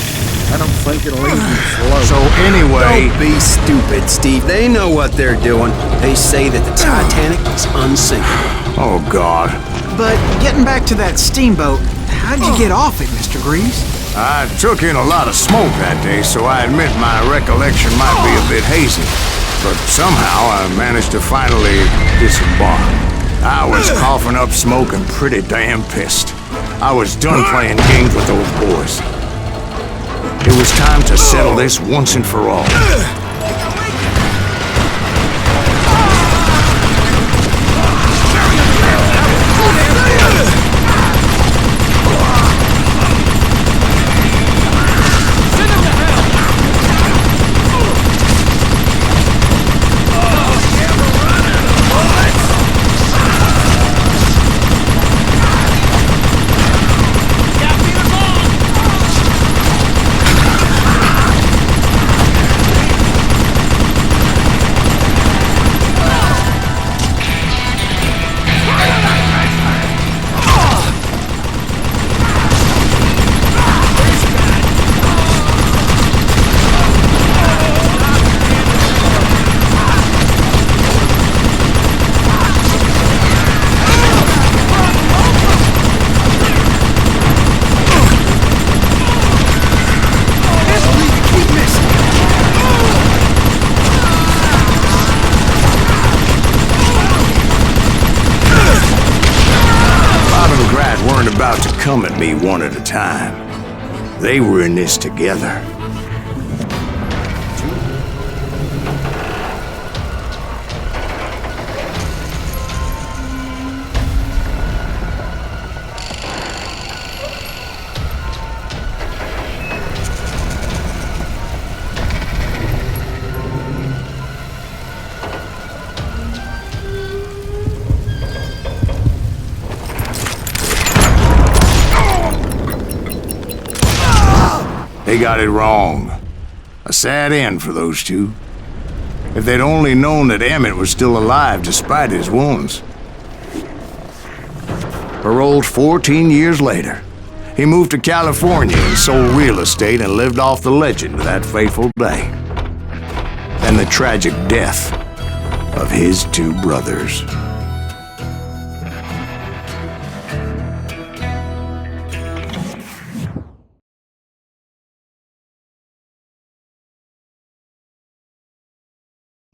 I don't think it'll even float. So anyway... Don't be stupid, Steve. They know what they're doing. They say that the Titanic is unsinkable. Oh, God. But getting back to that steamboat, how'd you get off it, Mr. Greaves? I took in a lot of smoke that day, so I admit my recollection might be a bit hazy. But somehow I managed to finally disembark. I was coughing up smoke and pretty damn pissed. I was done playing games with those boys. It was time to settle this once and for all. about to come at me one at a time. They were in this together. They got it wrong. A sad end for those two. If they'd only known that Emmett was still alive despite his wounds. Paroled 14 years later, he moved to California and sold real estate and lived off the legend of that fateful day. And the tragic death of his two brothers.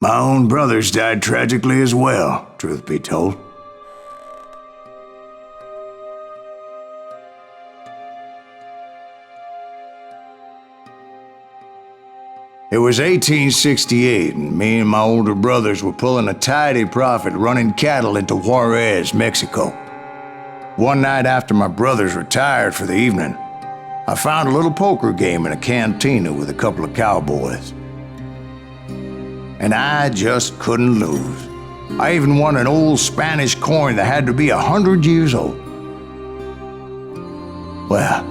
My own brothers died tragically as well, truth be told. It was 1868, and me and my older brothers were pulling a tidy profit running cattle into Juarez, Mexico. One night after my brothers retired for the evening, I found a little poker game in a cantina with a couple of cowboys. And I just couldn't lose. I even won an old Spanish coin that had to be 100 years old. Well,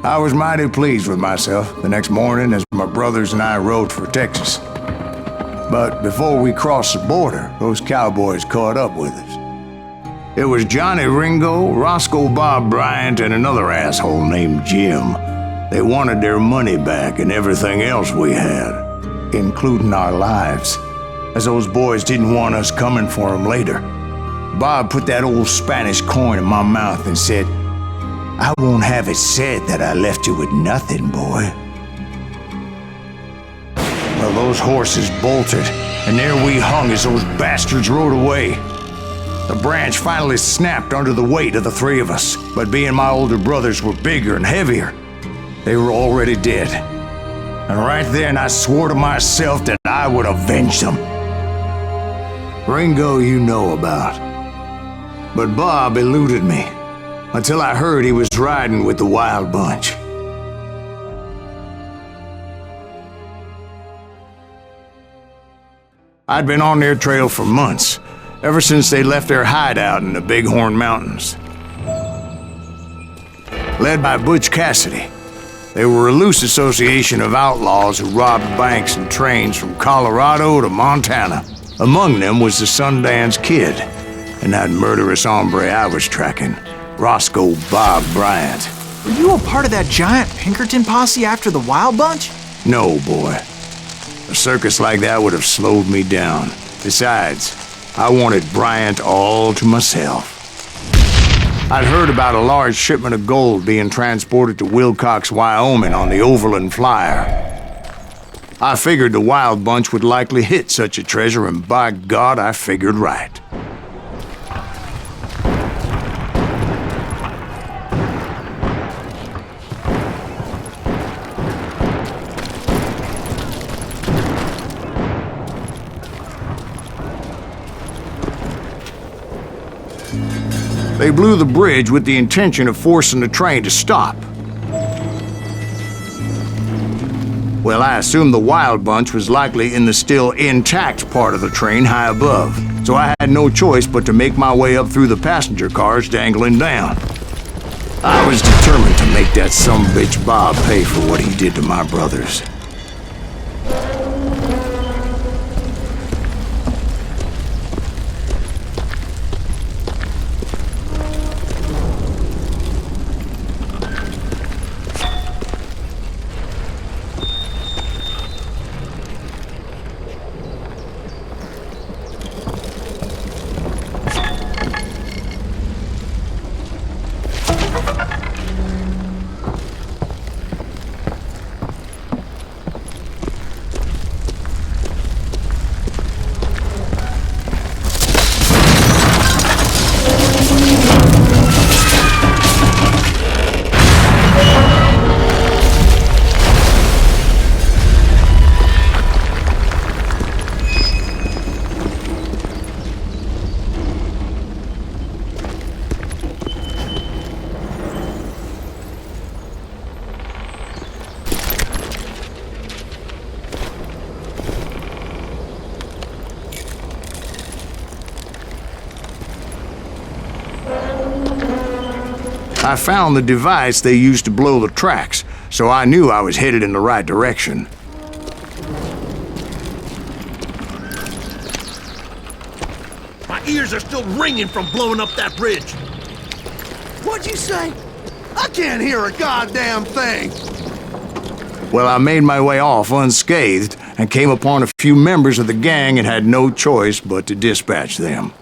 I was mighty pleased with myself the next morning as my brothers and I rode for Texas. But before we crossed the border, those cowboys caught up with us. It was Johnny Ringo, Roscoe Bob Bryant, and another asshole named Jim. They wanted their money back and everything else we had, including our lives, as those boys didn't want us coming for them later. Bob put that old Spanish coin in my mouth and said, "I won't have it said that I left you with nothing, boy." Well, those horses bolted, and there we hung as those bastards rode away. The branch finally snapped under the weight of the three of us, but being my older brothers were bigger and heavier, they were already dead. And right then I swore to myself that I would avenge them. Ringo you know about. But Bob eluded me until I heard he was riding with the Wild Bunch. I'd been on their trail for months, ever since they left their hideout in the Bighorn Mountains. Led by Butch Cassidy, they were a loose association of outlaws who robbed banks and trains from Colorado to Montana. Among them was the Sundance Kid, and that murderous hombre I was tracking, Roscoe Bob Bryant. Were you a part of that giant Pinkerton posse after the Wild Bunch? No, boy. A circus like that would have slowed me down. Besides, I wanted Bryant all to myself. I'd heard about a large shipment of gold being transported to Wilcox, Wyoming on the Overland Flyer. I figured the Wild Bunch would likely hit such a treasure, and by God, I figured right. They blew the bridge with the intention of forcing the train to stop. Well, I assumed the Wild Bunch was likely in the still intact part of the train high above, so I had no choice but to make my way up through the passenger cars dangling down. I was determined to make that sumbitch Bob pay for what he did to my brothers. I found the device they used to blow the tracks, so I knew I was headed in the right direction. My ears are still ringing from blowing up that bridge. What'd you say? I can't hear a goddamn thing. Well, I made my way off unscathed and came upon a few members of the gang and had no choice but to dispatch them.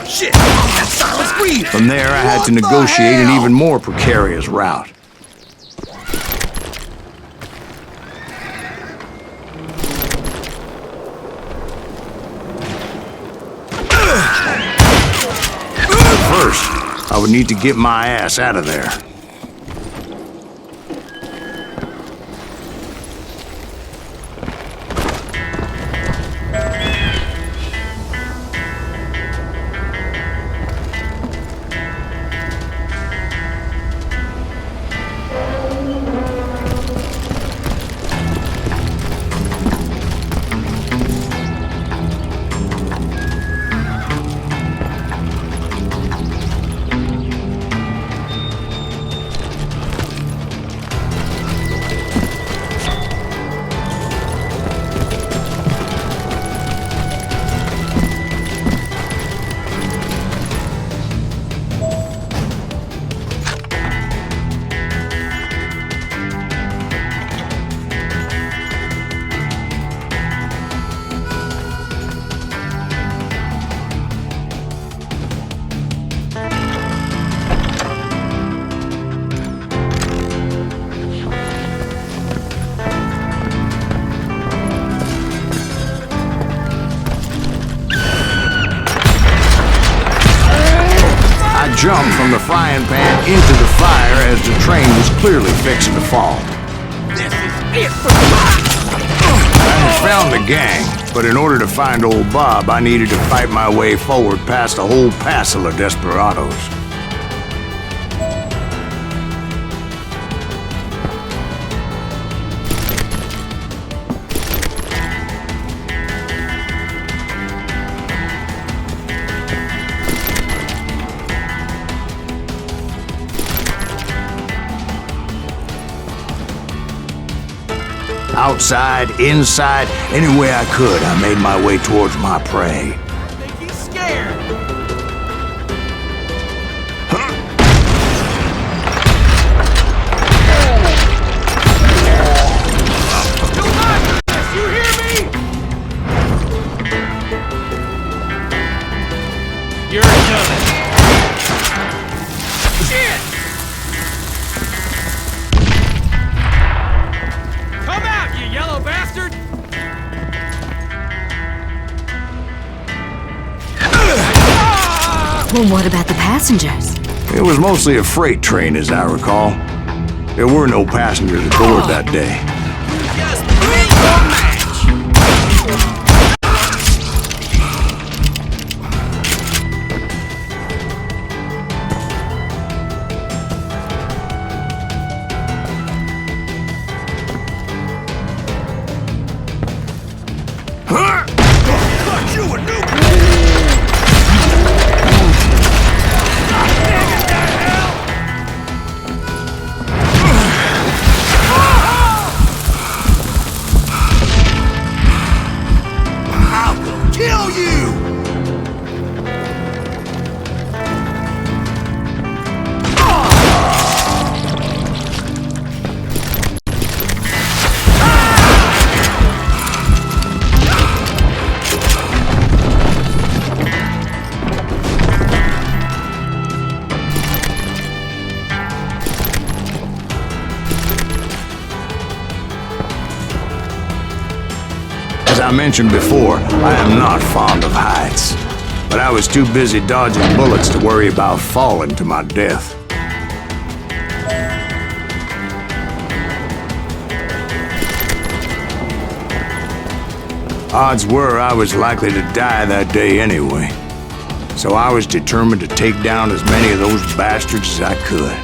Shit! That silence breathe! From there, I had to negotiate an even more precarious route. First, I would need to get my ass out of there. Jumped from the frying pan into the fire as the train was clearly fixing to fall. This is it for I had found the gang, but in order to find old Bob, I needed to fight my way forward past a whole passel of desperados. Outside, inside, any way I could, I made my way towards my prey. I think he's scared. Still alive, you hear me? You're done. Shit! Come out, you yellow bastard! Well, what about the passengers? It was mostly a freight train, as I recall. There were no passengers aboard that day. Just bring your match! Thought you were new! I will kill you! As I mentioned before, I am not fond of heights. But I was too busy dodging bullets to worry about falling to my death. Odds were I was likely to die that day anyway. So I was determined to take down as many of those bastards as I could.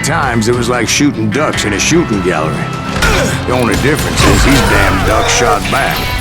times, it was like shooting ducks in a shooting gallery. The only difference is these damn ducks shot back.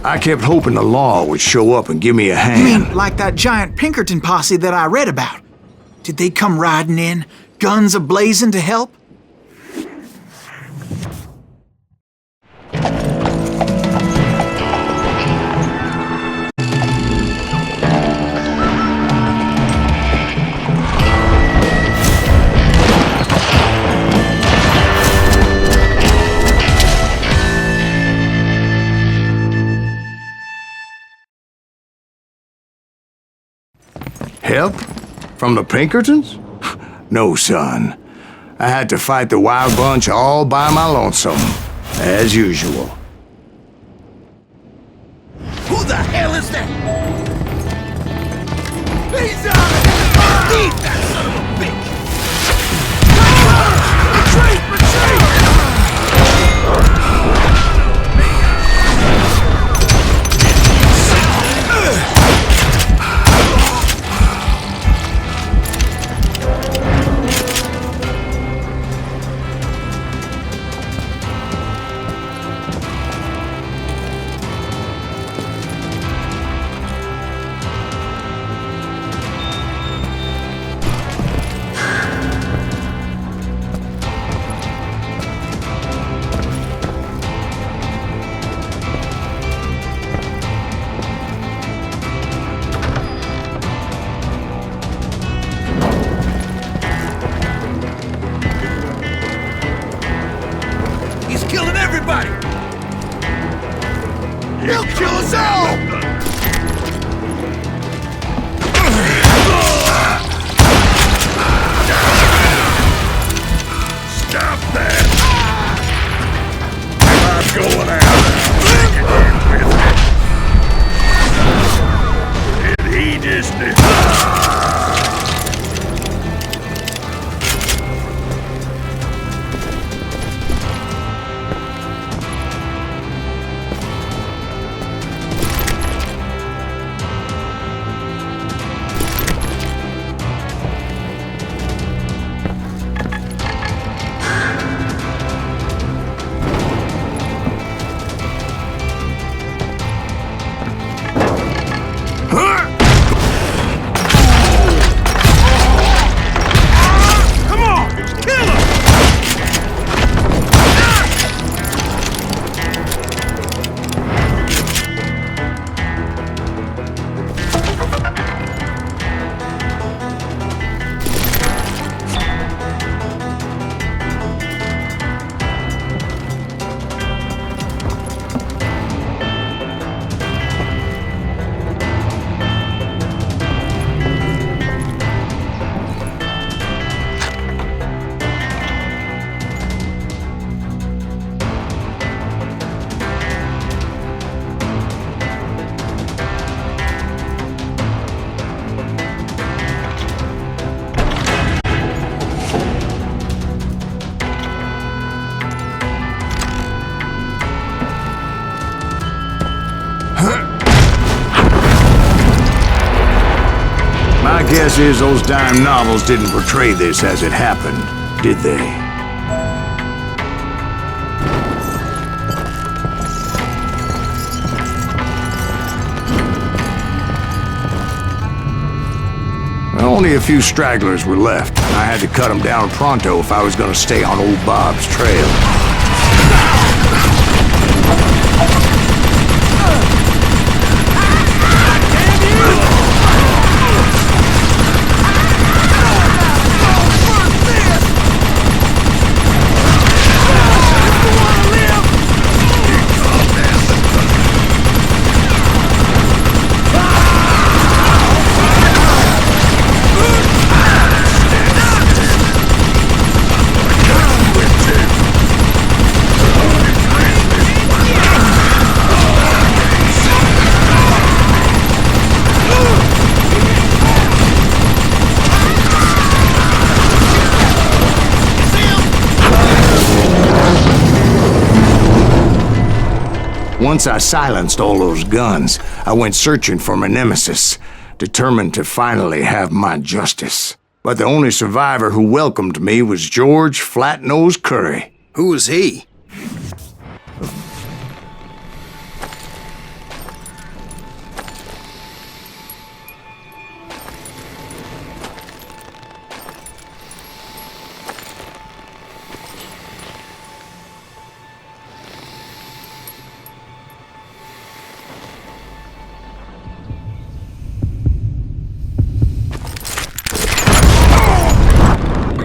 I kept hoping the law would show up and give me a hand. You mean like that giant Pinkerton posse that I read about? Did they come riding in, guns a-blazing to help? Help? From the Pinkertons? No, son. I had to fight the wild bunch all by my lonesome, as usual. Who the hell is that? He's out! Eat that son of a bitch! Retreat! Retreat! Killing everybody! He'll kill us all! Stop that! I'm going out! Did he just... My guess is those dime novels didn't portray this as it happened, did they? Only a few stragglers were left. I had to cut them down pronto if I was gonna stay on old Bob's trail. Once I silenced all those guns, I went searching for my nemesis, determined to finally have my justice. But the only survivor who welcomed me was George Flat-Nose Curry. Who was he?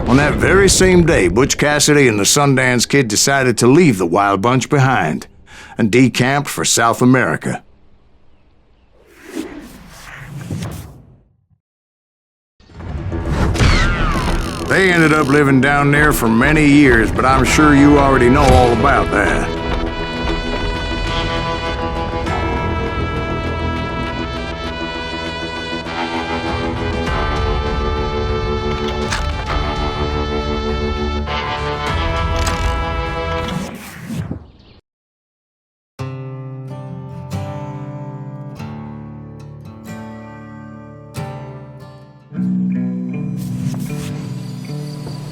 On that very same day, Butch Cassidy and the Sundance Kid decided to leave the Wild Bunch behind and decamped for South America. They ended up living down there for many years, but I'm sure you already know all about that.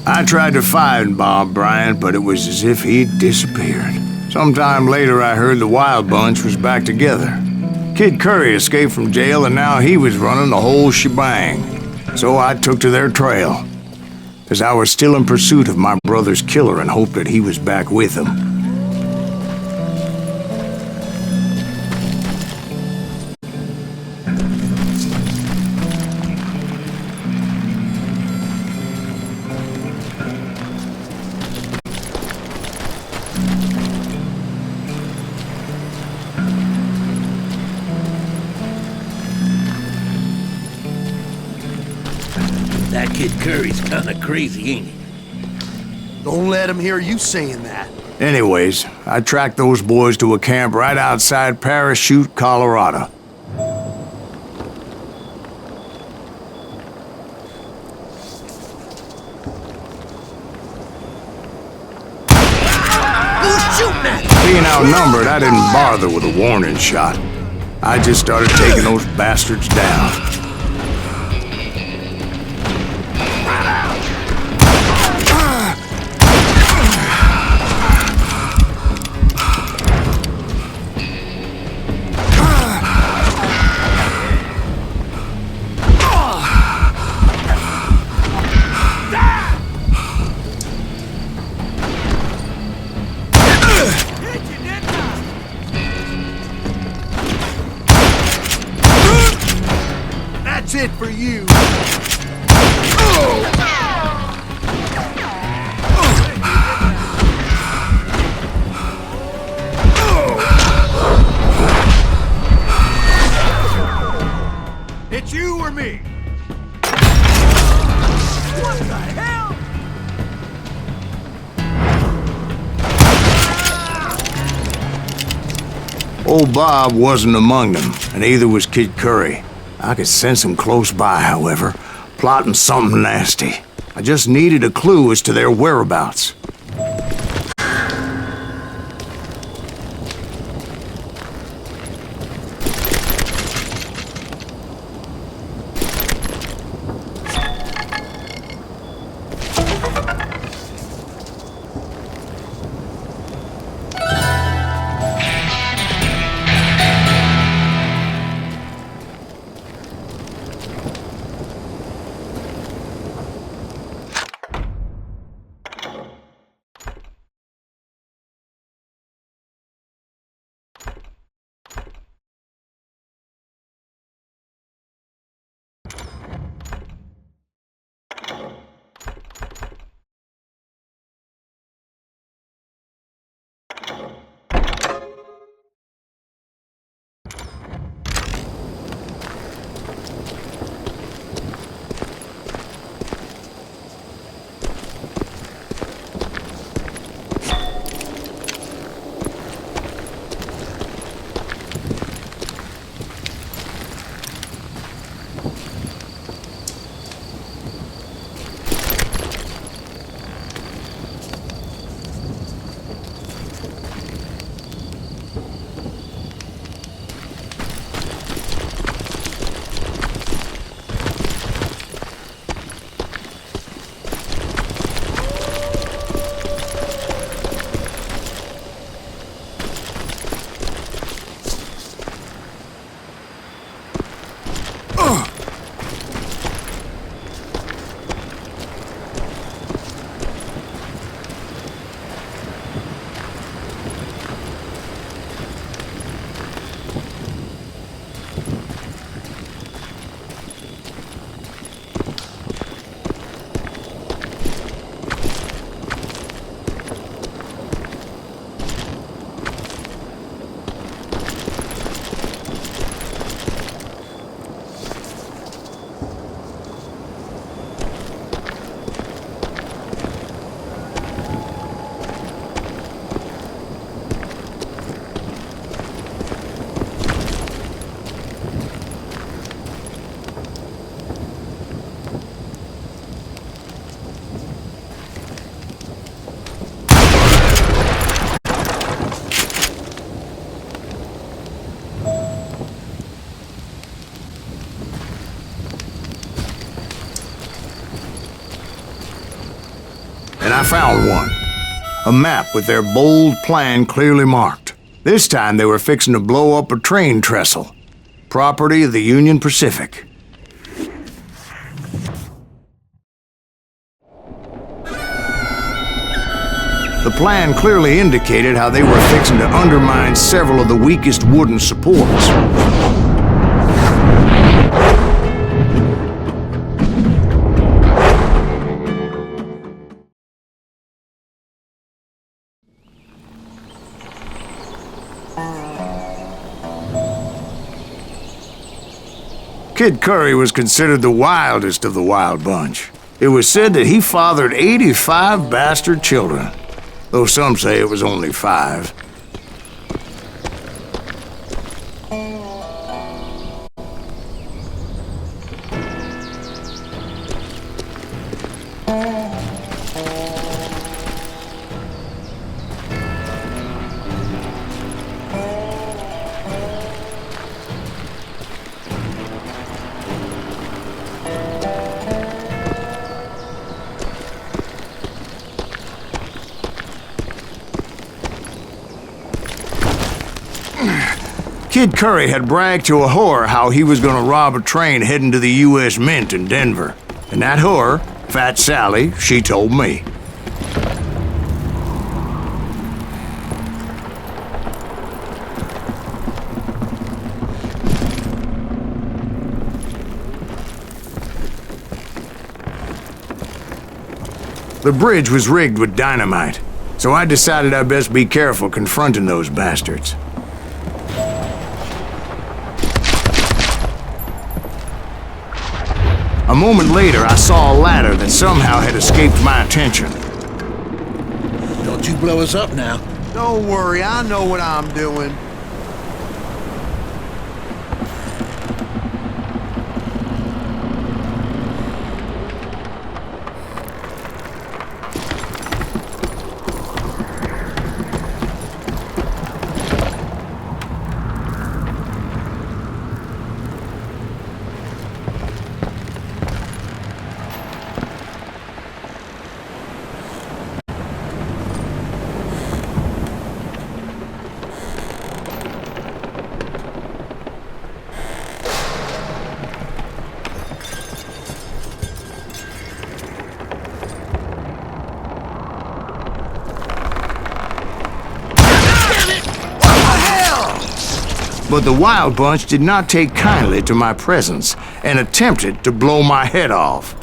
I tried to find Bob Bryant, but it was as if he'd disappeared. Sometime later, I heard the Wild Bunch was back together. Kid Curry escaped from jail, and now he was running the whole shebang. So I took to their trail, as I was still in pursuit of my brother's killer and hoped that he was back with him. That kid Curry's kinda crazy, ain't he? Don't let him hear you saying that. Anyways, I tracked those boys to a camp right outside Parachute, Colorado. Who's shooting at? Being outnumbered, I didn't bother with a warning shot. I just started taking those bastards down. That's it for you. It's you or me. What the hell? Old Bob wasn't among them, and neither was Kid Curry. I could sense him close by, however, plotting something nasty. I just needed a clue as to their whereabouts. I found one. A map with their bold plan clearly marked. This time they were fixing to blow up a train trestle. Property of the Union Pacific. The plan clearly indicated how they were fixing to undermine several of the weakest wooden supports. Kid Curry was considered the wildest of the wild bunch. It was said that he fathered 85 bastard children, though some say it was only 5. Kid Curry had bragged to a whore how he was gonna rob a train heading to the U.S. Mint in Denver. And that whore, Fat Sally, she told me. The bridge was rigged with dynamite, so I decided I'd best be careful confronting those bastards. A moment later, I saw a ladder that somehow had escaped my attention. Don't you blow us up now. Don't worry, I know what I'm doing. But the Wild Bunch did not take kindly to my presence and attempted to blow my head off.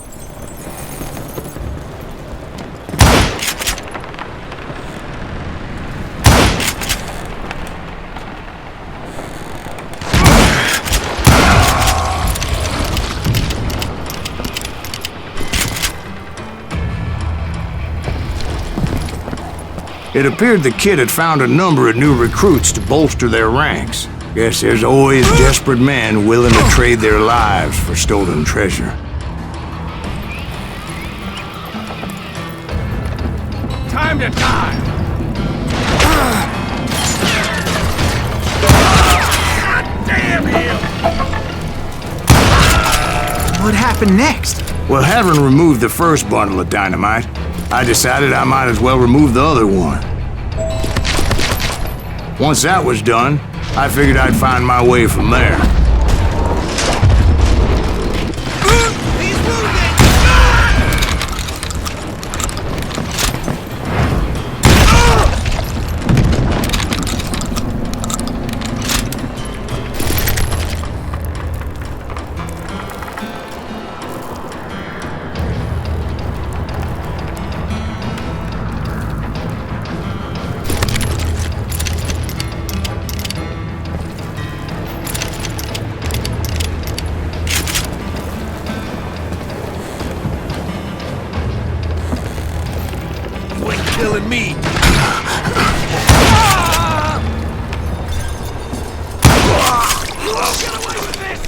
It appeared the kid had found a number of new recruits to bolster their ranks. Guess there's always desperate men willing to trade their lives for stolen treasure. Time to die! God damn him! What happened next? Well, having removed the first bundle of dynamite, I decided I might as well remove the other one. Once that was done, I figured I'd find my way from there. He's wounded! Killing me. Get away with this!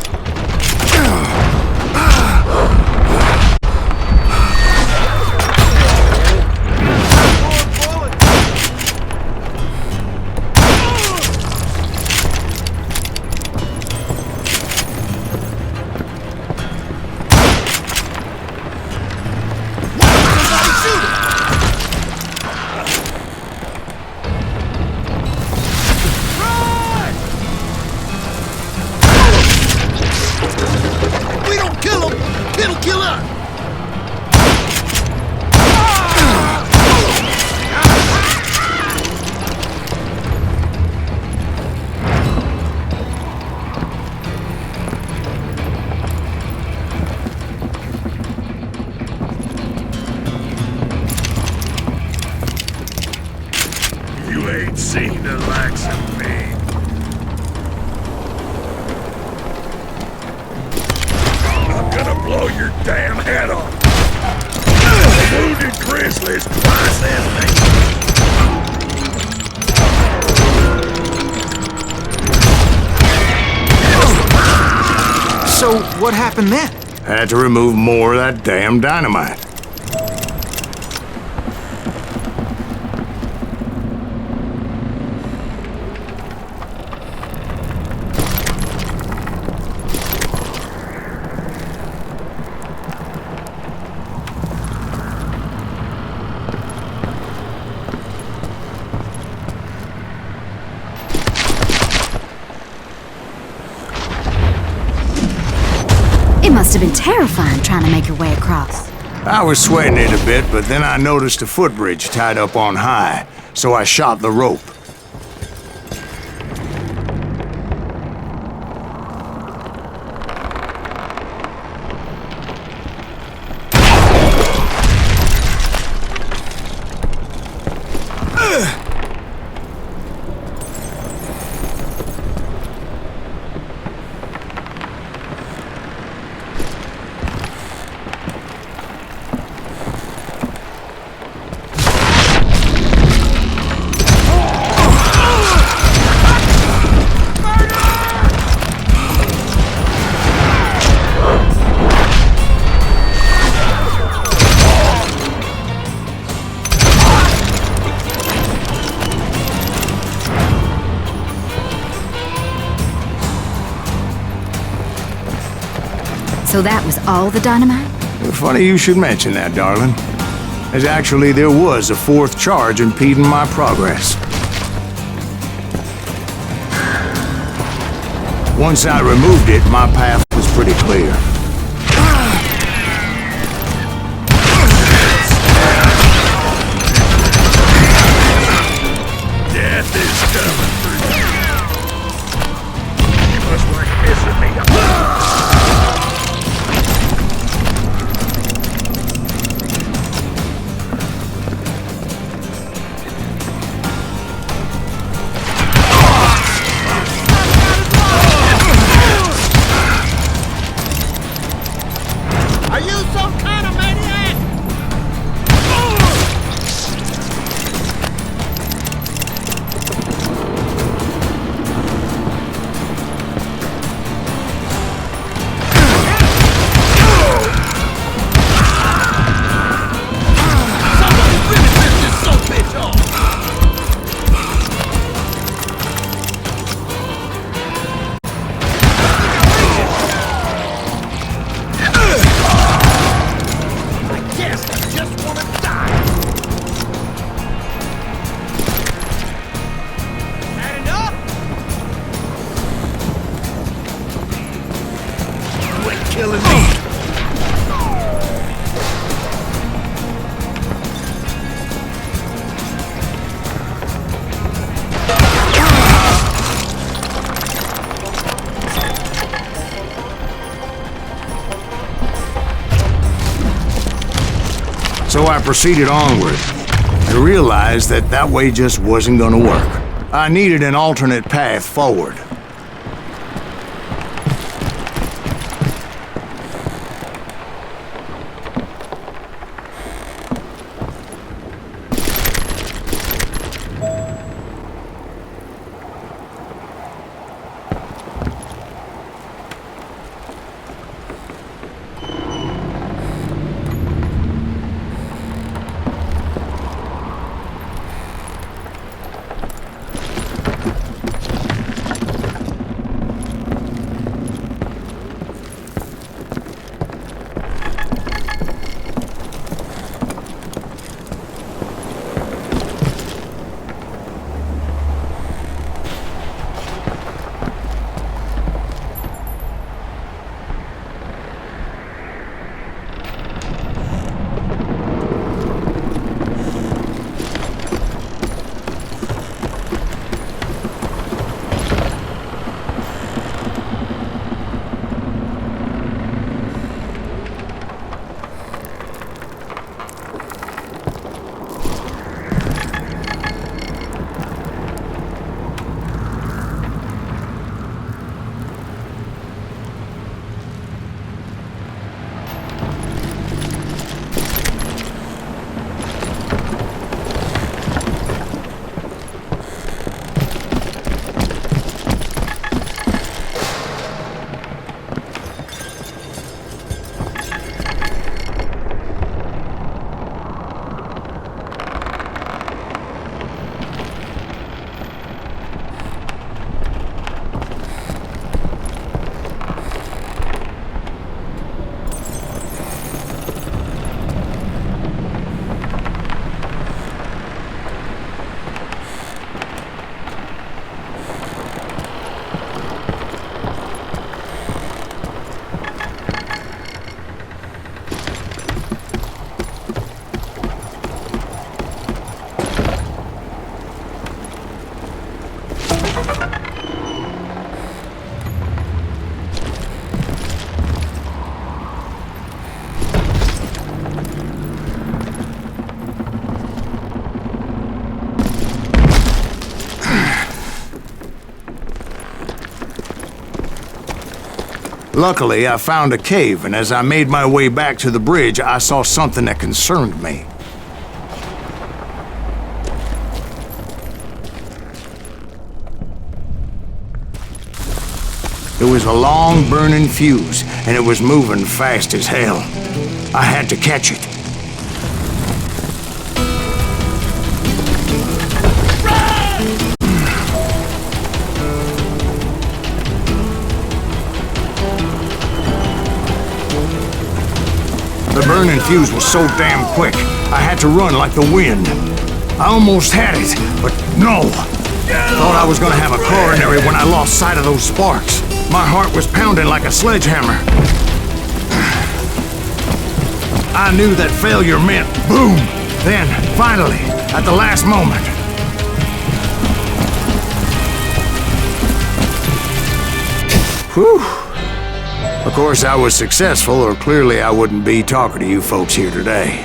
damn head off! The wounded grizzly's twice as big. So, what happened then? Had to remove more of that damn dynamite. It must have been terrifying trying to make your way across. I was sweating it a bit, but then I noticed a footbridge tied up on high, so I shot the rope. So that was all the dynamite? Funny you should mention that, darling. As actually there was a fourth charge impeding my progress. Once I removed it, my path was pretty clear. Death is coming for you. You must like pissing me off. Are you some kind of maniac? Somebody really rip this son of a bitch off! Yes, I just want to die! Had enough? You ain't killing me. So I proceeded onward. I realized that that way just wasn't gonna work. I needed an alternate path forward. Luckily, I found a cave, and as I made my way back to the bridge, I saw something that concerned me. It was a long burning fuse, and it was moving fast as hell. I had to catch it. The burning fuse was so damn quick, I had to run like the wind. I almost had it, but no. Thought I was gonna have a coronary when I lost sight of those sparks. My heart was pounding like a sledgehammer. I knew that failure meant boom. Then, finally, at the last moment. Whew. Of course, I was successful, or clearly I wouldn't be talking to you folks here today.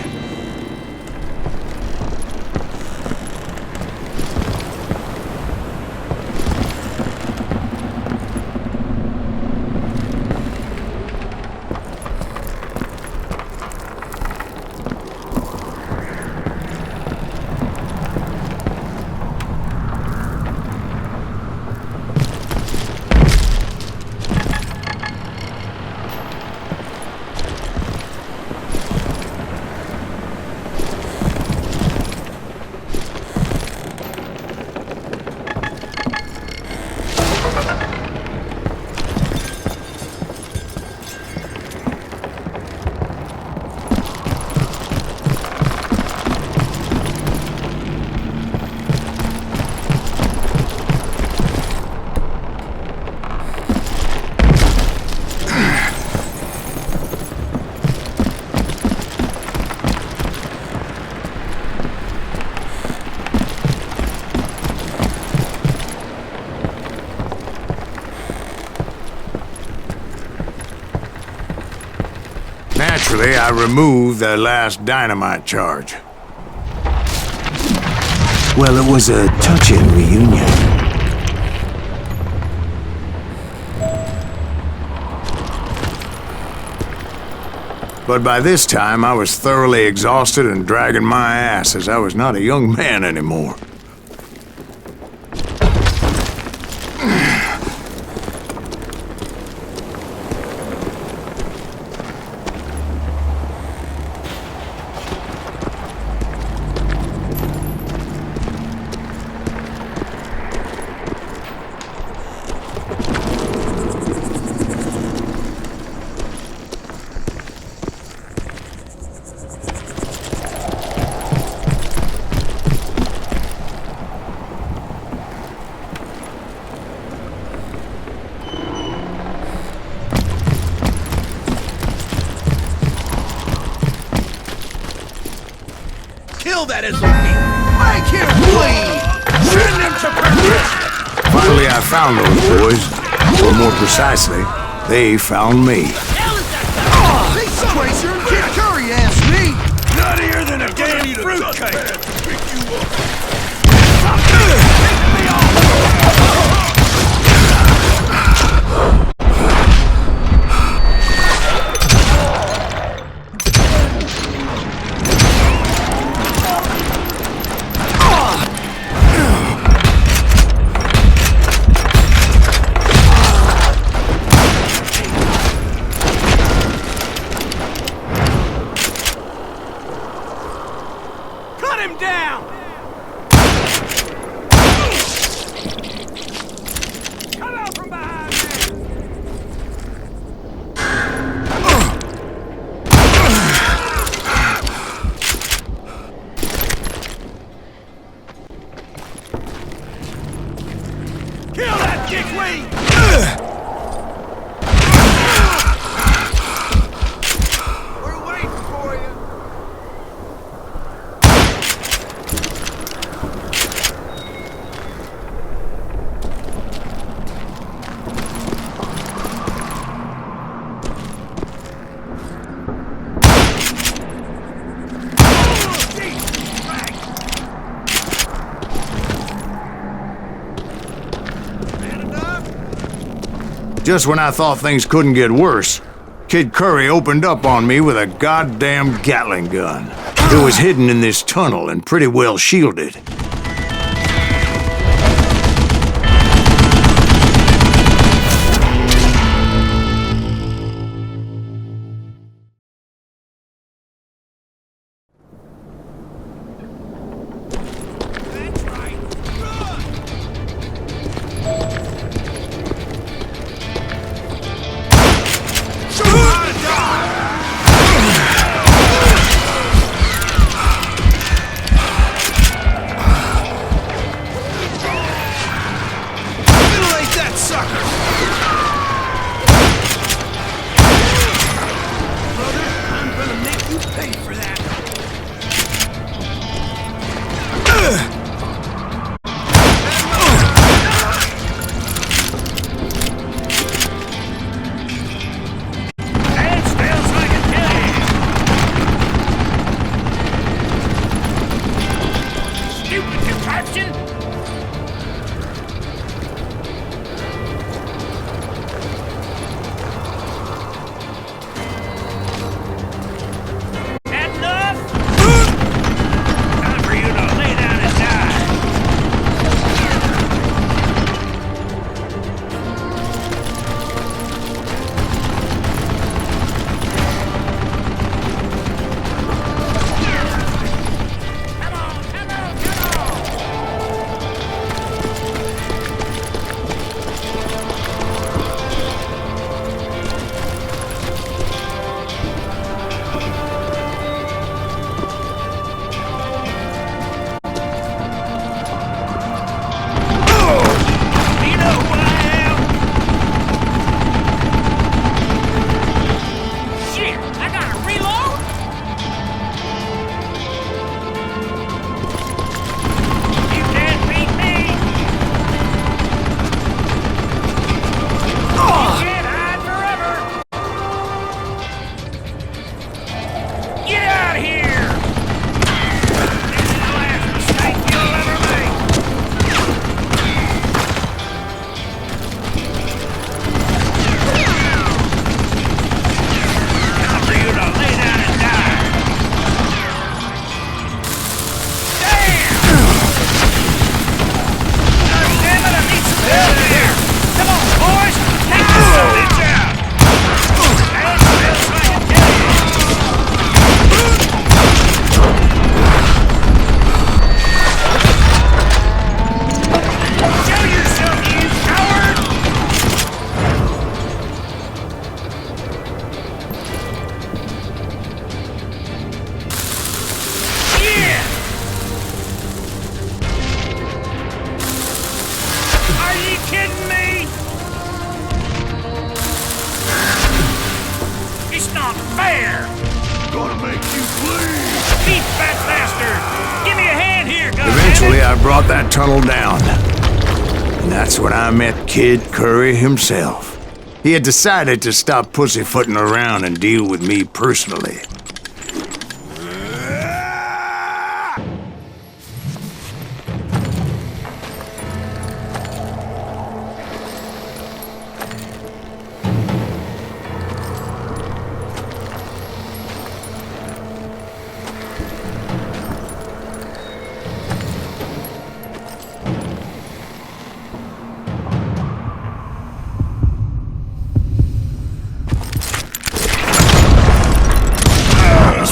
Naturally, I removed the last dynamite charge. Well, it was a touching reunion. But by this time, I was thoroughly exhausted and dragging my ass as I was not a young man anymore. Kill that SOB! Make him bleed! Send him to perdition! Finally, I found those boys. Or more precisely, they found me. These Tracer and Kid Curry asked me! Nuttier than a damn fruitcake! Pick you up! Just when I thought things couldn't get worse, Kid Curry opened up on me with a goddamn Gatling gun. It was hidden in this tunnel and pretty well shielded. Eventually, I brought that tunnel down. And that's when I met Kid Curry himself. He had decided to stop pussyfooting around and deal with me personally.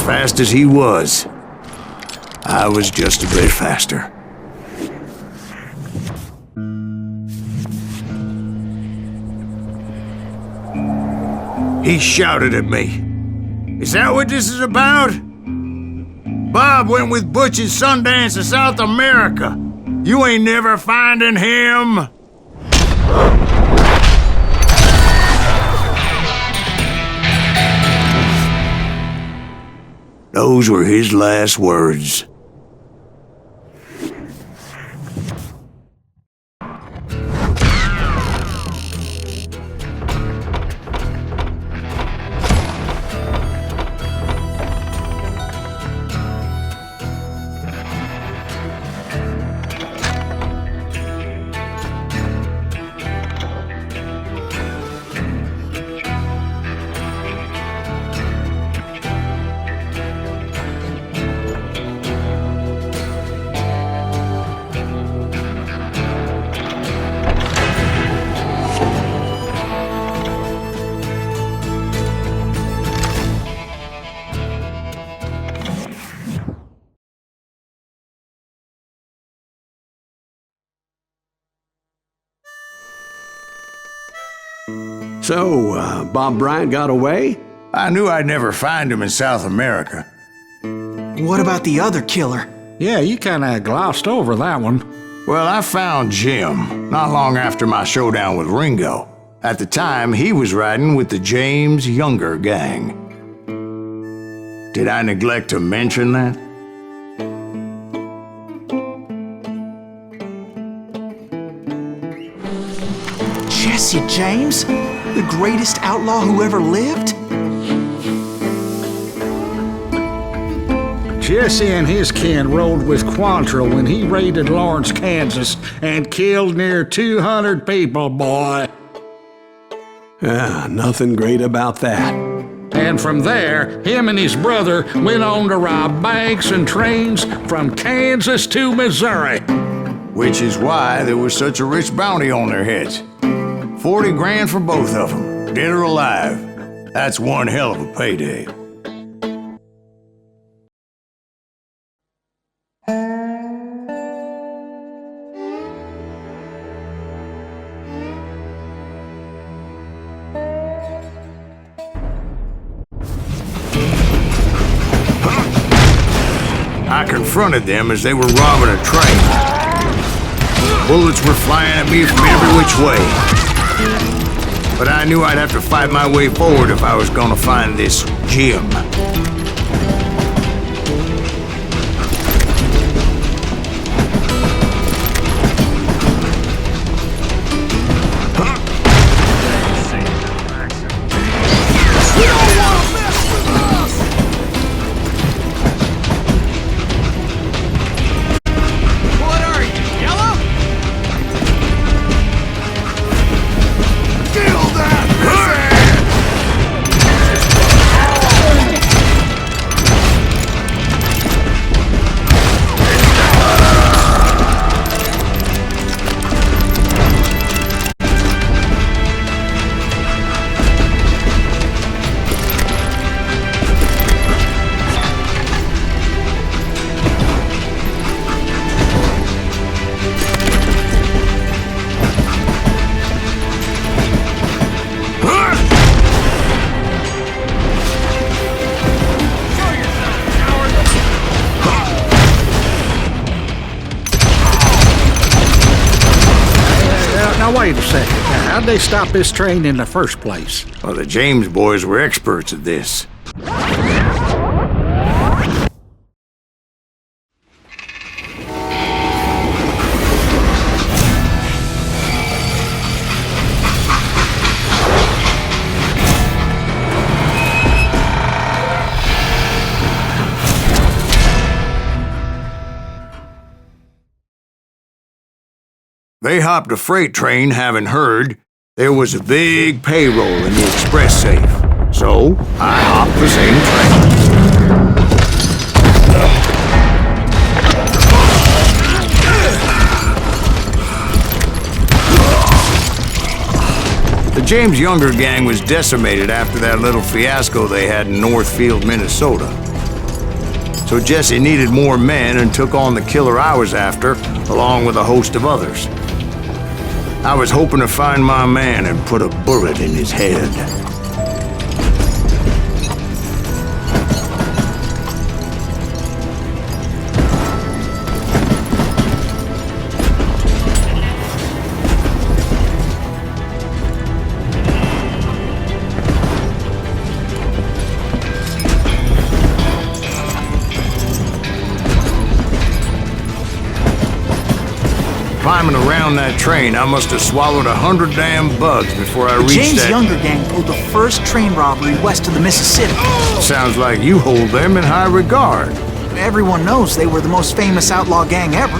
Fast as he was, I was just a bit faster. He shouted at me. "Is that what this is about? Bob went with Butch and Sundance to South America. You ain't never finding him." Those were his last words. So, Bob Bryant got away? I knew I'd never find him in South America. What about the other killer? Yeah, you kinda glossed over that one. Well, I found Jim not long after my showdown with Ringo. At the time, he was riding with the James Younger gang. Did I neglect to mention that? Jesse James? The greatest outlaw who ever lived? Jesse and his kin rode with Quantrill when he raided Lawrence, Kansas, and killed near 200 people, boy. Nothing great about that. And from there, him and his brother went on to rob banks and trains from Kansas to Missouri. Which is why there was such a rich bounty on their heads. 40 grand for both of them, dead or alive. That's one hell of a payday. I confronted them as they were robbing a train. Bullets were flying at me from every which way. But I knew I'd have to fight my way forward if I was gonna find this Jim. Now wait a second. Now, how'd they stop this train in the first place? Well, the James boys were experts at this. They hopped a freight train, having heard there was a big payroll in the express safe. So, I hopped the same train. The James Younger gang was decimated after that little fiasco they had in Northfield, Minnesota. So Jesse needed more men and took on the killer I was after, along with a host of others. I was hoping to find my man and put a bullet in his head. Climbing around that train, I must have swallowed 100 damn bugs before I reached James that... Younger gang pulled the first train robbery west of the Mississippi. Sounds like you hold them in high regard. Everyone knows they were the most famous outlaw gang ever.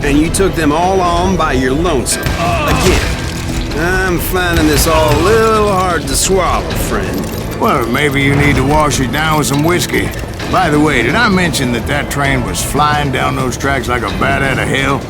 And you took them all on by your lonesome. Again, I'm finding this all a little hard to swallow, friend. Well, maybe you need to wash it down with some whiskey. By the way, did I mention that that train was flying down those tracks like a bat out of hell?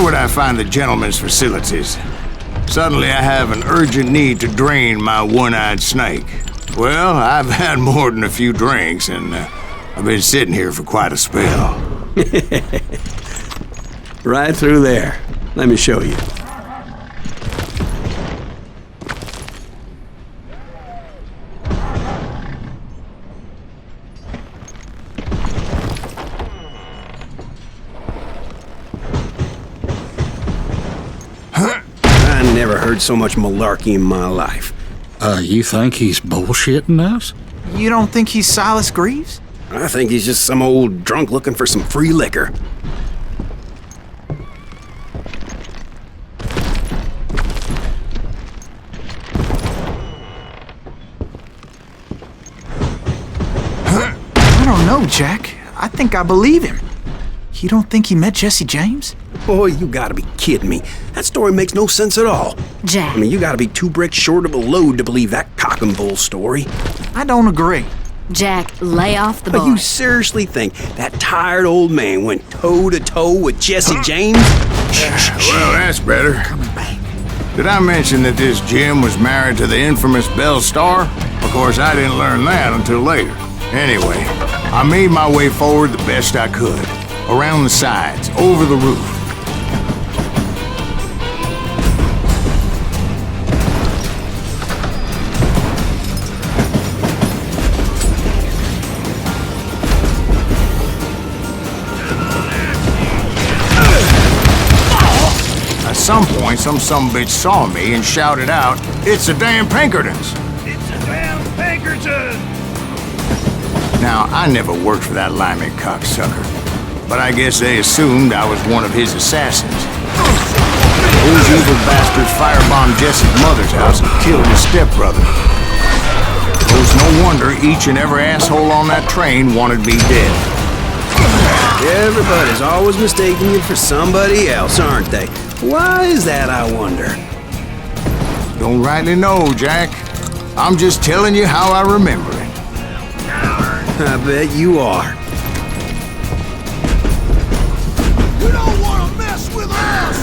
would I find the gentleman's facilities? Suddenly I have an urgent need to drain my one-eyed snake. Well, I've had more than a few drinks, and I've been sitting here for quite a spell. Right through there. Let me show you. I never heard so much malarkey in my life. You think he's bullshitting us? You don't think he's Silas Greaves? I think he's just some old drunk looking for some free liquor. I don't know, Jack. I think I believe him. You don't think he met Jesse James? Boy, you gotta be kidding me. That story makes no sense at all. Jack. I mean, you gotta be 2 bricks short of a load to believe that cock and bull story. I don't agree. Jack, lay off the But boy. you seriously think that tired old man went toe-to-toe with Jesse James? Well, that's better. Did I mention that this Jim was married to the infamous Belle Starr? Of course, I didn't learn that until later. Anyway, I made my way forward the best I could. Around the sides, over the roof. At some point, some sumbitch saw me and shouted out, "It's the damn Pinkertons!" It's a damn Pinkerton! Now, I never worked for that limey cocksucker, but I guess they assumed I was one of his assassins. Those evil bastards firebombed Jesse's mother's house and killed his stepbrother. It was no wonder each and every asshole on that train wanted me dead. Everybody's always mistaking you for somebody else, aren't they? Why is that, I wonder? Don't rightly know, Jack. I'm just telling you how I remember it. I bet you are. You don't want to mess with us!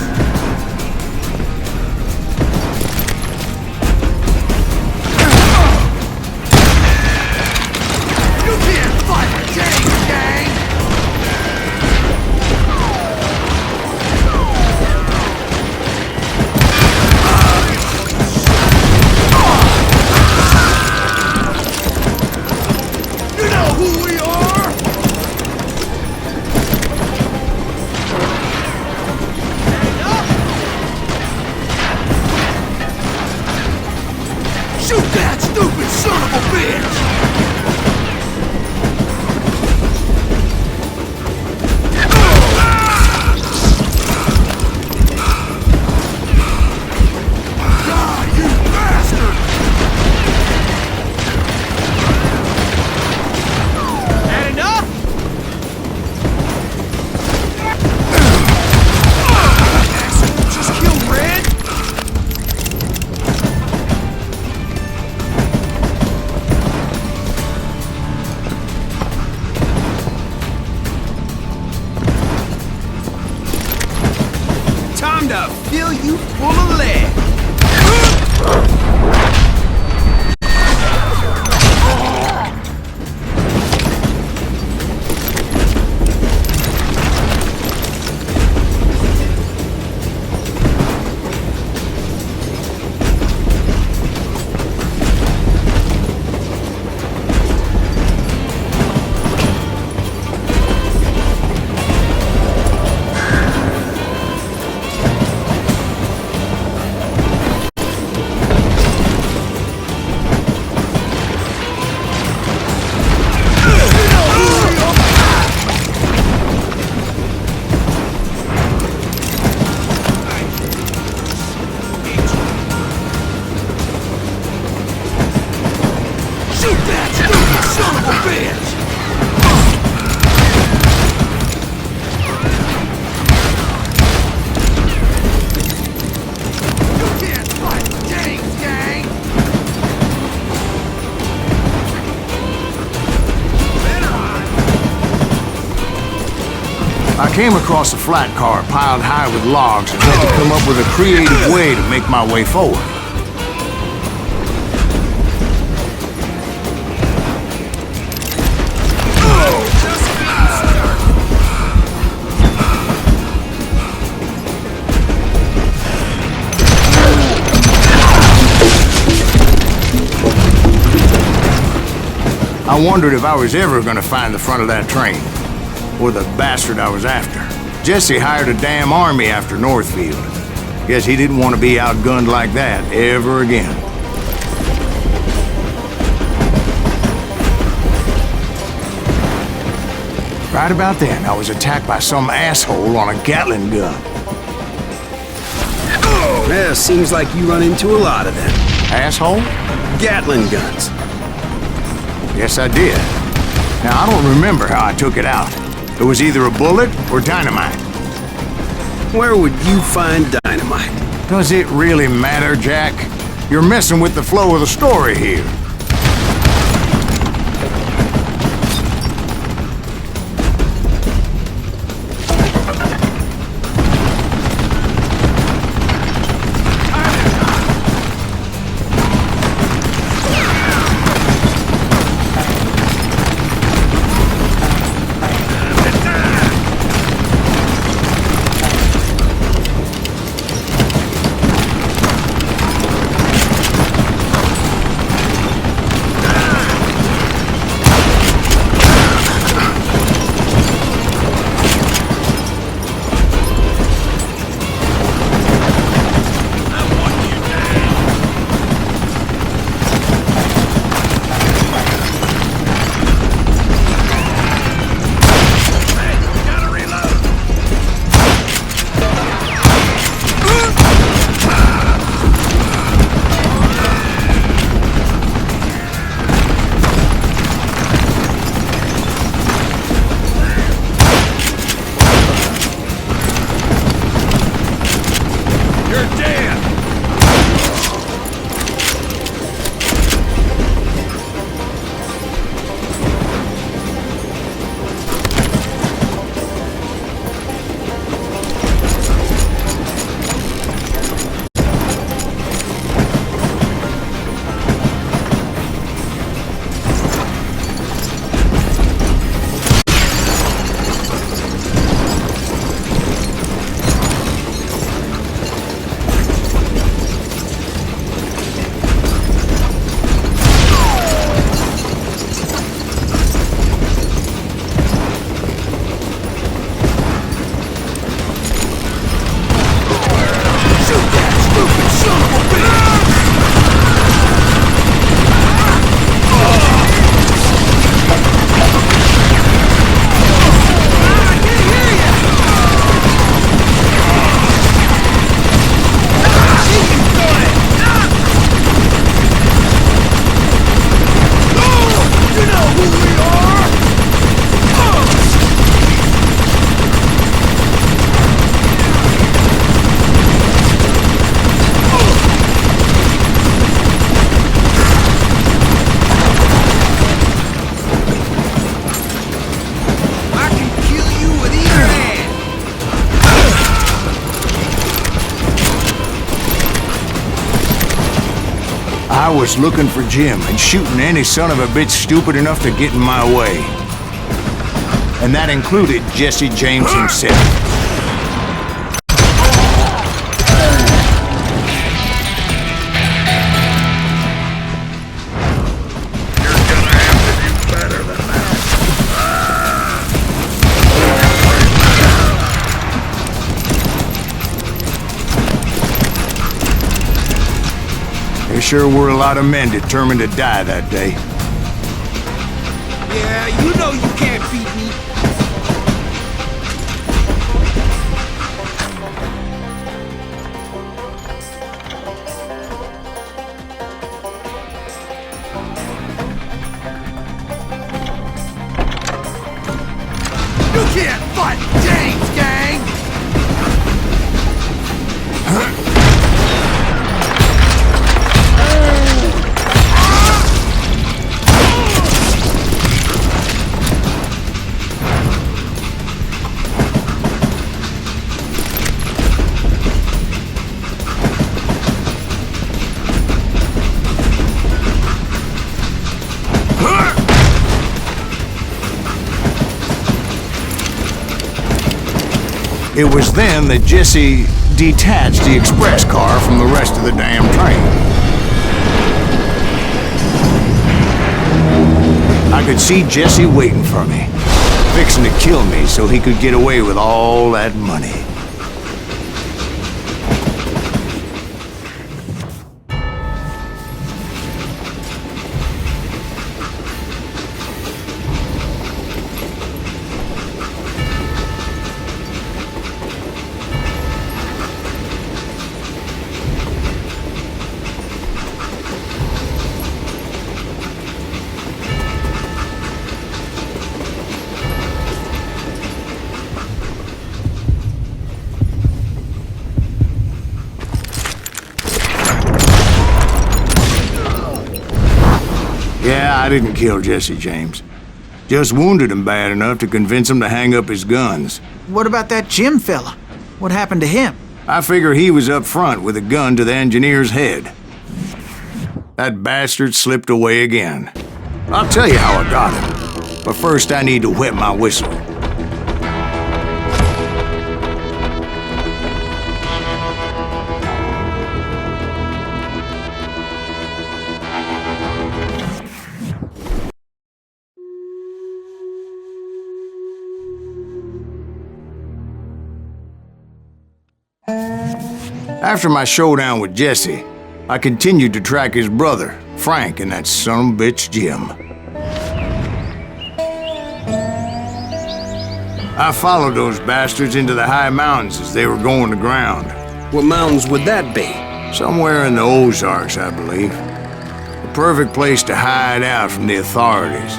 You can't fight with James, gang! You know who we are? Shoot that stupid son of a bitch! God, you bastard! Had enough? Just kill Red? Time to fill you full of lead. came across a flat car piled high with logs and had to come up with a creative way to make my way forward. I wondered if I was ever gonna find the front of that train, or the bastard I was after. Jesse hired a damn army after Northfield. Guess he didn't want to be outgunned like that ever again. Right about then, I was attacked by some asshole on a Gatling gun. Yeah, seems like you run into a lot of them. Asshole? Gatling guns. Yes, I did. Now, I don't remember how I took it out. It was either a bullet or dynamite. Where would you find dynamite? Does it really matter, Jack? You're messing with the flow of the story here. I was looking for Jim and shooting any son of a bitch stupid enough to get in my way. And that included Jesse James himself. There sure were a lot of men determined to die that day. Yeah, you know you can't beat me. You can't fight James, gang! It was then that Jesse detached the express car from the rest of the damn train. I could see Jesse waiting for me, fixing to kill me so he could get away with all that money. Yeah, I didn't kill Jesse James. Just wounded him bad enough to convince him to hang up his guns. What about that Jim fella? What happened to him? I figure he was up front with a gun to the engineer's head. That bastard slipped away again. I'll tell you how I got him. But first I need to wet my whistle. After my showdown with Jesse, I continued to track his brother, Frank, and that sumbitch Jim. I followed those bastards into the high mountains as they were going to ground. What mountains would that be? Somewhere in the Ozarks, I believe. The perfect place to hide out from the authorities.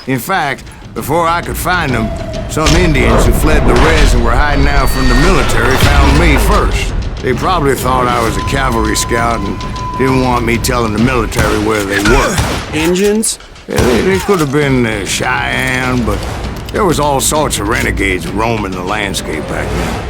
In fact, before I could find them, some Indians who fled the res and were hiding out from the military found me first. They probably thought I was a cavalry scout and didn't want me telling the military where they were. Indians? Yeah, they could have been Cheyenne, but there was all sorts of renegades roaming the landscape back then.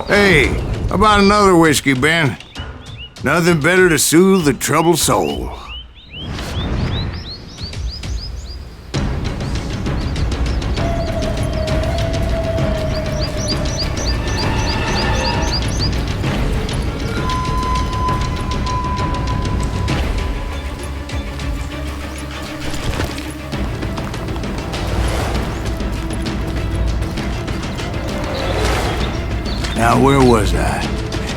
Hey, how about another whiskey, Ben? Nothing better to soothe the troubled soul. Now, where was I?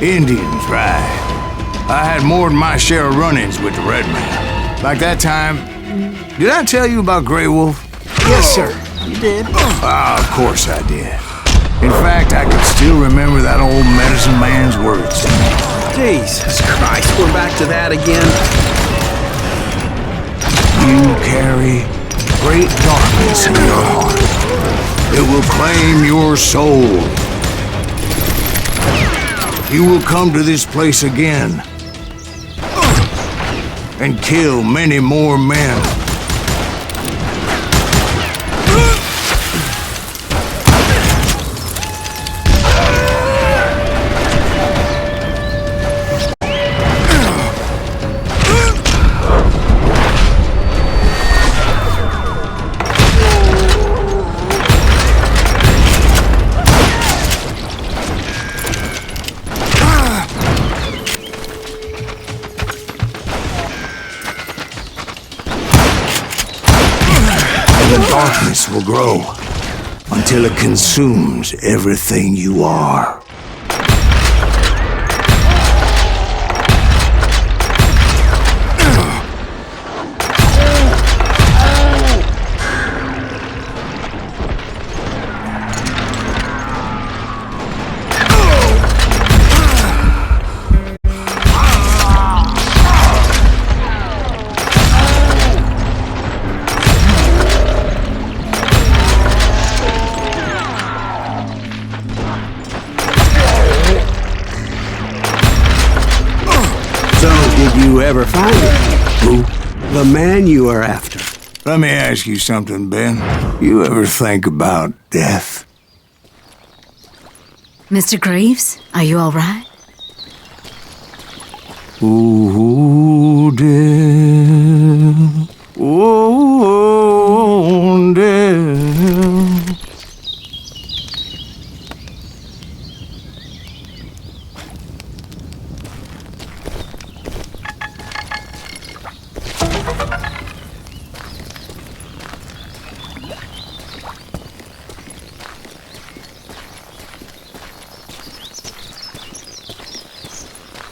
Indians, right. I had more than my share of run-ins with the red man. Like that time... Did I tell you about Grey Wolf? Yes, sir. You did. Ah, of course I did. In fact, I can still remember that old medicine man's words. Jesus Christ, we're back to that again. You carry great darkness in your heart. It will claim your soul. you will come to this place again and kill many more men. The darkness will grow until it consumes everything you are. Did you ever find it? Who? The man you are after. Let me ask you something, Ben. You ever think about death? Mr. Greaves, are you all right? Ooh, death. Ooh, death.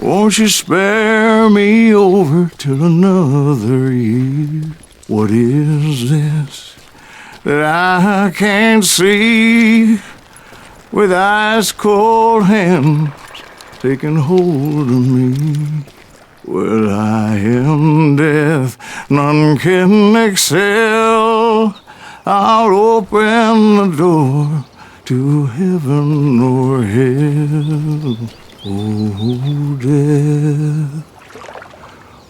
Won't you spare me over till another year? What is this that I can't see? With ice cold hands taking hold of me. Well, I am death, none can excel. I'll open the door to heaven or hell. Oh, death.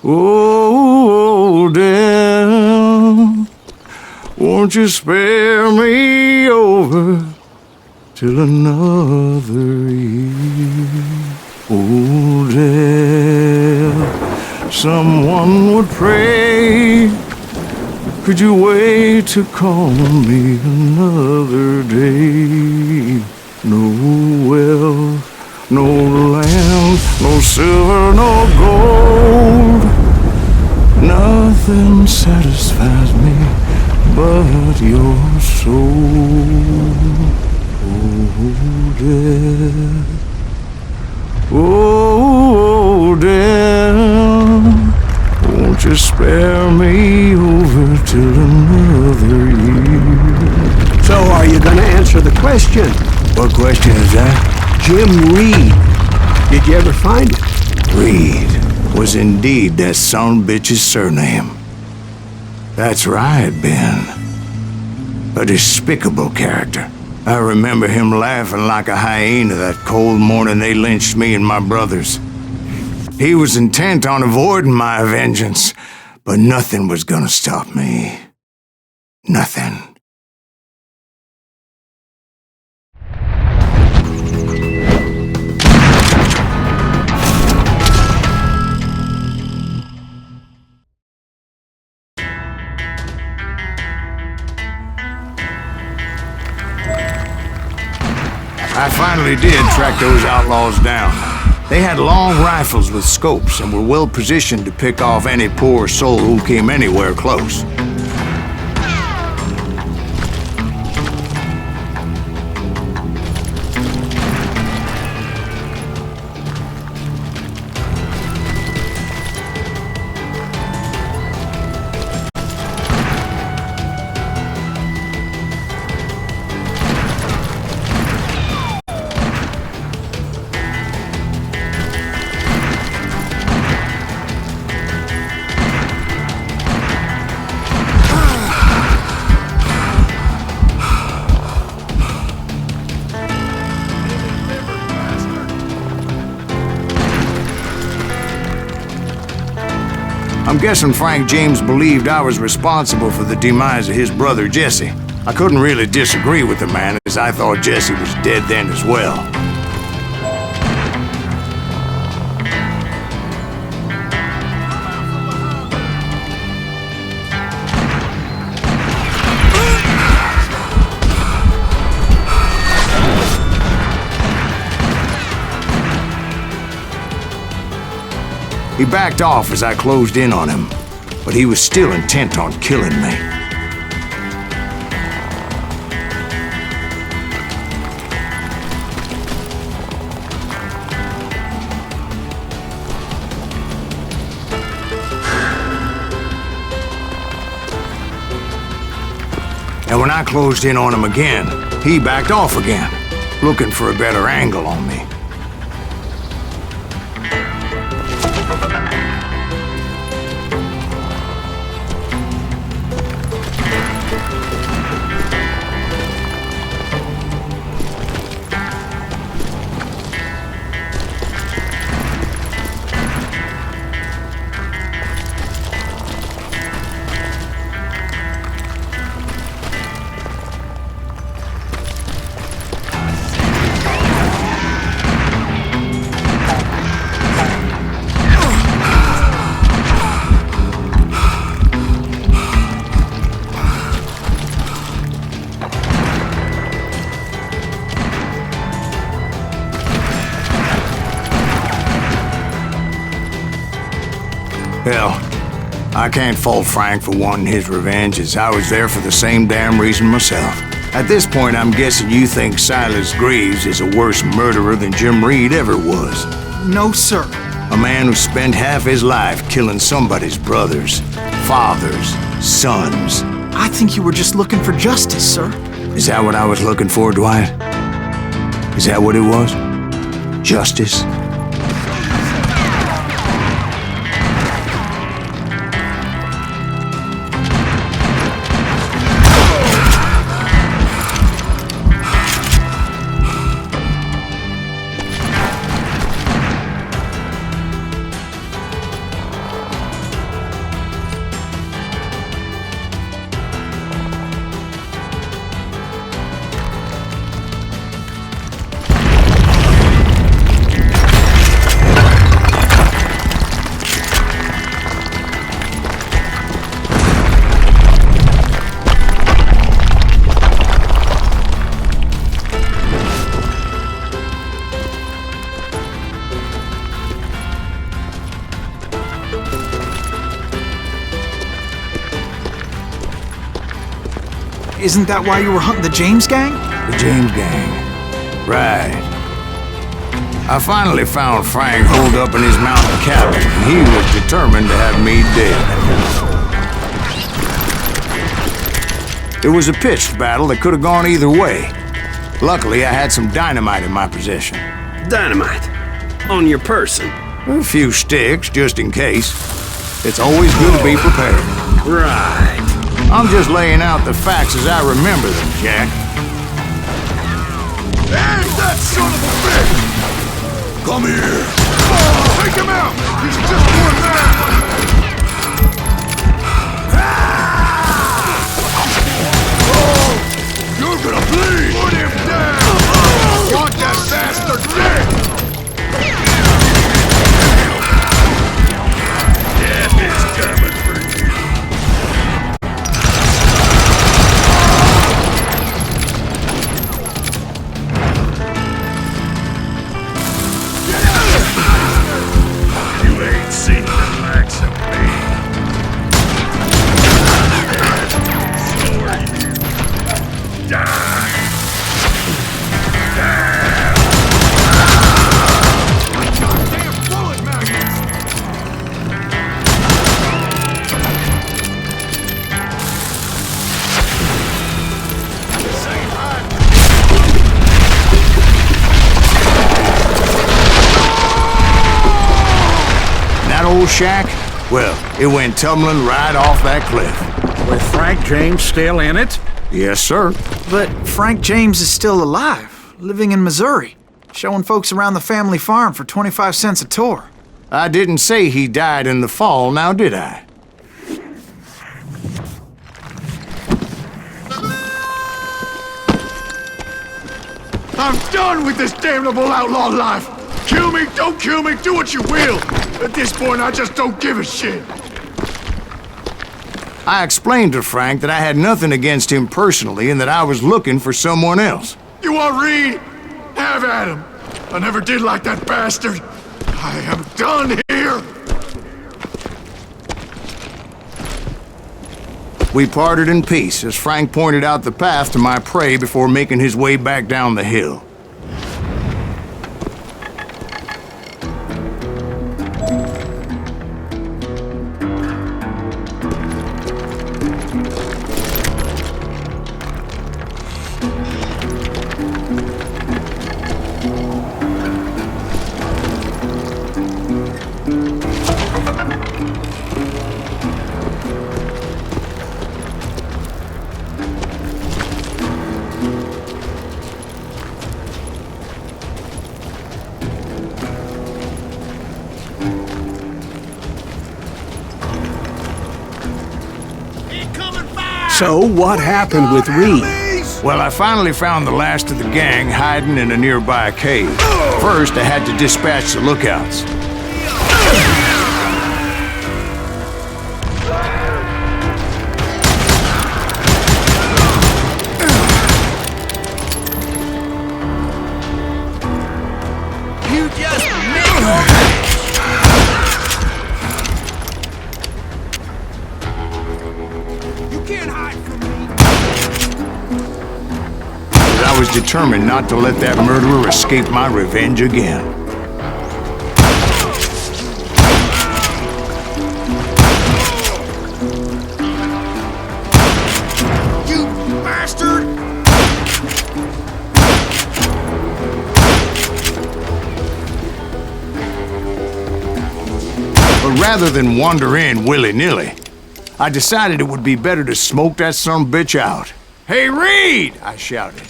Oh, death. Won't you spare me over till another year? Oh, death. Someone would pray. Could you wait to call me another day? No wealth, no land, no silver, no gold. Nothing satisfies me but your soul. Oh, death. Oh, death. Won't you spare me over till another year? So are you going to answer the question? What question is that? Jim Reed. Did you ever find it? Reed was indeed that son-bitch's surname. That's right, Ben. A despicable character. I remember him laughing like a hyena that cold morning they lynched me and my brothers. He was intent on avoiding my vengeance, but nothing was gonna stop me. Nothing. I finally did track those outlaws down. They had long rifles with scopes and were well positioned to pick off any poor soul who came anywhere close. I'm guessing Frank James believed I was responsible for the demise of his brother Jesse. I couldn't really disagree with the man, as I thought Jesse was dead then as well. He backed off as I closed in on him, but he was still intent on killing me. And when I closed in on him again, he backed off again, looking for a better angle on me. Hell, I can't fault Frank for wanting his revenge, as I was there for the same damn reason myself. At this point, I'm guessing you think Silas Greaves is a worse murderer than Jim Reed ever was. No, sir. A man who spent half his life killing somebody's brothers, fathers, sons. I think you were just looking for justice, sir. Is that what I was looking for, Dwight? Is that what it was? Justice? Isn't that why you were hunting the James gang? The James gang. Right. I finally found Frank holed up in his mountain cabin, and he was determined to have me dead. It was a pitched battle that could have gone either way. Luckily, I had some dynamite in my possession. Dynamite? On your person? A few sticks, just in case. It's always good to be prepared. Right. I'm just laying out the facts as I remember them, Jack. And that son of a bitch! Come here! Take him out! He's just one man! Oh! You're gonna bleed! Put him down! Want that bastard dead! Death is coming for you. Shack? Well, it went tumbling right off that cliff. With Frank James still in it? Yes, sir. But Frank James is still alive, living in Missouri, showing folks around the family farm for 25 cents a tour. I didn't say he died in the fall, now did I? I'm done with this damnable outlaw life! Kill me, don't kill me, do what you will! At this point, I just don't give a shit! I explained to Frank that I had nothing against him personally and that I was looking for someone else. You want Reed? Have at him! I never did like that bastard! I am done here! We parted in peace as Frank pointed out the path to my prey before making his way back down the hill. So, what happened with Reed? Well, I finally found the last of the gang hiding in a nearby cave. First, I had to dispatch the lookouts. You just can't hide from me. I was determined not to let that murderer escape my revenge again. You bastard! But rather than wander in willy-nilly, I decided it would be better to smoke that sumbitch out. "Hey, Reed!" I shouted.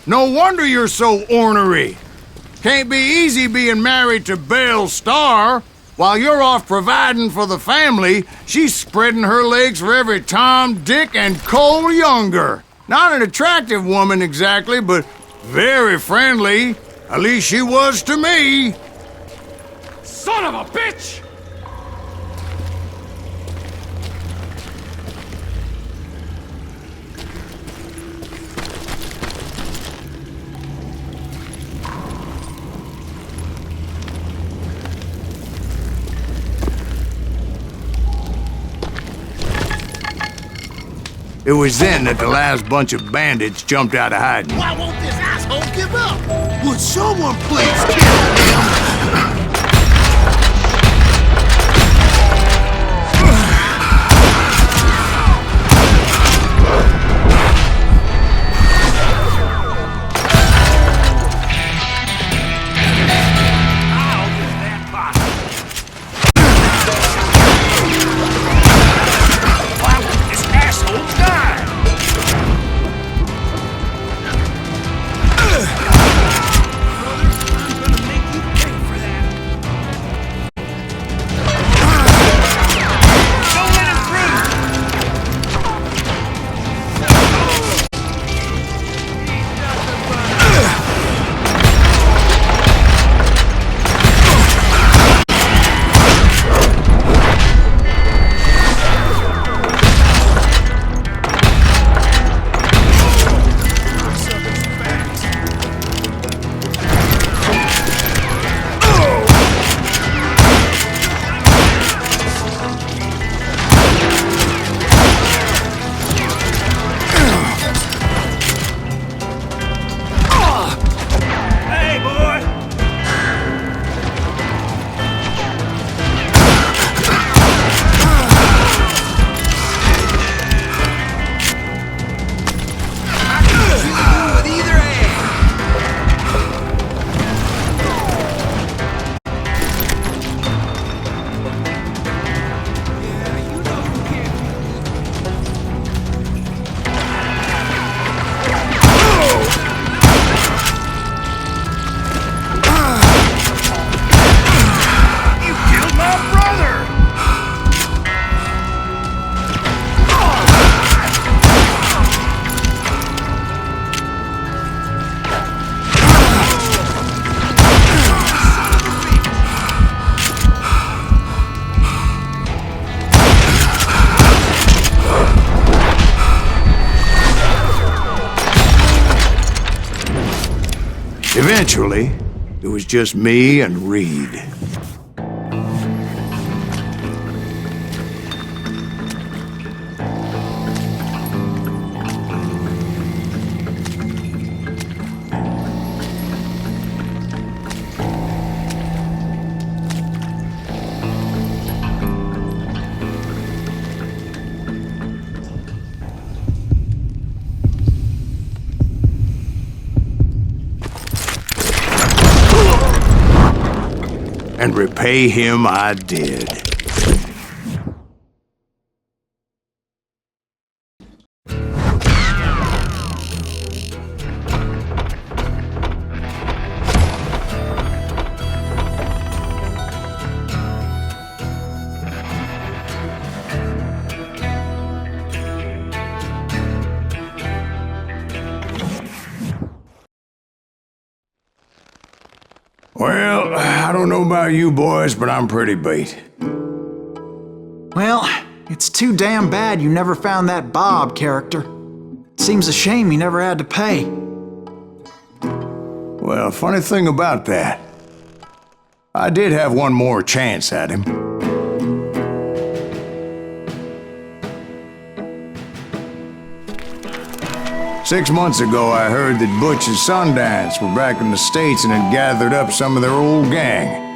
"No wonder you're so ornery. Can't be easy being married to Belle Starr. While you're off providing for the family, she's spreading her legs for every Tom, Dick, and Cole Younger. Not an attractive woman exactly, but very friendly. At least she was to me." Son of a bitch! It was then that the last bunch of bandits jumped out of hiding. Why won't this asshole give up? Would someone please kill him? eventually, it was just me and Reed. And repay him I did. Well, I don't know about you boys, but I'm pretty beat. Well, it's too damn bad you never found that Bob character. Seems a shame you never had to pay. Well, funny thing about that, I did have one more chance at him. Six months ago, I heard that Butch and Sundance were back in the States and had gathered up some of their old gang.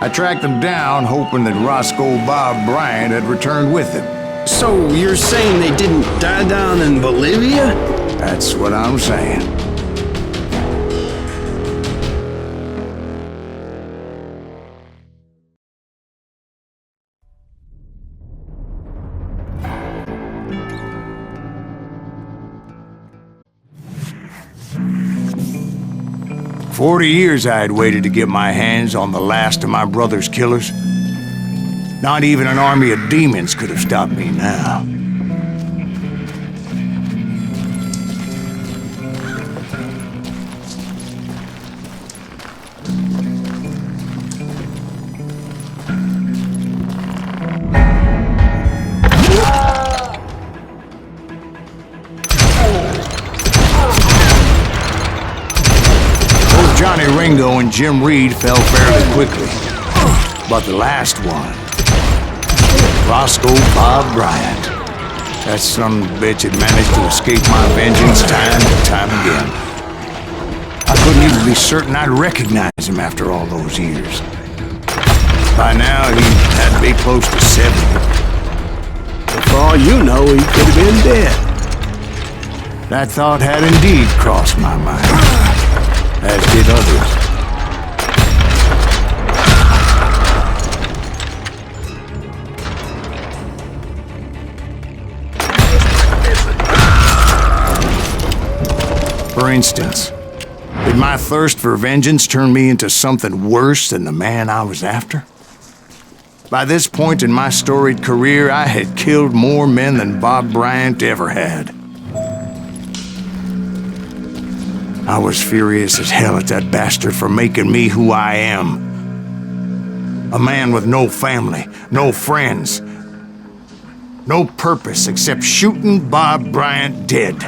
I tracked them down, hoping that Roscoe Bob Bryant had returned with them. So you're saying they didn't die down in Bolivia? That's what I'm saying. For 40 years I had waited to get my hands on the last of my brother's killers. Not even an army of demons could have stopped me now. Johnny Ringo and Jim Reed fell fairly quickly. But the last one, Roscoe Bob Bryant, that son of a bitch had managed to escape my vengeance time and time again. I couldn't even be certain I'd recognize him after all those years. By now, he had to be close to 70. For all you know, he could have been dead. That thought had indeed crossed my mind. As did others. For instance, did my thirst for vengeance turn me into something worse than the man I was after? By this point in my storied career, I had killed more men than Bob Bryant ever had. I was furious as hell at that bastard for making me who I am. A man with no family, no friends, no purpose except shooting Bob Bryant dead.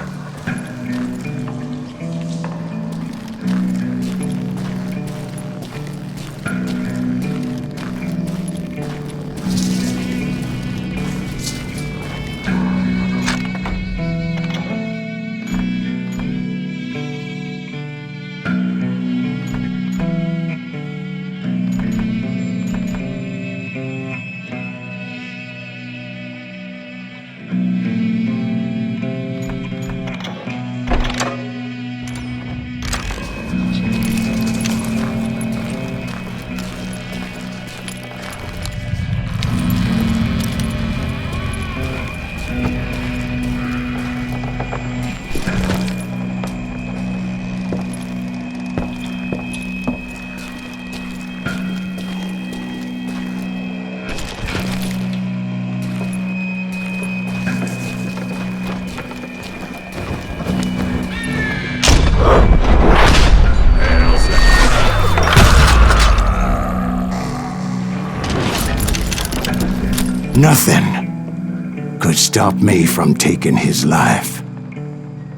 Nothing could stop me from taking his life.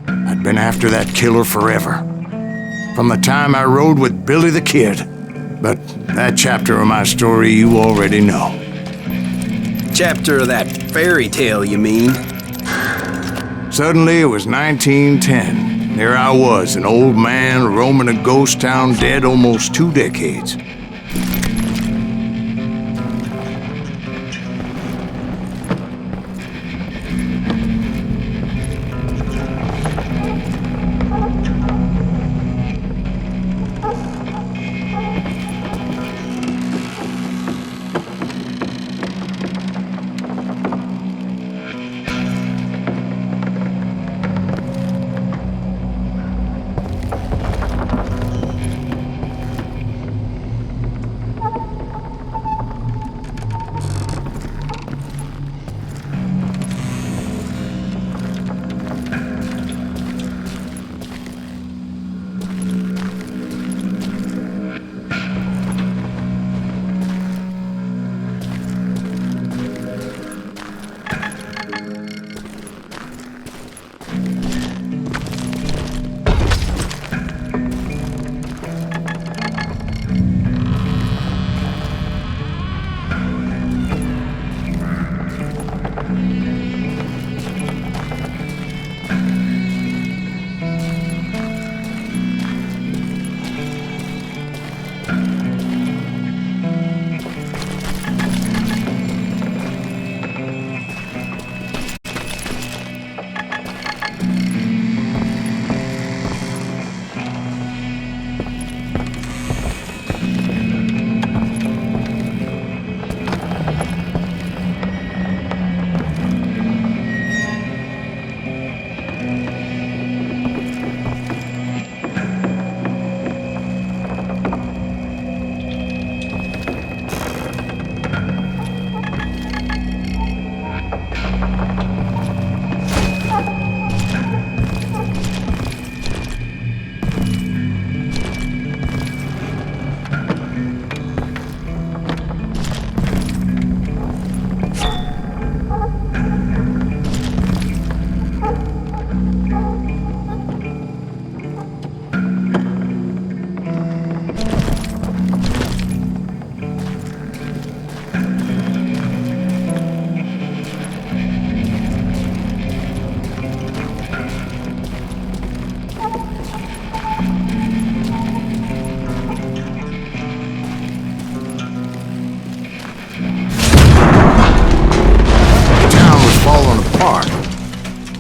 I'd been after that killer forever. from the time I rode with Billy the Kid. But that chapter of my story you already know. Chapter of that fairy tale, you mean? Suddenly it was 1910. There I was, an old man roaming a ghost town dead almost 2 decades.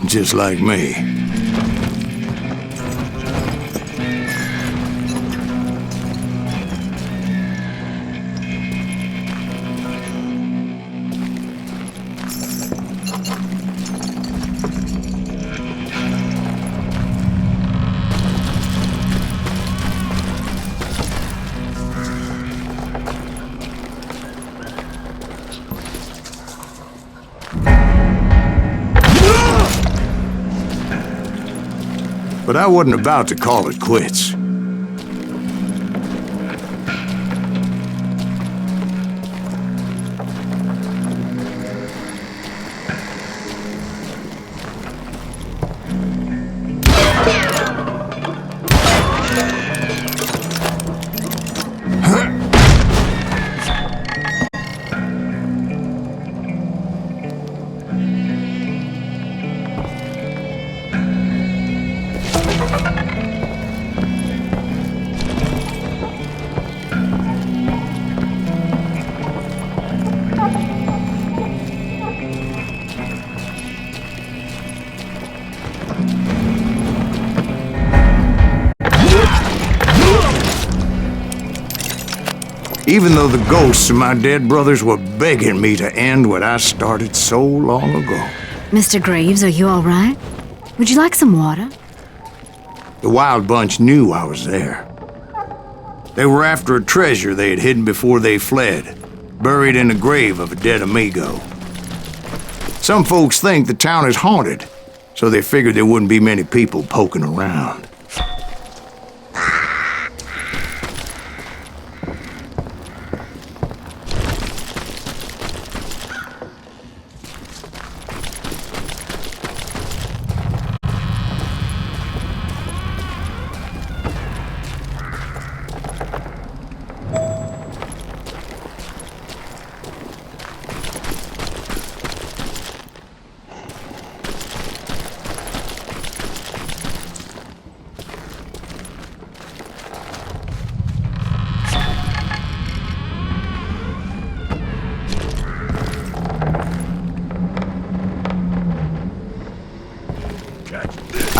Just like me. But I wasn't about to call it quits. Even though the ghosts of my dead brothers were begging me to end what I started so long ago. Mr. Graves, are you all right? Would you like some water? The Wild Bunch knew I was there. They were after a treasure they had hidden before they fled, buried in the grave of a dead amigo. Some folks think the town is haunted, so they figured there wouldn't be many people poking around.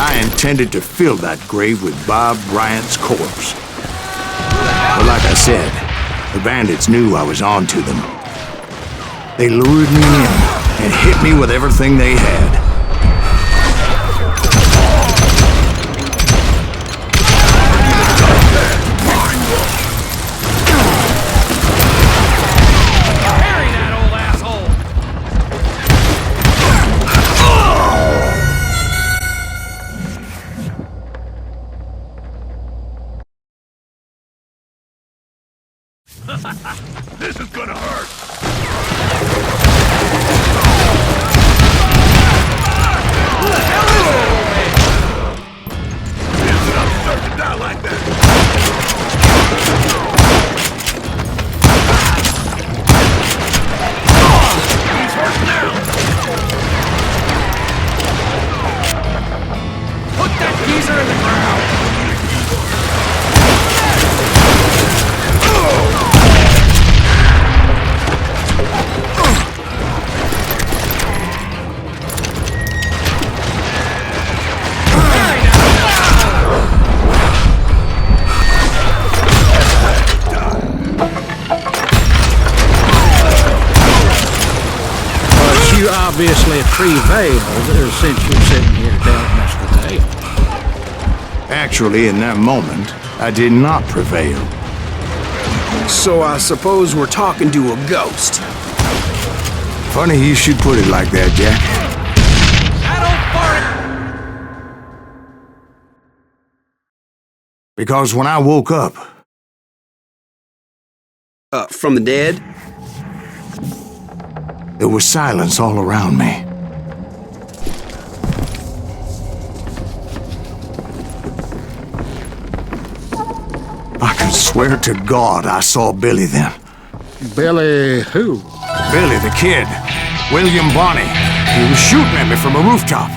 I intended to fill that grave with Bob Bryant's corpse. But like I said, the bandits knew I was on to them. They lured me in and hit me with everything they had. This is gonna hurt! Who the hell is it, old man? Isn't absurd to die like that! He's hurt now! Put that geezer in the ground! You obviously prevailed since you're sitting here telling us the tale. Actually, in that moment, I did not prevail. So I suppose we're talking to a ghost. Funny you should put it like that, Jack. Because when I woke up... From the dead? There was silence all around me. I could swear to God I saw Billy then. Billy who? Billy the kid. William Bonney. He was shooting at me from a rooftop.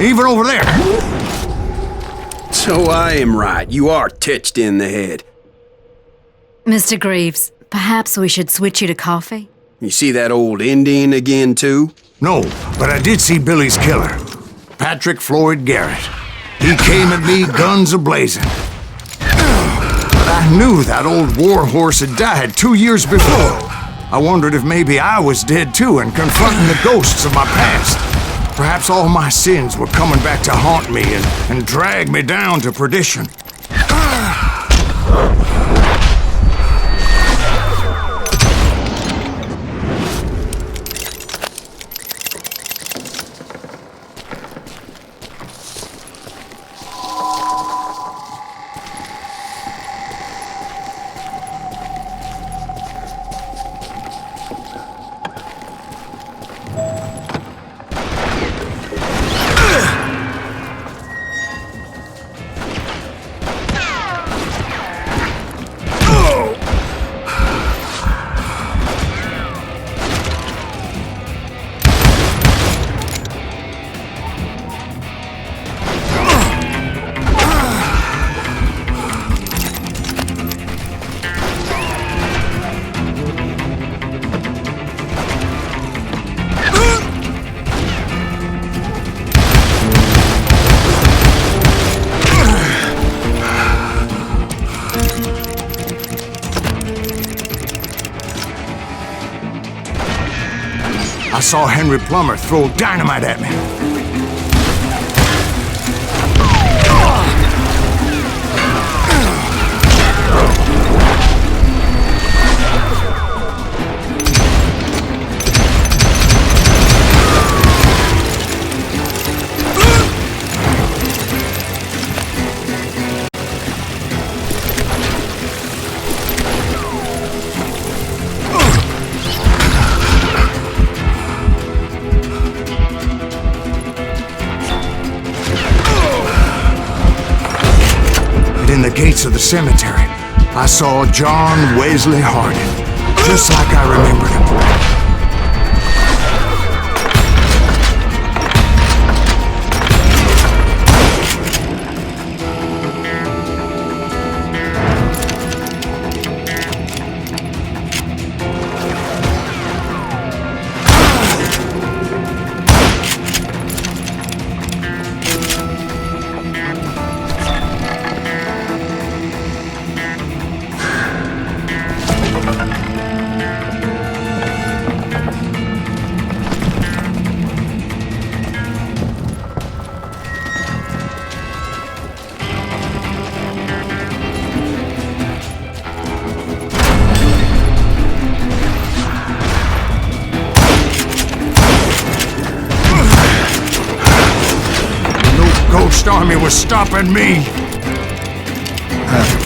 Even over there. So I am right. You are touched in the head. Mr. Greaves, perhaps we should switch you to coffee? You see that old Indian again, too? No, but I did see Billy's killer, Patrick Floyd Garrett. He came at me, guns a-blazing. But I knew that old war horse had died 2 years before. I wondered if maybe I was dead, too, and confronting the ghosts of my past. Perhaps all my sins were coming back to haunt me and drag me down to perdition. I saw Henry Plummer throw dynamite at me. entrance of the cemetery, I saw John Wesley Hardin, just like I remembered him. Army was stopping me.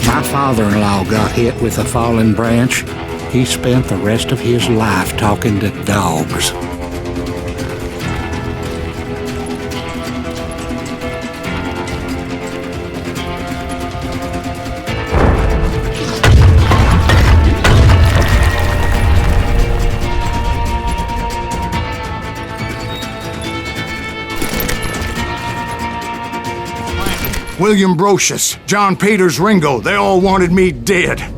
My father-in-law got hit with a fallen branch. He spent the rest of his life talking to dogs. William Brocious, John Peters Ringo, they all wanted me dead.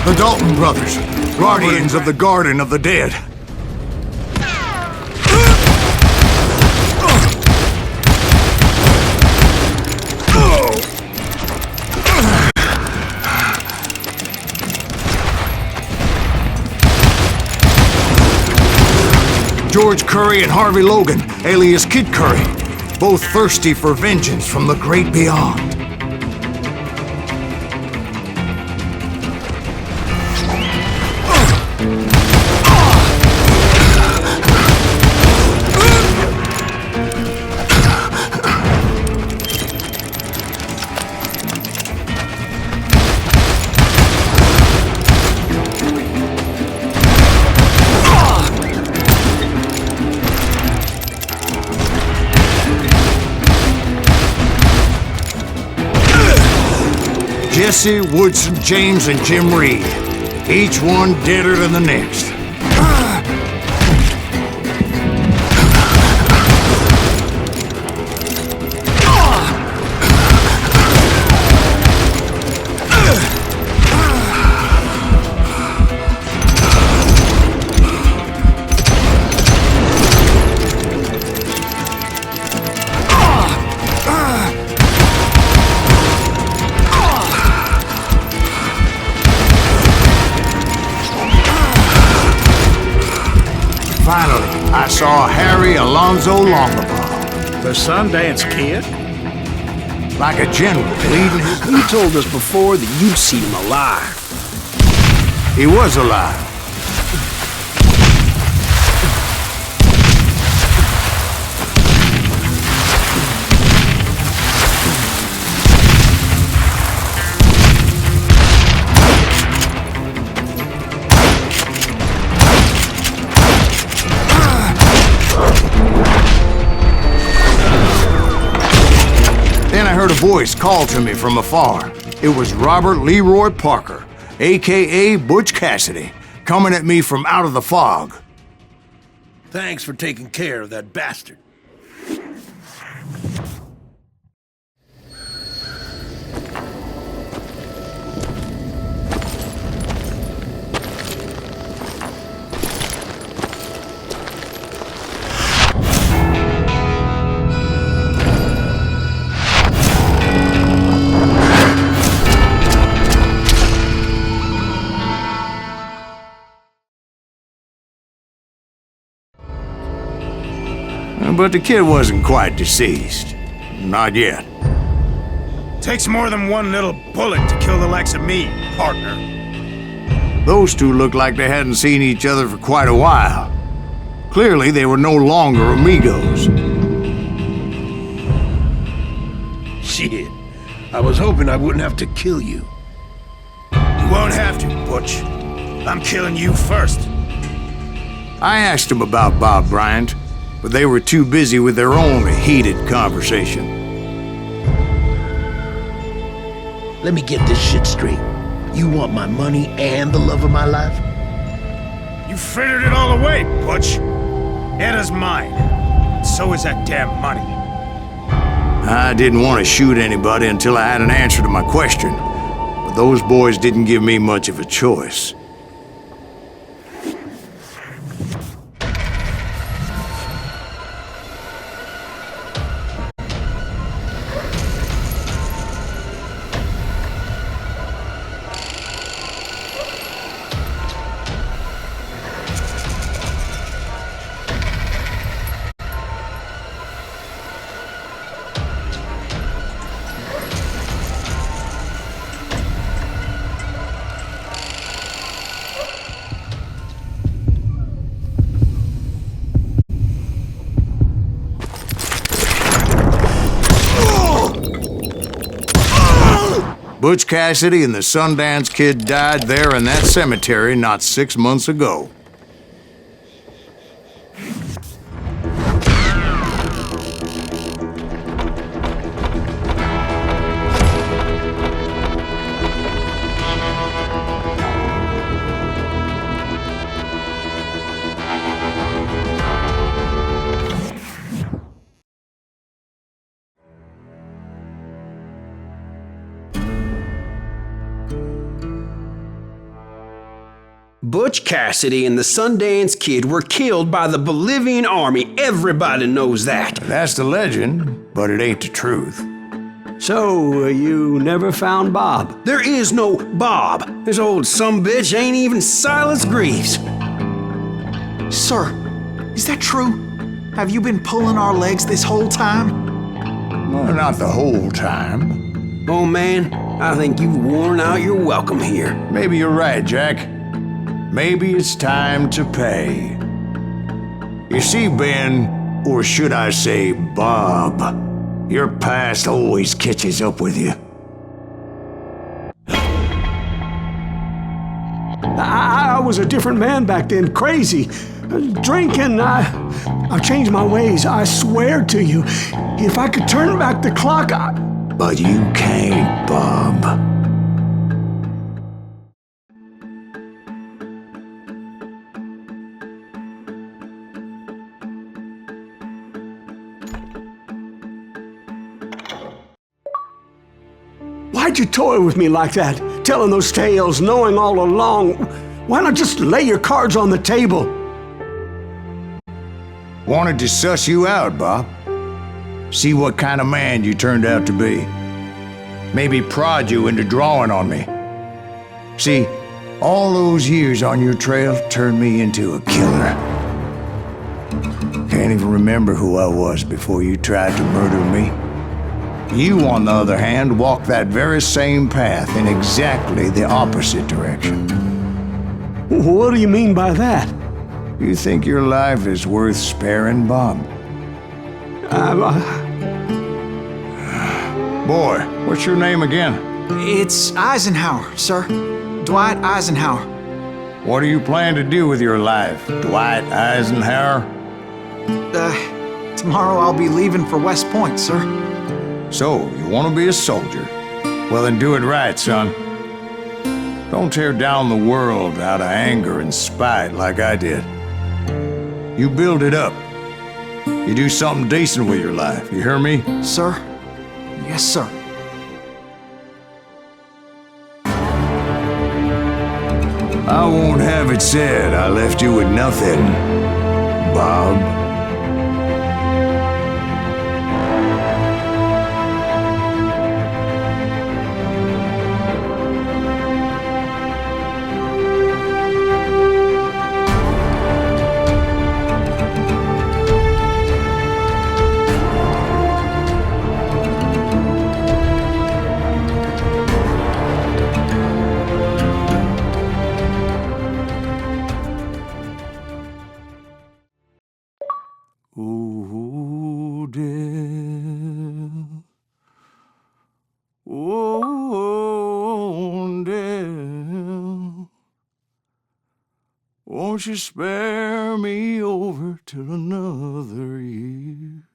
The Dalton brothers, guardians of the Garden of the Dead. George Curry and Harvey Logan, alias Kid Curry, both thirsty for vengeance from the great beyond. Jesse, Woodson, James, and Jim Reed. Each one deader than the next. Finally, I saw Harry Alonzo Longabaugh. The Sundance Kid? Like a general leading his... You told us before that you'd seen him alive. He was alive. I heard a voice call to me from afar. It was Robert Leroy Parker, a.k.a. Butch Cassidy, coming at me from out of the fog. Thanks for taking care of that bastard. But the kid wasn't quite deceased. Not yet. Takes more than one little bullet to kill the likes of me, partner. Those two looked like they hadn't seen each other for quite a while. Clearly, they were no longer amigos. Shit. I was hoping I wouldn't have to kill you. You won't have to, Butch. I'm killing you first. I asked them about Bob Bryant, but they were too busy with their own heated conversation. Let me get this shit straight. You want my money and the love of my life? You frittered it all away, Butch. Edda's mine. So is that damn money. I didn't want to shoot anybody until I had an answer to my question, but those boys didn't give me much of a choice. Butch Cassidy and the Sundance Kid died there in that cemetery not 6 months ago. Butch Cassidy and the Sundance Kid were killed by the Bolivian army. Everybody knows that. That's the legend, but it ain't the truth. So, you never found Bob? There is no Bob. This old sumbitch ain't even Silas Greaves. Sir, is that true? Have you been pulling our legs this whole time? Well, not the whole time. Oh man, I think you've worn out your welcome here. Maybe you're right, Jack. Maybe it's time to pay. You see, Ben, or should I say Bob, your past always catches up with you. I was a different man back then, crazy. Drinking, I changed my ways, I swear to you. If I could turn back the clock, But you can't, Bob. Why'd you toy with me like that? Telling those tales, knowing all along. Why not just lay your cards on the table? Wanted to suss you out, Bob. See what kind of man you turned out to be. Maybe prod you into drawing on me. See, all those years on your trail turned me into a killer. Can't even remember who I was before you tried to murder me. You, on the other hand, walked that very same path in exactly the opposite direction. What do you mean by that? You think your life is worth sparing, Bob? Boy, what's your name again? It's Eisenhower, sir. Dwight Eisenhower. What do you plan to do with your life, Dwight Eisenhower? Tomorrow I'll be leaving for West Point, sir. So, you want to be a soldier? Well, then do it right, son. Don't tear down the world out of anger and spite like I did. You build it up. You do something decent with your life, you hear me? Sir? Yes, sir. I won't have it said I left you with nothing, Bob. dear. Oh, dear. Won't you spare me over till another year?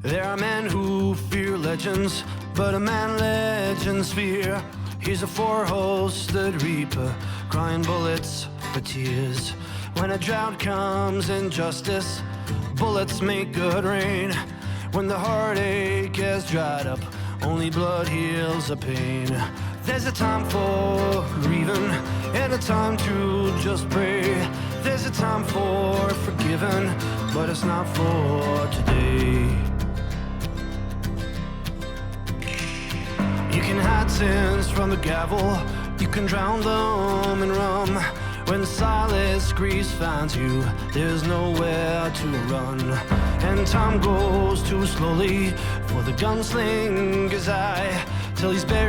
There are men who fear legends, but a man legends fear. He's a four-horse that reap crying bullets for tears. When a drought comes in justice, bullets make good rain. When the heartache has dried up, only blood heals the pain. There's a time for grieving and a time to just pray. There's a time for forgiving, but it's not for today. You can hide sins from the gavel, you can drown them in rum. When silence grease finds you, there's nowhere to run. And time goes too slowly for the gunslinger's eye, till he's buried